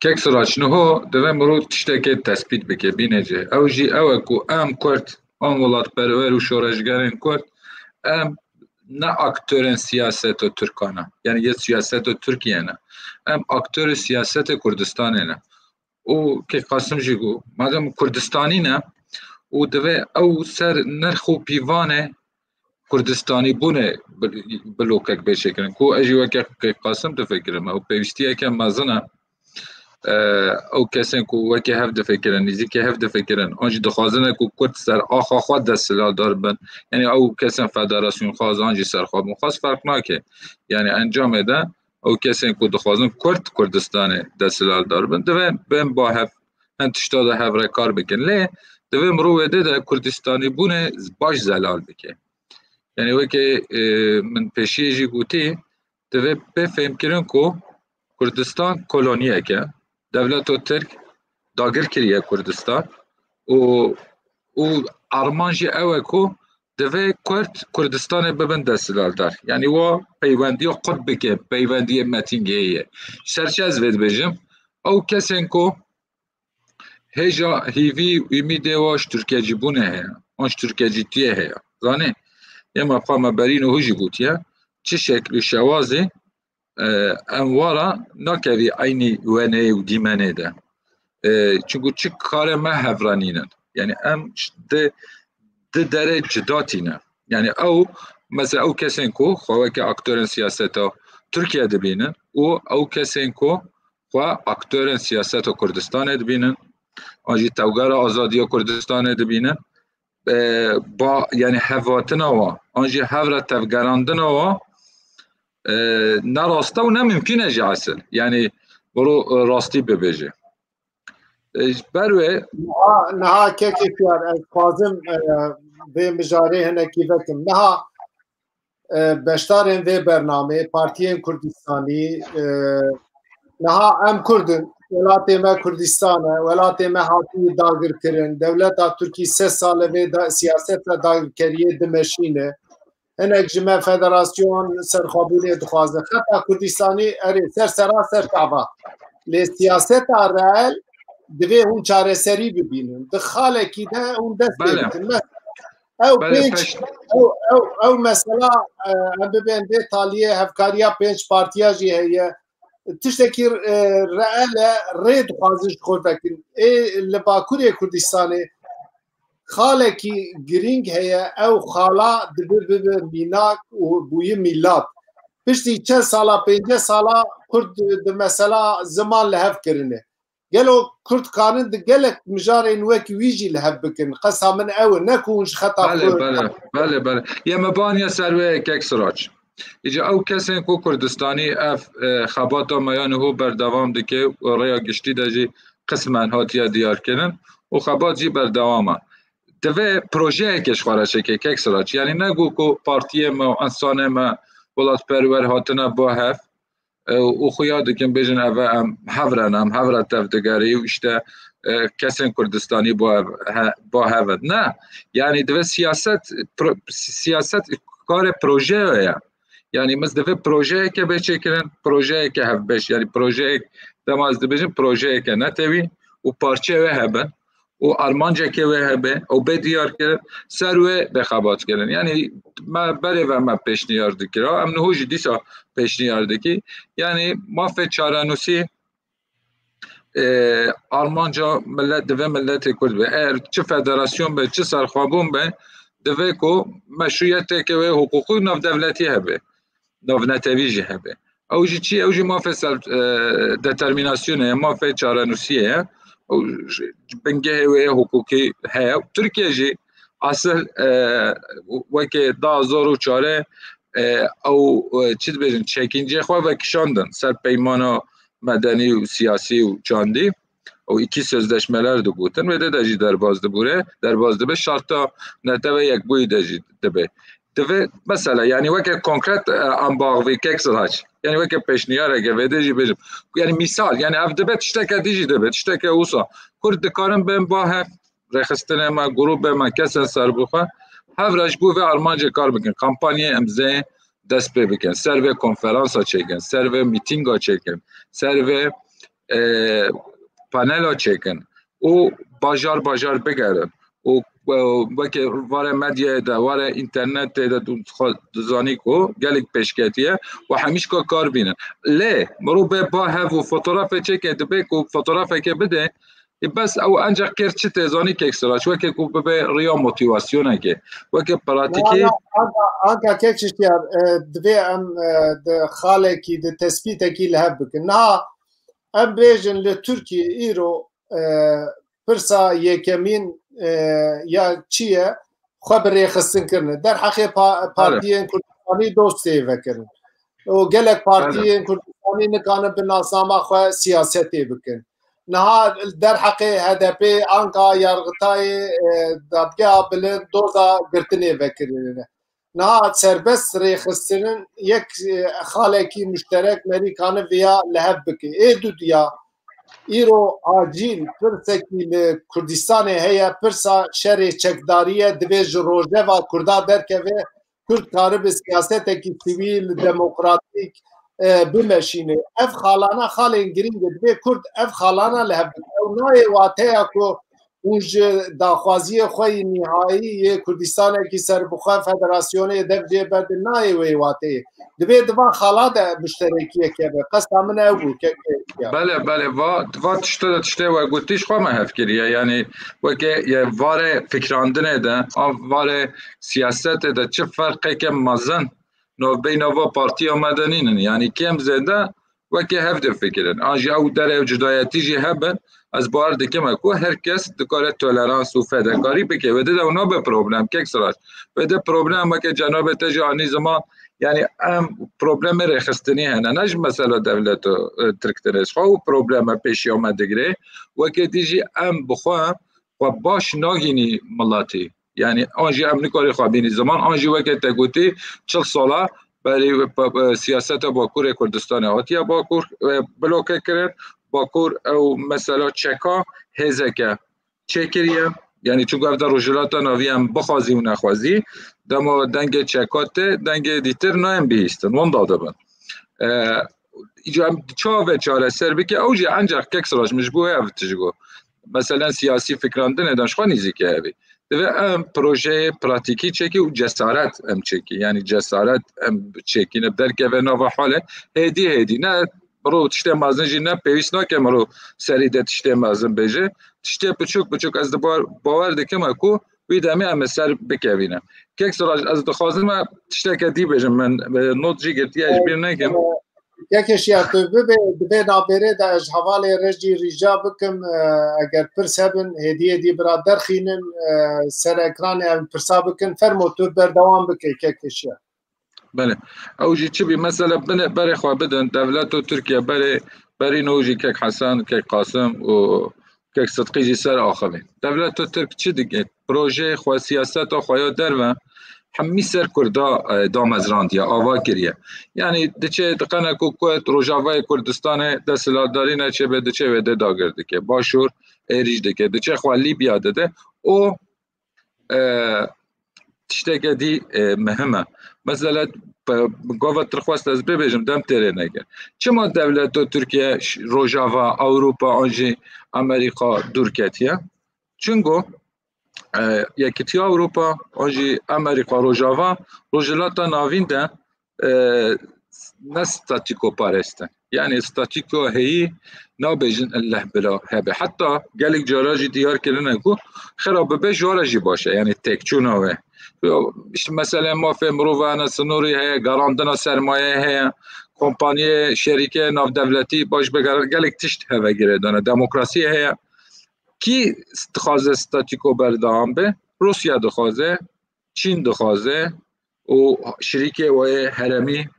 کک سراج نهو دوام رو تشتکی تثبیت بکه بینجه او کو ام کرد آن ولات پرور و شورشگرین کرد ام نه اکتورن سیاست و ترکانه یعنی یه سیاست و ترکیه نه هم اکتور سیاست کردستان نه او که قاسم جی گو مادام کردستانی نه او دوه او سر نرخو پیوانه کردستانی بونه بلوکک بشکرن کو اجی وکه قاسم تفکرم او پیوستیه که مازنه او کسین کو وکی هف دفکرن نیزی که هف دفکرن آنجی دخوازنه کو کرد سر آخا خواد دست سلاح دار بن یعنی او کسین فدراسیون خواز آنجی سر خواب مخواست فرق ناکه یعنی انجام ده او کسین کو دخوازن کردستان دست سلاح دار بن دوه بین با هف انتشتا ده هف رکار بکن لی دوه مروه ده کردستانی بونه باش زلال بکن یعنی وکی من پیشی جی گوتی دوه بفهم کرن کو کردستان کلونیه که دولت ترک داگر کریه کردستان و ارمانجی اوه کو دوه کردستان ببن دستلال دار یعنی و پیوندی قد بکه پیوندی متینگیه سرچه از وید بجم او کسین کو هجا هیوی امیده واش ترکیه جیبونه هیا آنش ترکیه جیتیه هیا زانه یه مقام برین و هجی گوتیه چه شکل شوازه اموارا ناکوی اینی ونه و دیمنه ده چونکو چه کار ما هفرانینن یعنی ام ده دره جداتینه یعنی او مثلا او کسین کو خواه که اکتورن سیاست ها ترکیه دبینن او کسین کو خواه اکتورن سیاست ها کردستان دبینن آنجی توگر آزادی کردستان دبینن با یعنی هواتنا و آنجی هفره تفگراندن و نه راسته و نه ممکنه جه اصل یعنی برو راستی ببیجه بروه نها که پیار از خوازم به مجاره هنکی وکم نها بشتارن به برنامه پارتیین کردستانی نها ام کردن ولایت ما کردستانه ولایت ما حاکی داگر کرن دولت ترکی 3 ساله به سیاست داگر کریه دمشینه هنک جمع فدراسیون سرخابونی دخوازه خطا کردستانی اری سراسر تعبا لی سیاست رئال دوی اون چاره سری ببینن دخاله کی ده اون دست ببینن او پنج او مثلا هم ببین ده تالیه هفکاریا 5 پارتیا جی هیه تشتکی رئال رید خوازش خود بکن ای لباکوری کردستانی خاله کی گرینگ هیا او خالا دبر میناک و بوی میلاد پشتی 4 سالا 5 سالا کرد مثلا زمان لحف کرنه گلو کرد کانن ده گلک مجارین وکی ویجی لحف بکن قصا من او نکونش خطا بله یه مبانی سروه کک سراج ایجا او کسین کو کردستانی اف خباتا میان هو بردوام دکه و ریا گشتی دجی قسمن هاتیا دیار کنن و خبات جی بردوامه دوه پروژه کش خارشه که کک سراج یعنی نگو که پارتی ما و انسان ما ولات پرور هاتنا با هف و خویا دکن بیجن اوه هم هفرت تفدگاری و اشته کسین کردستانی با هفت نه یعنی دوه سیاست کار پروژه هیا یعنی مثل دوه پروژه که بچه کرن پروژه که هف بش یعنی پروژه دماز دو بیجن پروژه که نتوی و پارچه و هبن و ارمانجه که وهبه او بدیار کرد سروه بخبات کردن یعنی ما بره و ما پیشنیارد کرا ام نهوج دیسا پیشنیارد کی یعنی ما فه چارانوسی ارمانجا ملت دوه ملت کرد به چه فدراسیون به چه سرخوابون به دوه کو مشروعیت که حقوقی ناف دولتی هبه ناف نتویجی هبه اوجی چی اوجی ما فه دترمیناسیونه ما فه چارانوسیه بنگه و حقوقی هیا ترکیه جی اصل وکی دا زور و چاره او چیز بیشن چکینجه خواه و کشاندن سر پیمان مدنی و سیاسی و چاندی او ایکی سözleşmeler de گوتن و ده دجی در بازده به شرطا نتوه یک بوی دجی دبه مثلا یعنی وکی کنکرت انباغوی کک سراج یعنی وکی پیشنیاره که ویده جی بجم یعنی مثال یعنی اف دبه تشتکه دیجی دبه تشتکه اوسا کرد دکارن بین با هف رخستن ما گروه ما کسن سر بخواه هف رش بو و ارمانجه کار بکن کمپانی امزه دست پی بکن سر و کنفرانس ها چکن سر و میتینگ ها چکن سر و پانل ها چکن او باجار بگرن و وکی واره مدیا ده واره اینترنت ده زانی کو گلک پیشکتیه و همیشه کار بینن لی مرو به با هف و فوتوگراف چک دبی کو فوتوگراف که بده بس او انجا کر چه تزانی که اکستراش وکی کو به ریا موتیواسیونه که وکی پراتیکی آنکا که چیار دوی ام خاله کی د تثبیت کی لهب بکن نه ام بیجن ل ترکیه ایرو پرسا یکمین یا چیه خبری خستن کرنه در حقیقت پارتیین کردستانی دوستی وکرن و گلک پارتیین کردستانی نکانه به ناسنامه خو سیاستی بکن نه در حقیقت هدف آنکا یارغتای دادگاه بلند دوزا گرتنی وکرن نه سربست ریخستن یک خالقی مشترک مریکانه ویا لهب بکن ای دو دیا ایرو عاجل پرسکی کردستان هیا پرسا شر چکداریه دویج روزه و کردا درکوه کرد کاره به سیاست کی سیویل دموکراتیک بمشینه اف خالانه خال انگرینگ دوی کرد اف خالانه لهب اونای واته اکو اونج داخوازی خوی نهایی کردستان کی سر بخوا فدراسیون دفجه بد نای وی واته دوی دوا خالات مشترکیه که قصد من او که بله و تشته و گوتیش خو ما هفکریه یعنی وکه یه واره فکراندنه ده واره سیاست ده چه فرقی که مزن نو بین و پارتی و مدنین یعنی کم زنده وکه هفته فکرن آنجا او در جدایتی جی هبن از بار دیگه مکو هر کس دکاره تولرانس و فداکاری بکه و ده اونا به پروبلم که اکسراش و ده پروبلم که جناب تجانی زمان یعنی ام پروبلم رخصتنی هنه نج مثلا دولت ترکتنش خو پروبلم پیشی آمده گره و که دیجی ام بخواه و باش ناگینی ملاتی یعنی آنجی ام نکاری خوابینی زمان آنجی وقت تگوتی 40 ساله برای سیاست باکور کردستان آتیا باکور بلوکه کرد باکور او مثلا چکا هزکه چکریه یعنی چون گفت روجلاتا ناوی هم بخوازی و نخوازی دما دنگ چکات دنگ دیتر نایم بیستن وان داده بند ایجا هم چاوه چاره سر بکه اوجی انجاق ککسراش مجبوه افتشگو مثلا سیاسی فکراندن ادانش خواه نیزی که هبی دوه ام پروژه پراتیکی چکی و جسارت ام چکی یعنی جسارت ام چکی نبدر که به نوع حاله هیدی نه برو تشته مازن جی نه پیویس ناکه مرو سریده تشته مازن بیجه تشته بچوک از باور دکم اکو ویدامی هم سر بکوینه که اکسراج از دخوازم تشته که دی بیجم من نوت جی گرتی اجبیر نکم یکیش یا تو به نابره دا از حواله رجی ریجا بکم اگر پرس هبن هدیه دی برادر خینن سر اکران پرسا بکن فرمو تو بردوام بکی یکیش یا بله اوجی چی بی مثلا برای خواه بدن دولت و ترکیه برای نوجی که حسن که قاسم و که صدقی جی سر آخوی دولت و ترک چی دیگه پروژه خواه سیاست و خواه در و همی سر کردا دامزراندیه آوا کریه یعنی دچه دقنه کوکوت روجاوای کردستان دستلاتداری نچه به دچه وده داگرده که باشور ایریج دکه دچه خوالی بیاده ده او تشتاق دی مهمه مثلا گفت ترخواست از ببیجم دم تره نگر چما دولت و ترکیه روجاوا اروپا آنجی امریکا دورکتیه چونگو یکیتی اروپا آنجی امریکا روجاوا روجلاتا ناوین ده نستاتیکو پارستن یعنی استاتیکو هی نابیجن الله بلا هبه حتی گلک جاراجی دیار کلنه کو خراب به جاراجی باشه یعنی تکچوناوه مثلا ما فهم رو و نسنوری هی گراندنا سرمایه هی کمپانی شریک ناو دولتی باش بگرد گلک تشت هوا گیره دانه دموکراسی هی کی دخوازه استاتیکو بردام به روسیا دخوازه چین دخوازه و شریک و هرمی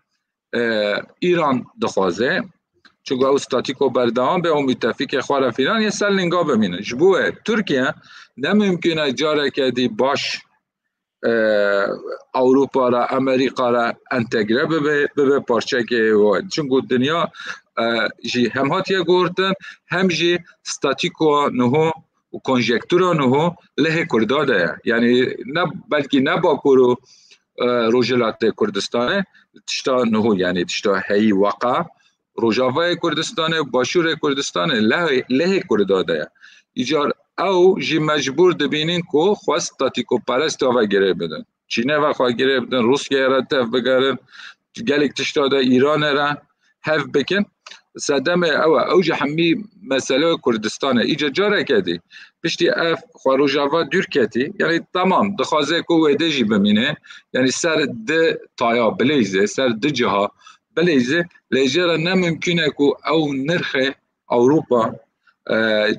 ایران دخوازه چون او استاتیکو بردام به اون متفق خوار فیران یه سال نگاه بمینه جبوه ترکیه نممکنه جاره که دی باش اروپا را امریکا را انتگره به پارچه که چون دنیا جی هم هاتیه گورتن هم جی ستاتیکو نهو و کنجکتورا نهو له کرداده یعنی نه بلکه نه باکورو روجلات کردستانه تشتا نهو یعنی تشتا هی وقع روجاوای کردستانه باشور کردستانه له کرداده ایجار او جی مجبور دبینین کو خواست تاتیکو پرست و گره بدن چینه و خواه گره بدن روسیه را تف بگرن گلک تشتا دا ایران را هف بکن صدم او جی همی مسئله کردستانه ایجا جاره کدی پشتی اف خواروجاوا دور کتی یعنی تمام دخوازه کو ویده جی بمینه یعنی سر ده تایا بلیزه سر ده جها بلیزه لیجره نممکنه کو او نرخ اوروپا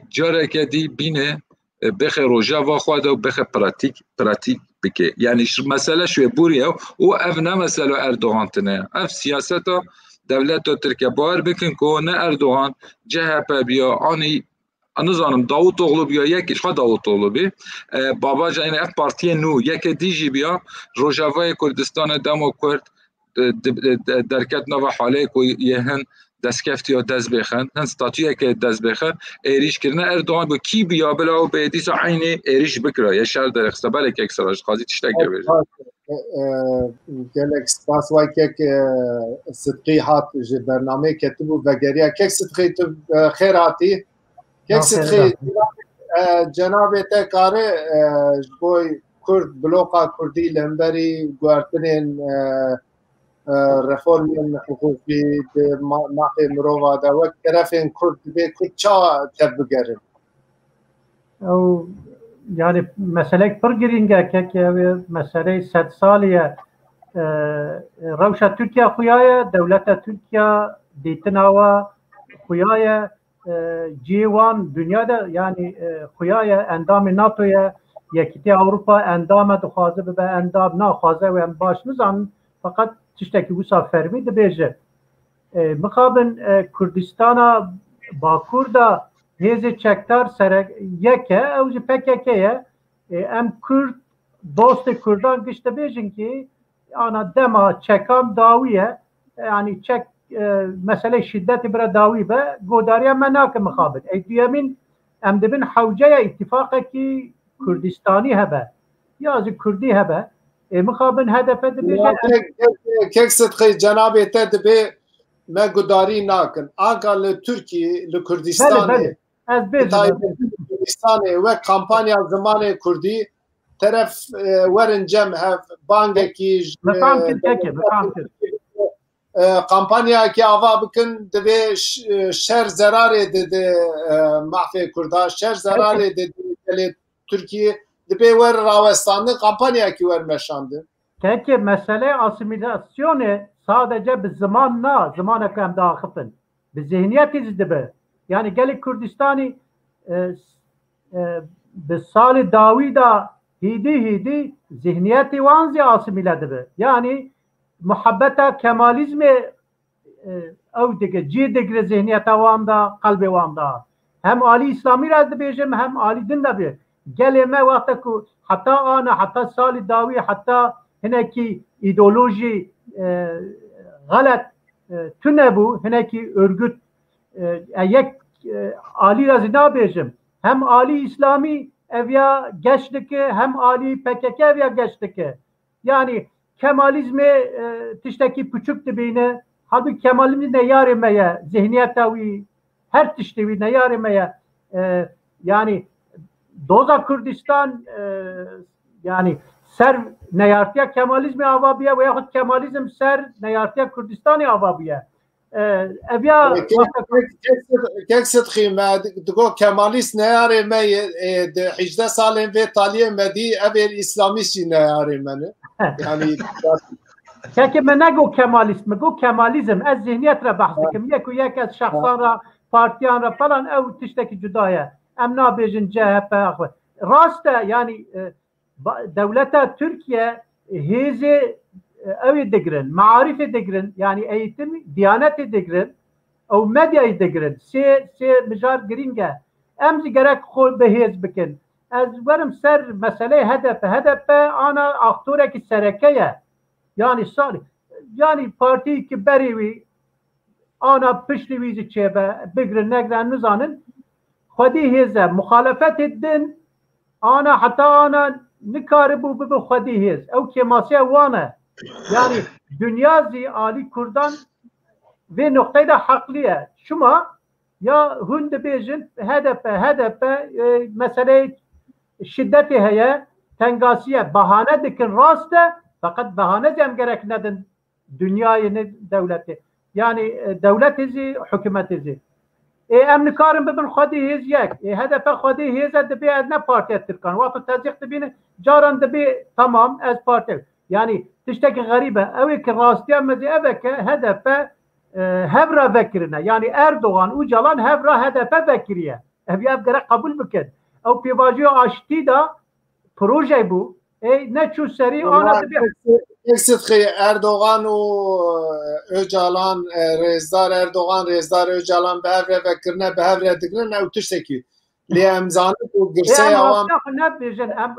جاره کدی بینه بخ روجاوا خواده و بخ پراتیک بکه یعنی مسئله شوی بوریه و اف نه مسئله اردوغان تنه اف سیاستا دولت ترکیه باور بکن که نه اردوغان CHP بیا آنی انظانم داوود اوغلو بیا یکیش خود داوود اوغلو بی بابا جا این اف پارتی نو یک دیجی بیا روجاوای کردستان دمو کرد درکت نو حاله کو یهن دستکفتی یا دست بخن هن ستاتویه که دست بخن ایریش کرنه اردوغان با کی بیا بلا و به دیسا عین ایریش بکره یه شهر در اخصاباله که اکسراج خواهی تشتک ببیرد گلک سپاس وای که صدقی هات جی برنامه کتبو وگریا که صدقی تو خیر هاتی که صدقی جناب تکاره بوی کرد بلوکا کردی لنبری گوارتنین رفورمین حقوقی ماقی مروفا دا وقت طرفین کرد بی کد چا تبگرن او yani mesele pır giringe ke mesele 100 saliye rewşa Türkiye xuyaya devleta Türkiye ditinawa xuyaya ciwan dünyada yani xuyaya endamı NATO'ya yekiti Avrupa endamı dixwaze bibe endam naxwaze ve em baş nizan fakat tiştekî wisa fermî dibêje mixabin Kurdistana Bakur da hêzê çekdar serek yeke ew ji PKK ye em Kurd dostê Kurdan giş dibêjin ki ana dema çekam dawî ye yani çek mesele şiddetê bira dawî be godariya me nakim mixabin ey duyemîn em dibin hewceya îtîfaqekî Kurdistanî hebe ya jî Kurdî hebe mixabin hedefe dibêje kek sidqî cenabê te dibê me gudarî nakin aga li Tirkiye li Kurdistanê Kurdistanê ve kampanya zamanê Kurdî teref werin cem hev bangekî kampanyayekî ava bikin divê şer zerarê dide mahfê Kurda şer zerarê dide Tirkiye dibê wer rawestandin kampanyayekî wer meşandin Peki mesele asimilasyonu sadece bir zamana hem dahifin. Bir zihniyet izdibe. Yani gelip Kürdistan'ı bir sali davida hidi zihniyeti vanzi asimile dibe. Yani muhabbeta kemalizmi ev dige ciddigre zihniyete vanda kalbi vanda. Hem Ali İslami razı bejim hem Ali din de bir. Geleme vakti ku hatta ana hatta sali davi hatta hineki ideoloji galet tünebu hineki örgüt yek Ali razı ne bejim hem Ali İslami evya geçtiki hem Ali PKK evya geçtiki yani Kemalizmi tişteki küçük dibine halbuki Kemalizmi ne yarimeye zihniyetavi her tiştevi ne yarimeye yani Doza Kürdistan yani ser neyartiya Kemalizmi avabiye veya Kemalizm ser neyartiya Kürdistan'ı avabiye evya kek sidqî me digo Kemalîst neyarê me 18 salên vê taliyê me dî ev ê İslamîst jî neyarê me ne yani Keke me nego Kemalist me go Kemalizm ez zihniyet re bahs dikim yek ez şahsan ra partiyan ra falan ev tişteki cudaye em nabêjin CHP rast yani devleta Türkiye hêzê ew digirin maarifê digirin yani eğitim diyanetê digirin ew medyayê digirin sê mijar giring e em jî gerek xwe bihêz bikin ez werim ser meseleyê HDP ana aktorekî sereke ye yani partiyê ki berê wî ana piştî wî jî çêbe bigirin negirin nizanin xwedî hêz e muxalefetê din ana heta ana nikaribû bibe xwedî hêz ew kêmasiya wan e yani dünya zî alî Kurdan vê noktayda haklı ye şuma ya hund dibêjin HDP mesele şiddeti heye tengasiye bahane dikin rast e fakat bahane dem gerek nedin dünyayı ne devleti yani devlet izi hükümet izi em nikarin bibin xwedî hêz yek HDP xwedî hêze dibe ez ne partiye Tirkan waqt tezîq dibîne caran dibe tamam ez parti yani tiştekî xerîb e ew ê ki rastiya mezî ev e ki HDP hevra vekirine yani Erdoğan û Calan hevra HDP vekiriye ev gerek kabul bikin ew pêvajiya aştî da proje bu ne çû serî ana dibe Eksidxi Erdoğan û Öcalan Rêzdar Erdoğan Rêzdar Öcalan bi hev re vekirine bi hev re dikirin ew tiştekî lê em zanin û girseya wan nebêjin em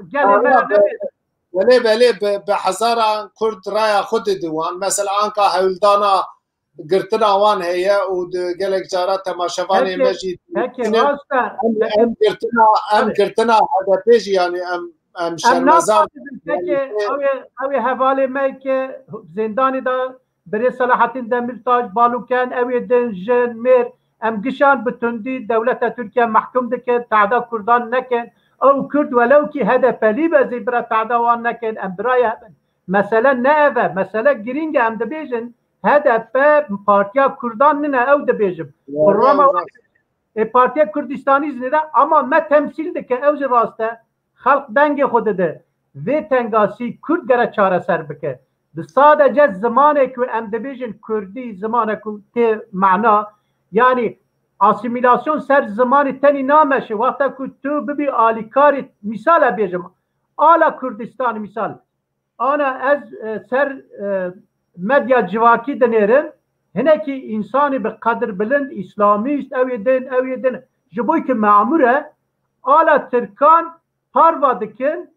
gelê belê bi hezaran Kurd raya xwe didin wan mesela anka hewildana girtina wan heye û di gelek cara temaşevanê me jî em girtina HDP jî yani em şermezar ew hevalê me ki zindanê da Birê Selahattin Demirtaş Baluken ew din jin mêr em gişan bi tundî dewleta Tirkiye mehkum dikin teada Kurdan nekin ew Kurd welew kî HDP'lî bezî bira teada wan nekin em biraya hebin mesele ne ev e mesele girîng e em dibêjin HDP Partiya Kurdan nine ew dibêjim Roma Partiya Kurdistanî zêde ama me temsîl dikin ew jî rast e xelq dengê xwe dide vê tengasî Kurd gere çareser bike sadece zamanê ku em dibêjin Kurdî zamanê ku tê mena yani asimilasyon ser zamanê tenî nameşe wexta ku tu bibî alîkarî misal e bêjim ala Kurdistan misal ana ez ser medya civakî dinêrim hinekî insanî bi qedir bilind İslamîst ew ê din ji bo ku memûr e ala Tirkan parva dikin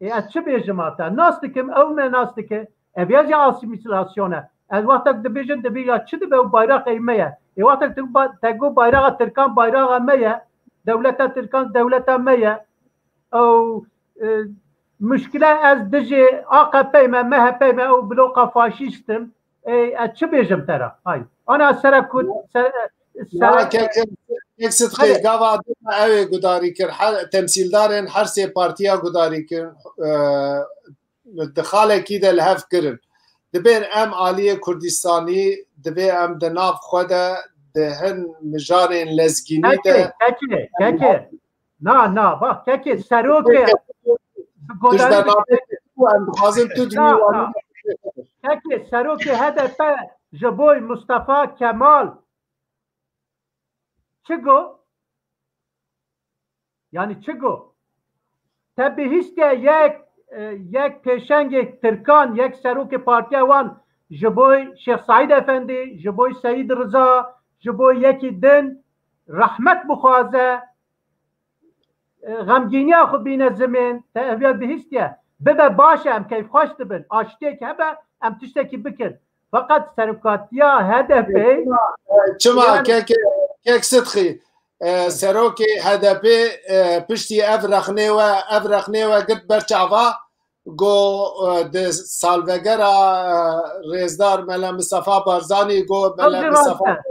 ez çi bêjim hata nas dikim ew me nas dike ev ya jî asimilasyon e ez wextek dibêjin dibî ya çi dibe bayraqa me ye wextek te got bayraqa Tirkan bayraqa me ye dewleta Tirkan dewleta me ye ew müşkile ez dijî AKP me MHP me ew bloka faşîstim ez çi bêjim te ra hay ana sera ku Eksidxi gava ew ê gudarî kir temsîldarên her sê partiya gudarî kirin di xalekî de li hev kirin dibên em aliyê Kurdistanî divê em di nav xwe de di hin mijarên lezgînî de kekê na bak kekê serokê em dixwazim tu kekê serokê HDP ji bo Mustafa Kemal çi got yani çi got te bihîstiye yek pêşengê Tirkan yek serokê partiya wan ji bo Şeyh Saîd Efendî ji bo Seyîd Rıza ji bo yekî din rehmet bixwaze xemgîniya xwe bîne zimên te ev bihîstiye bibe baş e em keyfxweş dibin aştêk hebe em tiştekî bikin fakat serokatiya HDP çima kek sidxî serokê HDP piştî ev rexnê we girt ber çava got di salvegera Rêzdar Mele Mustafa Barzanî got Mele Mustafa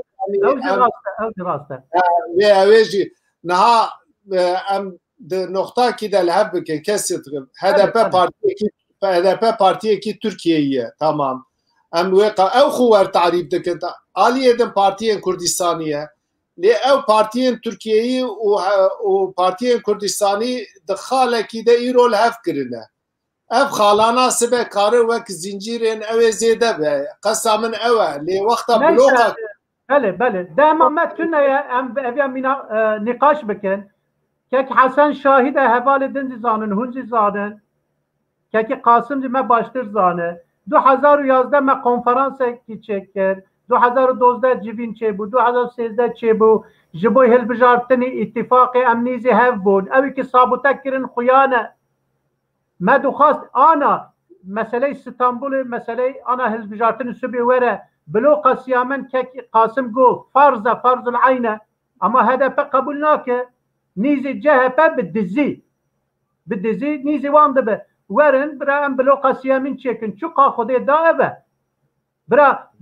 wê jî niha em di noxtakî de li hev bikin kesî dikim HDP partiyekî Tirkiyeyê ye tamam em wê ew xwe wertarîf dikin aliyê din partiyên Kurdistanî ye lê ew partiyên Tirkiyeyî û partiyên Kurdistanî di xalekî de îro li hev kirine ev xalana sibe kare wek zincîrên ew ê zêde be qesa min ew e lê wexta bloka bele dema me tuneye em ev nîqaş bikin kek Hasan Şahîd e hevalê din jî zanin hûn jî zanin kekî Qasım jî me baştir zane 2011 me konferansekî çêkir 2012 civîn çêbû 2013 çêbû ji bo hilbijartinê îtîfaqê em nîzî hev bûn ew ki sabote kirin xuyan e me dixwast ana meseleyê Stenbolê meseleyê ana hilbijartinê subê were bloka Siyamen kek Qasım got farz e farzul ayn e ama HDP qebûl nake nîzî CHP bi dizî nîzî wan dibe werin bira em bloka Siyamen çêkin çûqa Xwedê da ev e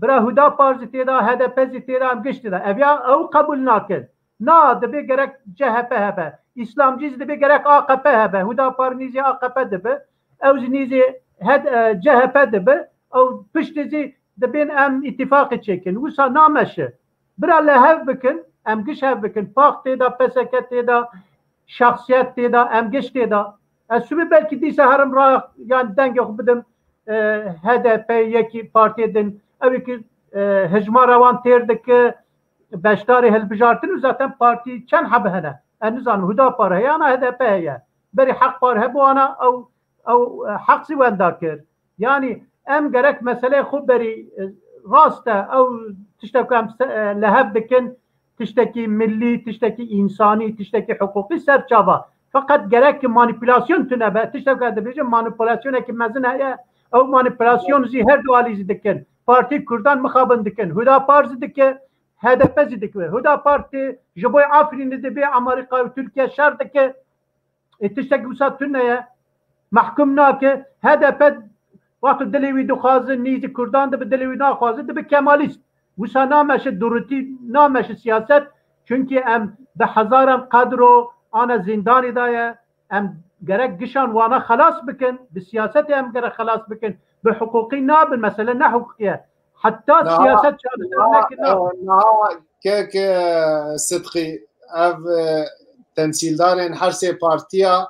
bira Huda Partî têda HDP zî têda em giştî de ev ya ew qebûl nakin نا دبی گرک CHP هبه İslamcıyız dibê gerek AKP hebe Hüdapar nîzî AKP dibe ew ji nîzî CHP dibe ew piştî jî dibên em îtîfaqê çêkin wisa nameşe bira li hev bikin em giş hev bikin pak têda PSK têda şahsiyet têda em giş têda ez şûbî belkî dîsa herim ra yani dengê xwe bidim HDP yekî partiyê din ew ki hejmara wan têr dike beşdarê hilbijartin û zaten partî çend hebe hene انزان هداپار هی آنا هدف هیه بری حق پار هبو آنا او حق سی وندا کر یعنی ام گرک مسئله خوب بری راسته او تشتکی لهب بکن تشتکی ملی تشتکی انسانی تشتکی حقوقی سرچاوا فقط گرک مانیپولاسیون تونه به تشتکی دبیجه مانیپولاسیون که مزن هیه او مانیپولاسیون زی هر دوالی زدکن پارتی کردان مخابن دکن هداپار زدکه HDP zidikve. Huda Parti jiboy Afrin'de de bir Amerika ve Türkiye şartdaki tiştek wisa tüneye mahkum nake HDP vakti delevi duxazı nizi Kurdan da bir delevi naxazı da bir Kemalist. Wisa nameşe duruti nameşe siyaset çünkü em de hazaran kadro ana zindani daya em gerek gişan wana xalas bikin bi siyaset em gerek xalas bikin bi hukuki nabil mesela ne hukukiye حتى سياسات كيك صدقي اف تمثيلدارين هر سي بارتيا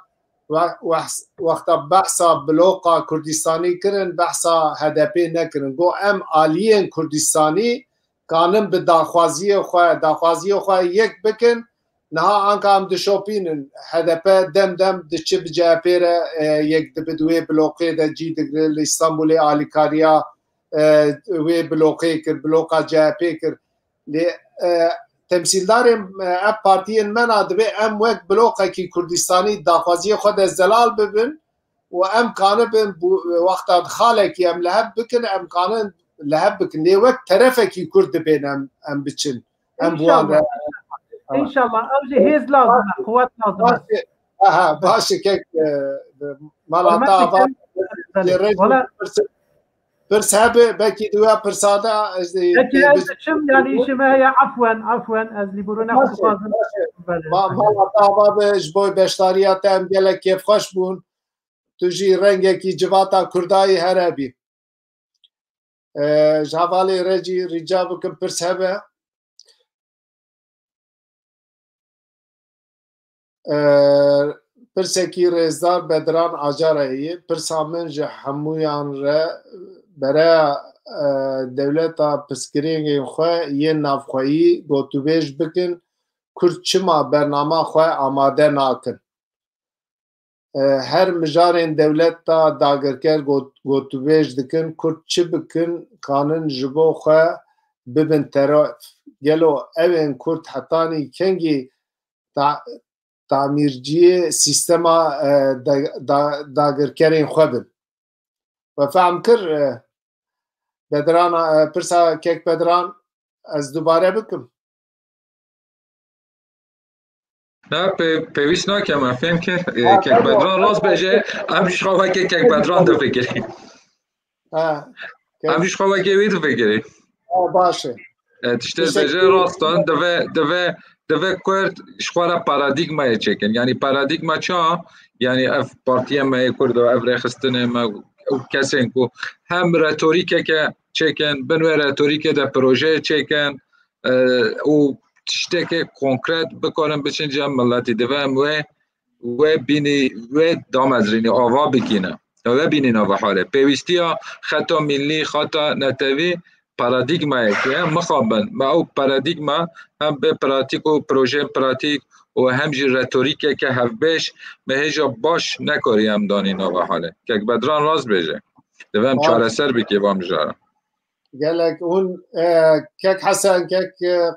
وقت بحثا بلوقا كردستاني كرن بحثا HDP نكرن جو ام آليين كردستاني كانن بداخوازيه خو يك بكن نها انك ام دشوبين HDP دم دچ بجابيره يك بدوي بلوقي دجي دغ اسطنبول اليكاريا وی بلوکه کر بلوکا CHP کر لی تمثیلدار اب پارتیین من ادبی ام وک بلوکه کی کردستانی داخوازی خود زلال ببین و ام کانه بین وقت خاله کی ام لهب بکن ام کانه لهب بکن لی وک طرفه کی کرد بین ام بچن ام بوان انشالله اوزی هیز لازم قوت لازم باشه که مالاتا آباد برسابه بكي دوا برسادا بكي شم يعني شم هي عفوا از ليبرونا ما طابا جبوي بشتاريات ام گله كيف خوش بون تجي رنگكي جواتا كرداي هربي جوالي رجي رجابكم برسابه پرسکی رزدار بدران آجارهی پرسامن جه همویان را برای دولتا پسکرینگی خواه یه نافخوایی گوتوبیش بکن کرد چما برنامه خواه آماده ناکن هر مجارین دولتا داگرکر گوتوبیش دکن کرد چی بکن کانن جبو خواه ببن طرف گلو اوین کرد حتانی کنگی تعمیرجی سیستم داگرکرین خوبن و فهم کر بدران پرسا کیک بدران از دوباره بکم نه پیویست ناکم افهم که کیک بدران راست بشه همش خواه که کیک بدران دو فکری همش خواه که وی دو فکری باشه تشتر بشه راستان دوه کرد شخواره پارادیگمای چکن یعنی پارادیگما چا یعنی اف پارتیه مای کرد و اف رخستنه ما کسین کو هم رتوریکه که چکن بنوی رتوریکه ده پروژه چکن و تشته که کنکرت بکنن بچن جمع ملتی دوه هم و بینی و دامزرینی آوا بکینه و بینی نوه حاله پیوستی ها خطا ملی خطا نتوی پارادیگمایی که مخابن ما او پارادیگما هم به پراتیک و پروژه پراتیک و همجی رتوریکه که هفبش مهجا باش نکاری هم دانی نوه حاله که بدران راز بشه دوام چاره سر بکی وام جارم گلک اون کک حسن کک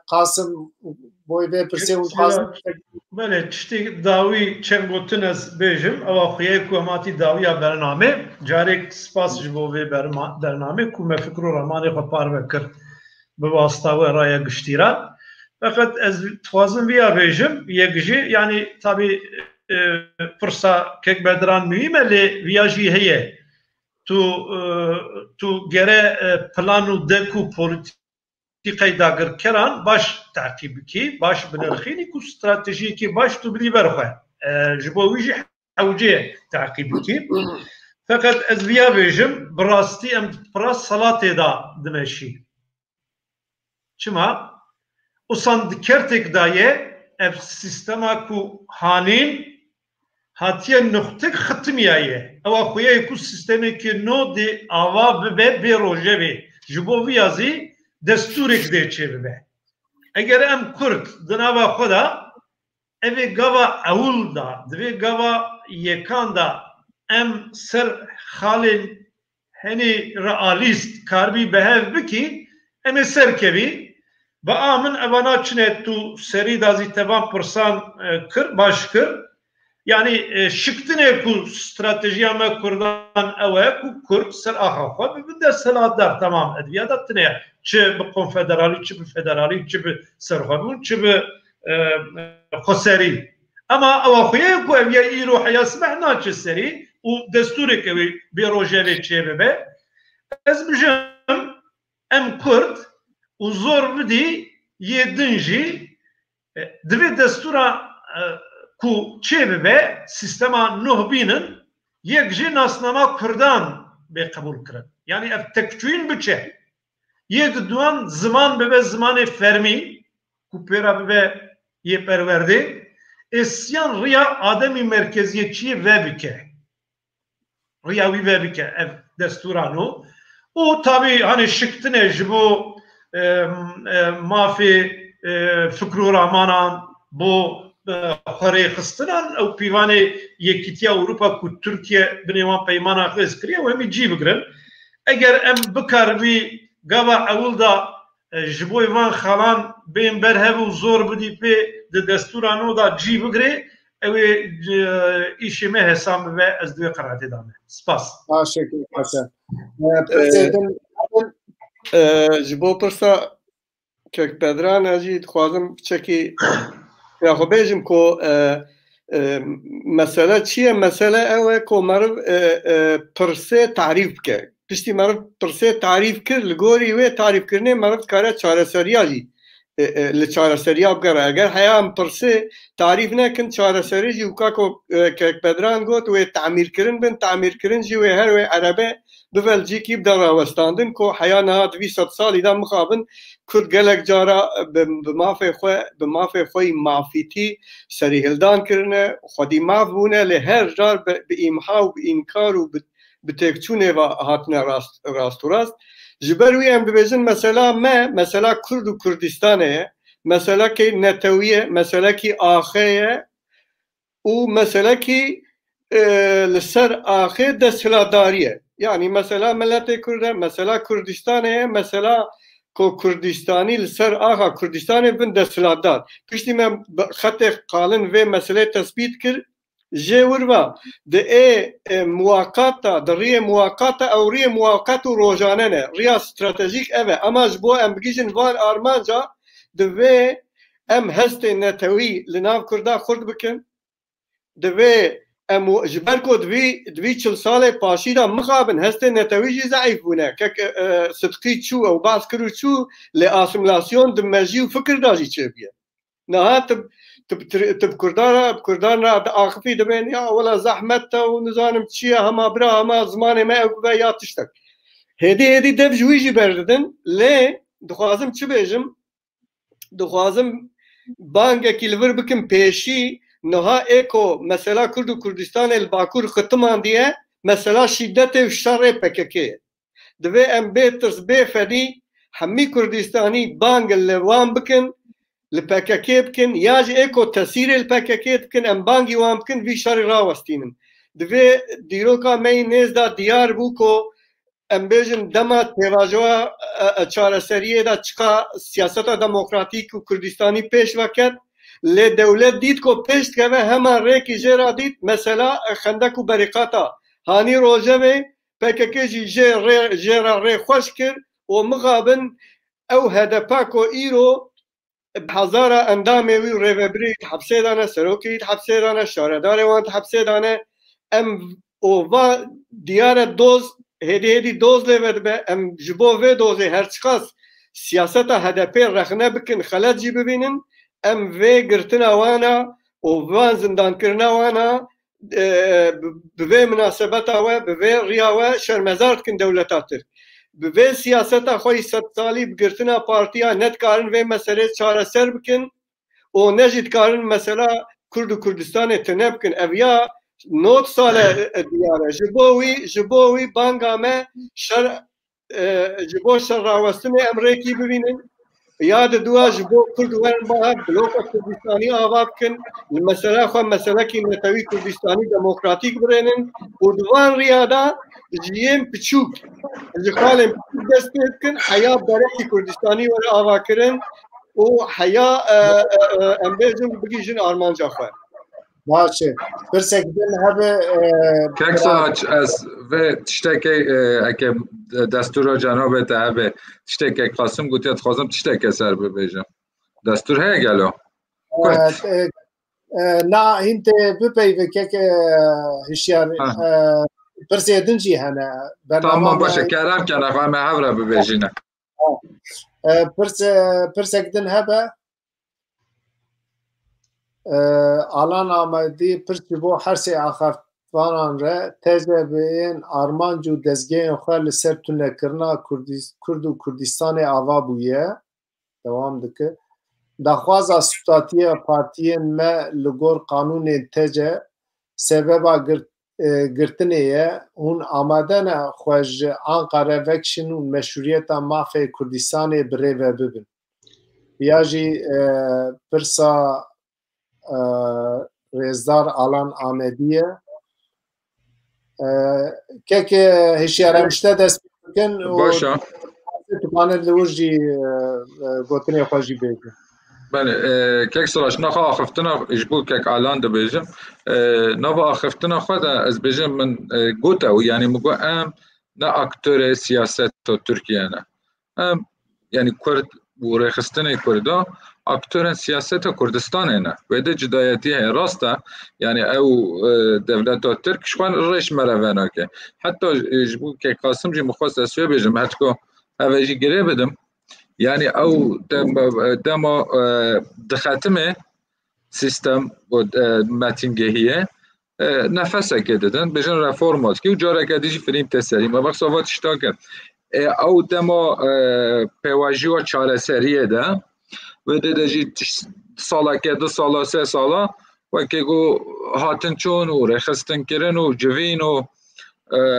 قاسم بوی به پرسی اون قاسم بله تشتی داوی چند گوتن از بیجم او خویه کوماتی داوی برنامه جارک سپاس جبو به برنامه کوم فکر و رمانی خو پار بکر به واسطه و رای گشتیرا فقط از توازن بیا بیجم یکجی یعنی tabi فرصه کک بدران مهمه لی ویاجی هیه تو گره پلانو دکو قیداگر کران باش تعقیب کی باش بنرخینی کو استراتژی کی باش تو بلی برخه جبویجی حوجه تعقیب کی فقط از ویا بيجم براستي ام براس صلاتي دا دمشي چما وصند كرتك دايه اف سيستما كو هانين هاتيه نقطه ختميايه او اخويا كو سيستمي كي نو دي اوا بي روجه بي جبو ويازي دستورك دي چبه اگر ام كرد دناوا خدا اوي گاوا اول دا دوي گاوا يكان دا ام سر خالن هني رئاليست كاربي بهاف بكي ام سر كبي بآمن ابانا چنه تو سري دازي تبان پرسان كر باش كر يعني شكتنه كو استراتيجيا ما كردان اوه كو كرد سر آخا خوا ببدا سلات دار تمام ادوية دابتنه چه بقونفدرالي چه بفدرالي چه بسرخابون چه بخسري اما او خويه كو اويا ايرو حيا سمعنا چه سري و دستورك بروجه چه از بجم ام کرد و زور بدی یدنجی دوی دستورا کو چه به سیستما نه بینن یک جی ناسنامه کردان به قبول کرد یعنی اف تکچوین بچه یک دوان زمان به زمان فرمی کو پیرا به یه پرورده اسیان ریا آدمی مرکزیتچی و بکه ریاوی و بکه اف دستورانو و tabi hani şıktine jibo mafi fikru ramanan bu xare xıstinan o pivane yekitiya Avrupa ku Türkiye binevan peymana xız kriye ve mi cib girin eğer em bikar bi gava avulda jibo ivan xalan ben berhev zor budi pe de desturano da cib gire ev işime hesam ve az dve qarat edame spas teşekkür ederim ji bo pirsa kekpedran jî dixwazim çekî ya xwe bêjim ku mesele çi ye mesele ew e ku meriv pirsê tarîf bike piştî meriv pirsê tarîf kir li gorî wê tarîfkirinê meriv dikare çareseriya jî li çareseriya bigere eger heya em pirsê tarîf nekin çareserî jî weka ku kekpedran got wê temîrkirin bin temîrkirin jî wê her wê erebe بفلجيكي بدأ راوستاندن كو حيانا هاد في 100 سال إذا مخابن كرد قالك جارا بما في خوي معفيتي سري هلدان كرنا خدي معفونا لهر جار بإمحاء وبإنكار وبتكتونه وهاتنا راست وراست جبروي أم ببزن مثلا كرد وكردستانه مثلا كي نتوية مثلا كي آخية ومثلا كي لسر آخر دستهلاداریه yani mesela milleti Kürde mesela Kürdistan'e mesela ko Kürdistani لسر آخا Kürdistan'e bin desthiladar pişti me xate qalin ve mesele tespit kir jewrva de muvaqqata de riye muvaqqata ew riye muvaqqatu rojane ne riya stratejik eve ama bu em bigijin var armanca de ve em heste netewi li nav Kurda xurd bikin de ve ام جبركو دوي 40 ساله باشيدا مخابن هسته نتويجي ضعيف بونه كك صدقي شو او بعض كرو شو لاسيميلاسيون دمجي وفكر داجي تشبيه نهات تب كردانا اخفي دبن يا ولا زحمت ونزانم تشيا هما برا هما زمان ما يا تشتك هدي دب جويجي بردن لي دخوازم چه بيجم دخوازم بانگه کیلور بکم پیشی نها ايكو مثلا كرد كردستان الباكور ختمان ديه مثلا شدت الشر PKK دوي ام بيترس بفدي حمي كردستاني بانج اللوان بكن الPKK بكن ياج ايكو تسير الPKK بكن ام بانجي وان بكن في شر راوستينن دوي ديروكا مي نزدا ديار بوكو ام بيجن دما تواجوا چارسريه دا چقا سياستا ديمقراطيك كردستاني پیش وقت لدولت دید کو پشت که همان ریکی جرا دید مثلا خندق و بریقاتا هانی روزه و پککجی جرا ری خوش کرد و مقابن او هدفا کو ایرو بهزارا اندامه وی ریوبریک حبسه دانه سروکیت حبسه دانه شاردار وانت حبسه دانه ام اووا دیار دوز هدی دوز لود به ام جبو و دوز هر چقاس سیاست هدف رخنه بکن خلط جی ببینن ام وی گرتنا وانا و وان زندان کرنا وانا بوی مناسبت و بوی ریا و شرمزارت کن دولتات بوی سیاست خوی 100 سالی بگرتنا پارتیا نت کارن وی مسئله چاره سر بکن و نجد کارن مسئله کرد و کردستان تنه بکن اویا 9 سال دیاره جبوی بانگامه جبو شر راوستن امریکی ببینن یاد دوا جبو کرد ورن با بلوک کردستانی آواب کن المسألة خو مسألة کی نتوی کردستانی دموکراتیک برنن و دوان ریادا جیم پچوک جخالم دست کن حیا برای کردستانی ور آوا کرن و حیا امبیجن بگیجن آرمانجا خو باشه برسکدن هبه ککساچ از و تشتکی اگه دستور جناب تهبه تشتکی قاسم گوتیت خوازم تشتکی سر ببیجم دستور هی گلو نا هنت بپیوه که هشیار برسیدن جی هنه تمام باشه کرم کنه همه هفره ببیجینه برسکدن هبه الان آمدی پرسی بو هر سی آخفتوانان ره تجه به این آرمانج و دزگه خواه لسر تونه کرنا کرد و کردستان آوا بویه دوام دکه دخواز اسطاتی پارتیین ما لگور قانون تجه سببا گرتنه یه اون آمدن خوش آنقره وکشن و مشروعیت مافی کردستان بره و ببین بیاجی پرسا رزدار آلان آمدیه که هشیارمشته دست بکن و توانه لورجی گوتنی خوشی بیگه بله که سراش نخوا آخفتنا اجبور که الان ده بیجم نخوا آخفتنا خود از بیجم من گوته و یعنی مگو ام نه اکتور سیاست ترکیه نه ام یعنی کرد و رخستن کرده اکتور سیاست کردستان نه و ده جدایتی های راسته یعنی او دولت ترک شوان ریش مروانه که حتی اجبور که قاسم جی مخواست اسویه بیجم حتی که اوجی گره بدم یعنی او دما دختمه سیستم و متینگهیه نفسه که دادن بجن رفرمات که جاره کدیجی فریم تسری ما وقت صحبت اشتا کرد او دما پیواجی و چاره سریه ده و دیجی سالا که 2 سالا 3 سالا و که گو هاتن چون و رخستن کرن و جوین و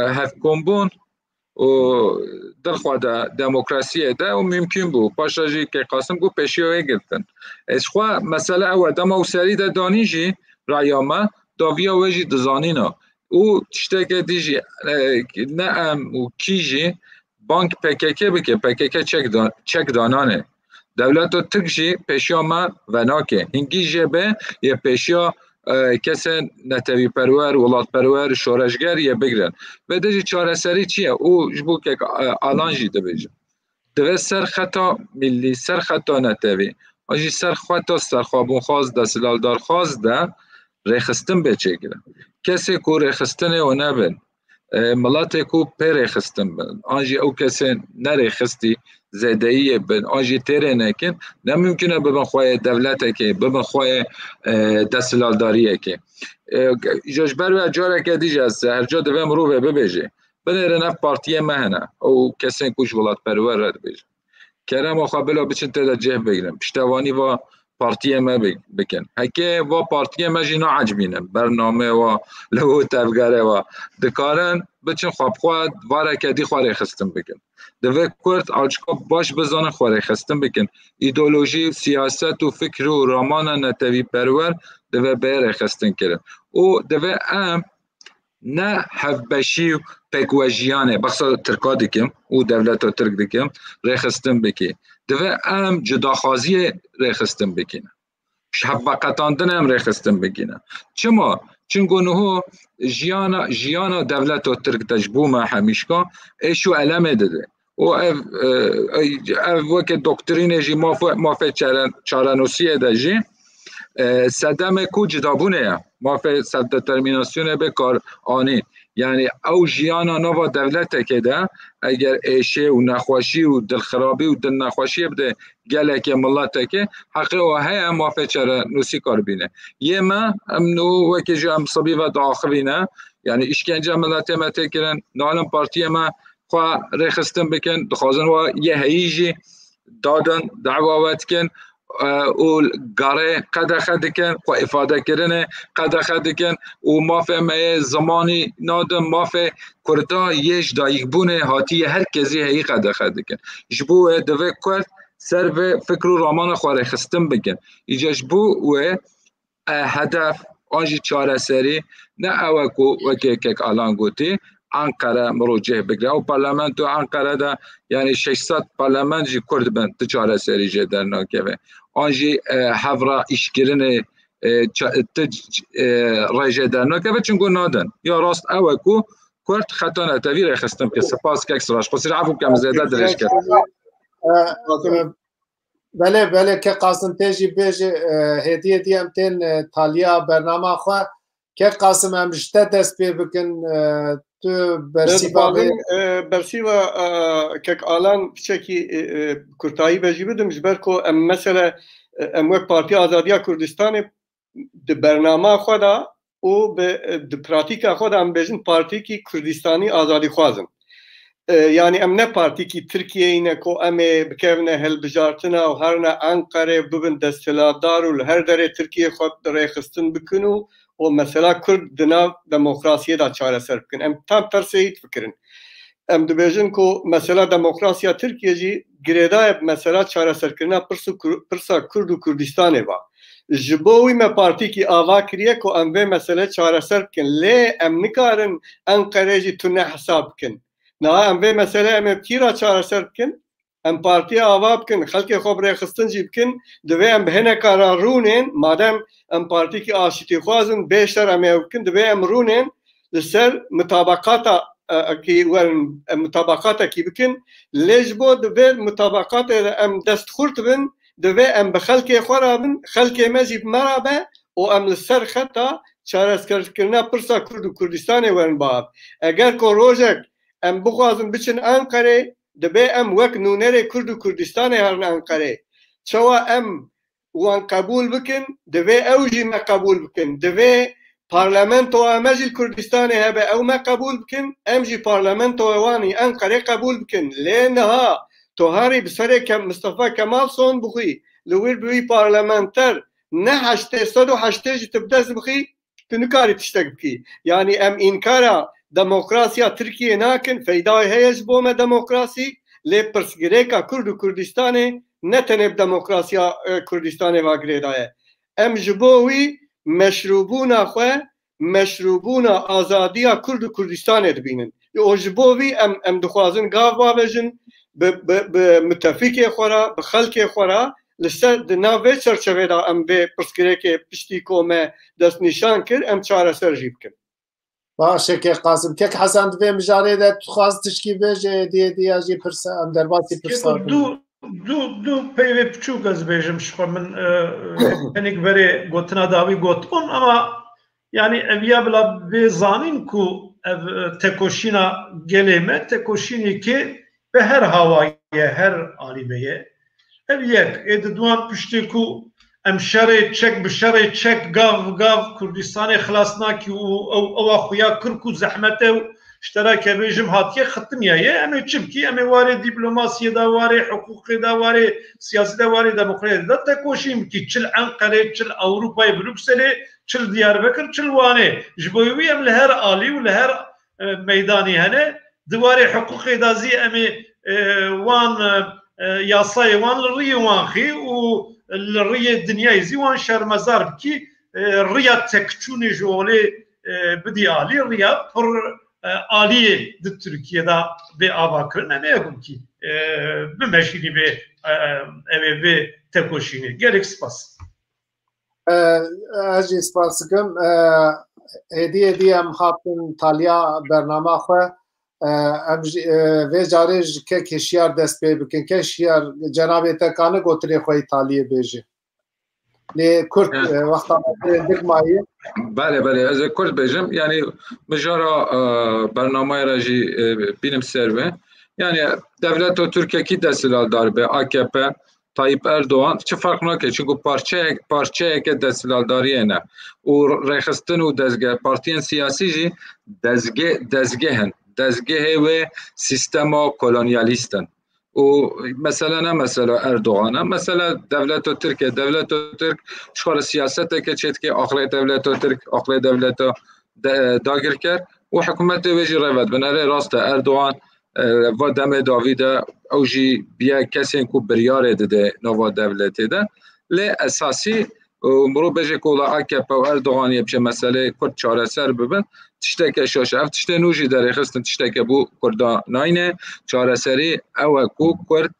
هف کمبون و دلخواه دموکراسی ده و ممکن بود پاشاجی که قاسم گو پیشیوه گرفتن اشخواه مسئله او دما و سری ده دانیجی رایامه داویا ویجی دزانینا او تشته که دیجی نه ام و کیجی بانک پککه بکه پککه چک دانانه دولت و ترکشی پیشیامه و ناکه هنگی جبه یه پیشیا کسی نتوی پرور ولاد پرور شورشگر یه بگرن و دیجی چاره سری چیه او جبو که الان جیده بیجم دوه سر خطا ملی سر خطا نتوی آجی سر خطا سرخوابون خواست ده سلالدار خواست ده ریخستن بچه گرن کسی که ریخستنه و نبن ملاته که پر ریخستن بن آجی او کسی نریخستی زدایی بن آجی تیره نکن نممکنه ببن خواه دولته که ببن خواه دستلالداریه که ایجاش برو جاره که دیجه است هر جا دویم رو ببیجه بنیره نف پارتیه مهنه او کسی کش ولاد پرور رد بیجه کرم آخواه بلا بچن تیده جه بگیرم پشتوانی و پارتیه ما بکن هکه و پارتیه ما جینا عجبینم برنامه و لو تفگره و دکارن بچن خواب خواه واره که دی خواه خستم بکن دوه کرد آجکا باش بزانه خواه خستم بکن ایدولوژی سیاست و فکر و رامان نتوی پرور دوه بیر خستن کرن او دوه ام نه هفبشی و پکوژیانه بخصا ترکا دکم او دولت و ترک دکم ریخستن بکی دوه ام جداخازی ریخستن بکینه هفبقتاندن هم ریخستن بکینه چما؟ چونگو نهو جیانا دولت و ترک تجبو ما همیشکا ایشو علمه داده و وقت دکترین جی مافه چارانوسیه ده جی صدم کو جدابونه مافه سلف دترمیناسیون به کار آنی يعني او جيانا نوفا دولتك كده اگر ايشي ونخوشي ودلخرابي ودلنخوشي بده قالك يا ملاتك حقي وهي موافقه نوسي كاربينه يما امنو وكجا ام صبيبه داخلينا يعني اشكنجه ملاتي ما تكرن نعلم بارتي ما خو رخصتن بكن دخازن و يهيجي دادن دعوات كن و گاره قدر خدکن و افاده کردن قدر خدکن و مافه می زمانی نادم مافه کردا یش دایک بونه هاتی هر کسی هی قدر خدکن جبو دوه کرد سر و فکر و رامان خواره خستم بکن ایجا جبو و هدف آنجی چاره سری نه اوکو وکی که الان گوتی انقره مروجه بگره و پارلمنت انقره ده یعنی 600 پارلمنت جی کرد بند تچاره سری جه در ناکوه آنجی حفره ایشگرن رایجه در ناکوه چونگو نادن یا راست اوکو کرد خطا نتوی رخستم که سپاس که اکسراش پسیر عفو کم زیده درش کرد بله که قاسم تیجی بیجی هدیه دیم تین تالیا برنامه خواه که قاسم امشته دست پی بکن تو برسیوا که الان چکی کرتایی بجی بدم جبر کو مثلا وک پارتی آزادی کردستان د برنامه خدا و د پراتیک خدا ام بجن پارتی کی کردستانی آزادی خوازم يعني ام نه پارتی کی ترکیه اینه کو ام بکونه هل بجارتنا و هر نه انقره ببن دستلادار و هر در ترکیه خود رخصتن بکنو و مثلا کرد دنا دموکراسی دا چاره سر بکن ام tam tersi fikrin ام دبیجن کو مثلا دموکراسی ترکیه جی گریدا مثلا چاره سر کرنا پرسا کرد و کردستان با جبوی ما پارتی کی آوا کریه کو ام به مثلا چاره سر بکن لی ام نکارن انقره جی تو نه حساب کن نه ام به مثلا ام کیرا چاره سر بکن ام پارتی آوا بکن خلق خوب رخصتن جی بکن دوی ام بهنه کارارونین مادام ام پارتی کی آشتی خوازن بیشتر ام بکن دوی ام رونین لسر مطابقات کی ورن مطابقات کی بکن لیج بود دوی مطابقات ام دست خورد بن دوی ام بخلق خورابن خلق مزیب مرابه و ام لسر خطا چاره کرنا پرسا کرد و کردستان ورن باب اگر کو روزک ام بخوازن بچن انقره دبی ام وک نونر کرد و کردستان هرن انقره چوا ام وان قبول بکن دبی اوجی ما قبول بکن دبی پارلمنتو امجی کردستان هبه او ما قبول بکن امجی پارلمنتو وانی انقره قبول بکن لینها تو هاری بسره کم مصطفی کمال صون بخوی لویر بوی پارلمنتر نه 880 تبدأ بخي تنكاري تشتغل بكي يعني ام انكارا ديمقراطيا تركيا ناكن فيداي هيج بوما ديمقراطي لي برسغريكا كرد كردستاني نتنب ديمقراطيا كردستاني واغريداي ام جبوي مشروبونا خو مشروبونا ازاديا كرد كردستاني دبينن او جبوي ام دخوازن غاف بابجن بمتفقه خورا بخلق خورا لسه دناوی چرچوه دا ام به پرسکره که پشتی کومه دست نشان کرد ام چاره سر جیب کرد باشه که قاسم که حسن دوی مجاره ده خواست تشکی بیجه دیه جی پرسا ام در باسی پرسا دو پیوی پچوک از بیجم شخوا من هنیک بره گوتنا داوی گوتون اما یعنی اویا بلا بزانین که تکوشینا گلیمه تکوشینی که به هر هوایی هر عالیبه ev yek edduan piştî ku em şerê çek bi şerê çek gav Kurdistanê xilas nakî û ew xuya kir ku zehmetê û iştereke bêjim hatiye xitimiye ye em ê çi bikî em ê warê dîplomasiyê de warê hiqûqê de warê siyasî de warê demokrasiyê de tekoşîn bikî çil Enqerê çil Ewropayê Brükselê çil Diyarbekir çil Wanê ji bo wî em li her alî û li her meydanî hene di warê hiqûqê de zî em ê wan yasayê wan li riyê wan xî û li riyê dinyayê zî wan şermezar bikî riya tekçûnê ji olê bidî alî riya pir aliyê di Tirkiyeyê bê avakirin em ê bikî bimeşînî bê ev ê bê tekoşînê gelek spas ez jî spas dikim hêdiyê dî em hatin taliya bername xwe ام وی جارج که کشیار دست پی بکن کشیار جناب تکانه گوتری خوی تالیه بیجه لكرد وقت دقماي بله از کرد بجم یعنی مجارا برنامه راجی بینم سروه یعنی دولت ترکیه کی دستیار داره به AKP طایب اردوغان چه فرق نکنه چون پارچه که دستیار داریه نه و رخصتن و دزگه پارتیان سیاسی جی دزگه و سیستم کولونیالیستن و مثلا اردوغان مثلا دولت ترک شخار سیاست که چیت که آخر دولت ترک آخر دولت داگر کرد و حکومت ویجی روید بناره راست اردوغان و دم داوید اوجی بیا کسی کو بریاره ده نوا دولت ده لی اساسی مرو بجه کولا AKP و اردوغانی بچه مسئله کرد چاره سر ببن تشته که شاشه اف تشته نوجی در خستن تشته که بو کردا ناینه چاره سری او کو کرد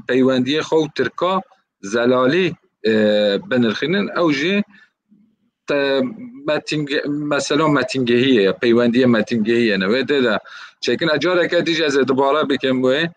پیوندی خو ترکا زلالی بنرخینن اوجی مثلا متینگهیه پیوندی متینگهیه نویده ده چکن اجاره که دیج از دوباره بکن بوی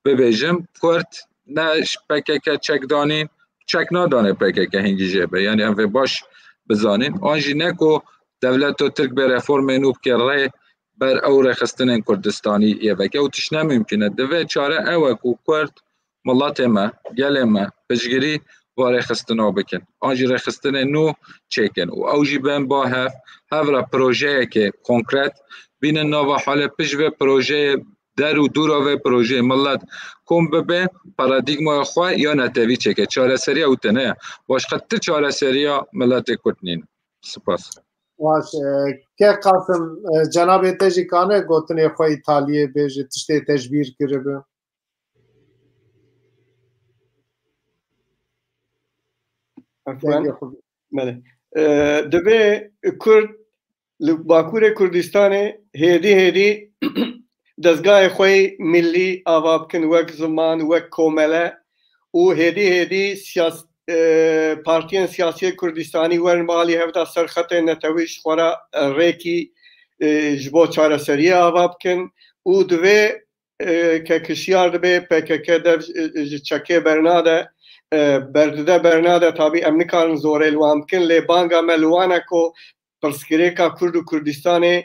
ببیجم کرد نش پکه چک دانین چک ندانه پکه هنگی جبه یعنی هم باش بزانین آنجی نکو دولت ترک به رفورم نوب که رای بر او رخستن کردستانی یه وکه و تش نممکنه دوی چاره او کو کرد ملت ما گل ما بجگری و رخستن ها بکن آنجی رخستن نو چکن و اوجی بین با هف را پروژه که کنکرت بین نوا حال پیش و پروژه در و دور و پروژه ملت کم ببه پارادیگما خواه یا نتوی چکه چاره سری او تنه باش خطر چاره سری ملت کتنین سپاس واش که قاسم جناب تجی کانه گوتنه خواه ایتالیه بیجه تشته تجبیر کرده بله دبی کرد باکور کردستان هدی دزگاه خوی ملی آواب کن وک زمان وک کومله و هدی پارتیان سیاسی کردستانی ورن بالی هفته سرخط نتویش خورا ریکی جبو چاره سری آواب کن و دوی که کشیار دبی پکه در چکه برناده برده برناده تابی امنیکارن زوره الوام کن لی بانگا ملوانه کو پرسکریکا کرد و کردستانی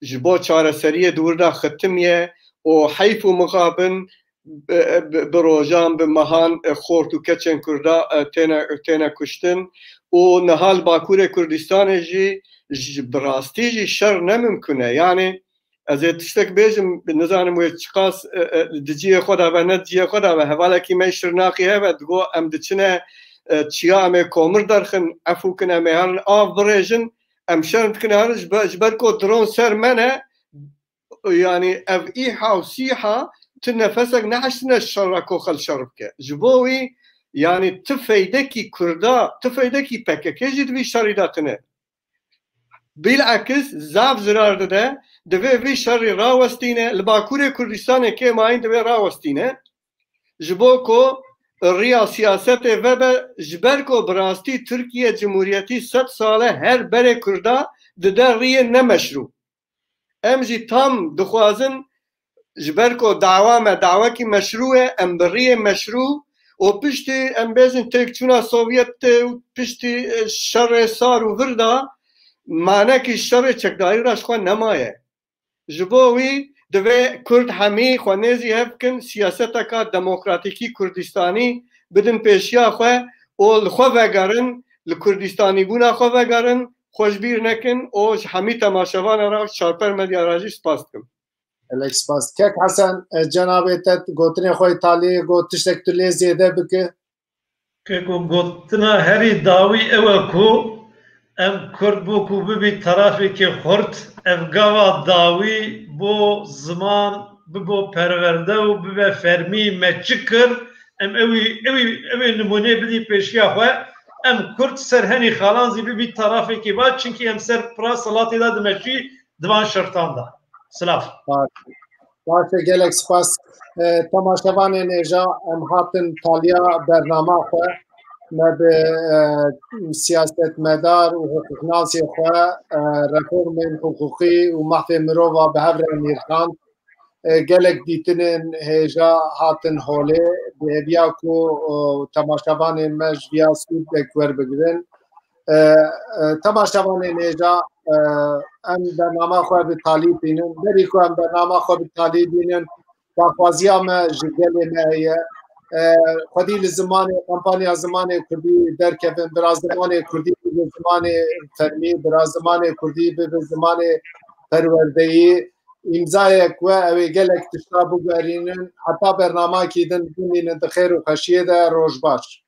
جبو چاره سری دورده ختمیه و حیف و مقابن بروجان بمهان خورت و کچن کرده تینا کشتن و نهال باکور کردستان جی براستی جی شر نممکنه یعنی از تشتک بیجم نزانم و چقاس دجیه خدا و ندجیه خدا و حواله کی می شرناقی هفت گو ام دچنه چیا ام کومر درخن عفو کنه میهان آف بريجن ام شرنت کنه هرش جبرکو درون سر منه يعني اف ايحا وسيحا تنفسك نحشنا الشركو خل شربك جبوي يعني تفيدكي كردا تفيدكي بكك يجد في شريداتنا بالعكس زاف زرار ده دفي في شر راوستينه الباكوري كردستان كي ماين دفي راوستينه جبوكو الريا سياسة وبا جبركو براستي تركيا جمهوريتي 100 ساله هر بره كردا ده ريه نمشرو امجي تام دخوازن جبركو دعوة كي مشروع ام بريه مشروع و پشتی ام بیزن ترکچونا سوویت و پشتی شر سار و وردا معنی که شر چکداری راش خواه نمایه جبوی دوی کرد همی خوانیزی هفکن سیاستا که دموکراتیکی کردستانی بدن پیشیا خواه و لخواه وگرن لکردستانی بونا خواه وگرن خوشبیر نکن و همی تماشوان را شارپر مدیا راجی سپاس کن الاسپاس کک حسن جنابتت گوتنی خوی تالی گوت تشتک تو لیزیده بکه که گوتنا هری داوی اوکو ام کرد بو کو ببی طرفی که خورد افگاوا داوی بو زمان بو پرورده و بو فرمی مچکر ام اوی نمونه بدی پیشیا خواه ام کرد سرهنی خالانزی ببی طرفی که بعد چنکی ام سر پرا صلاتی دا دمشی دوان شرطان دا سلاف باشه گلک سپاس تماشاوان نجا ام هاتن تالیا برنامه خواه ما به سیاست مدار و حقوقناسی خواه رفورم حقوقی و محو مروفا به هفر میرخان گلک دیتنین هجا هاتن حوله بیا کو تماشاوان مج بیا سود بکور بگیرن تماشاوان نیجا ام برنامه خواه به تالی بینن بری که ام برنامه خواه به تالی بینن داخوازی هم جگل مهیه خودی لزمان کمپانیا زمان کردی درکبن برای زمان کردی به زمان فرمی برای زمان کردی به زمان پروردهی امضای که اوی گلک تشتا بگرینن حتی برنامه که دن بینن خیر و خشیه ده روش باش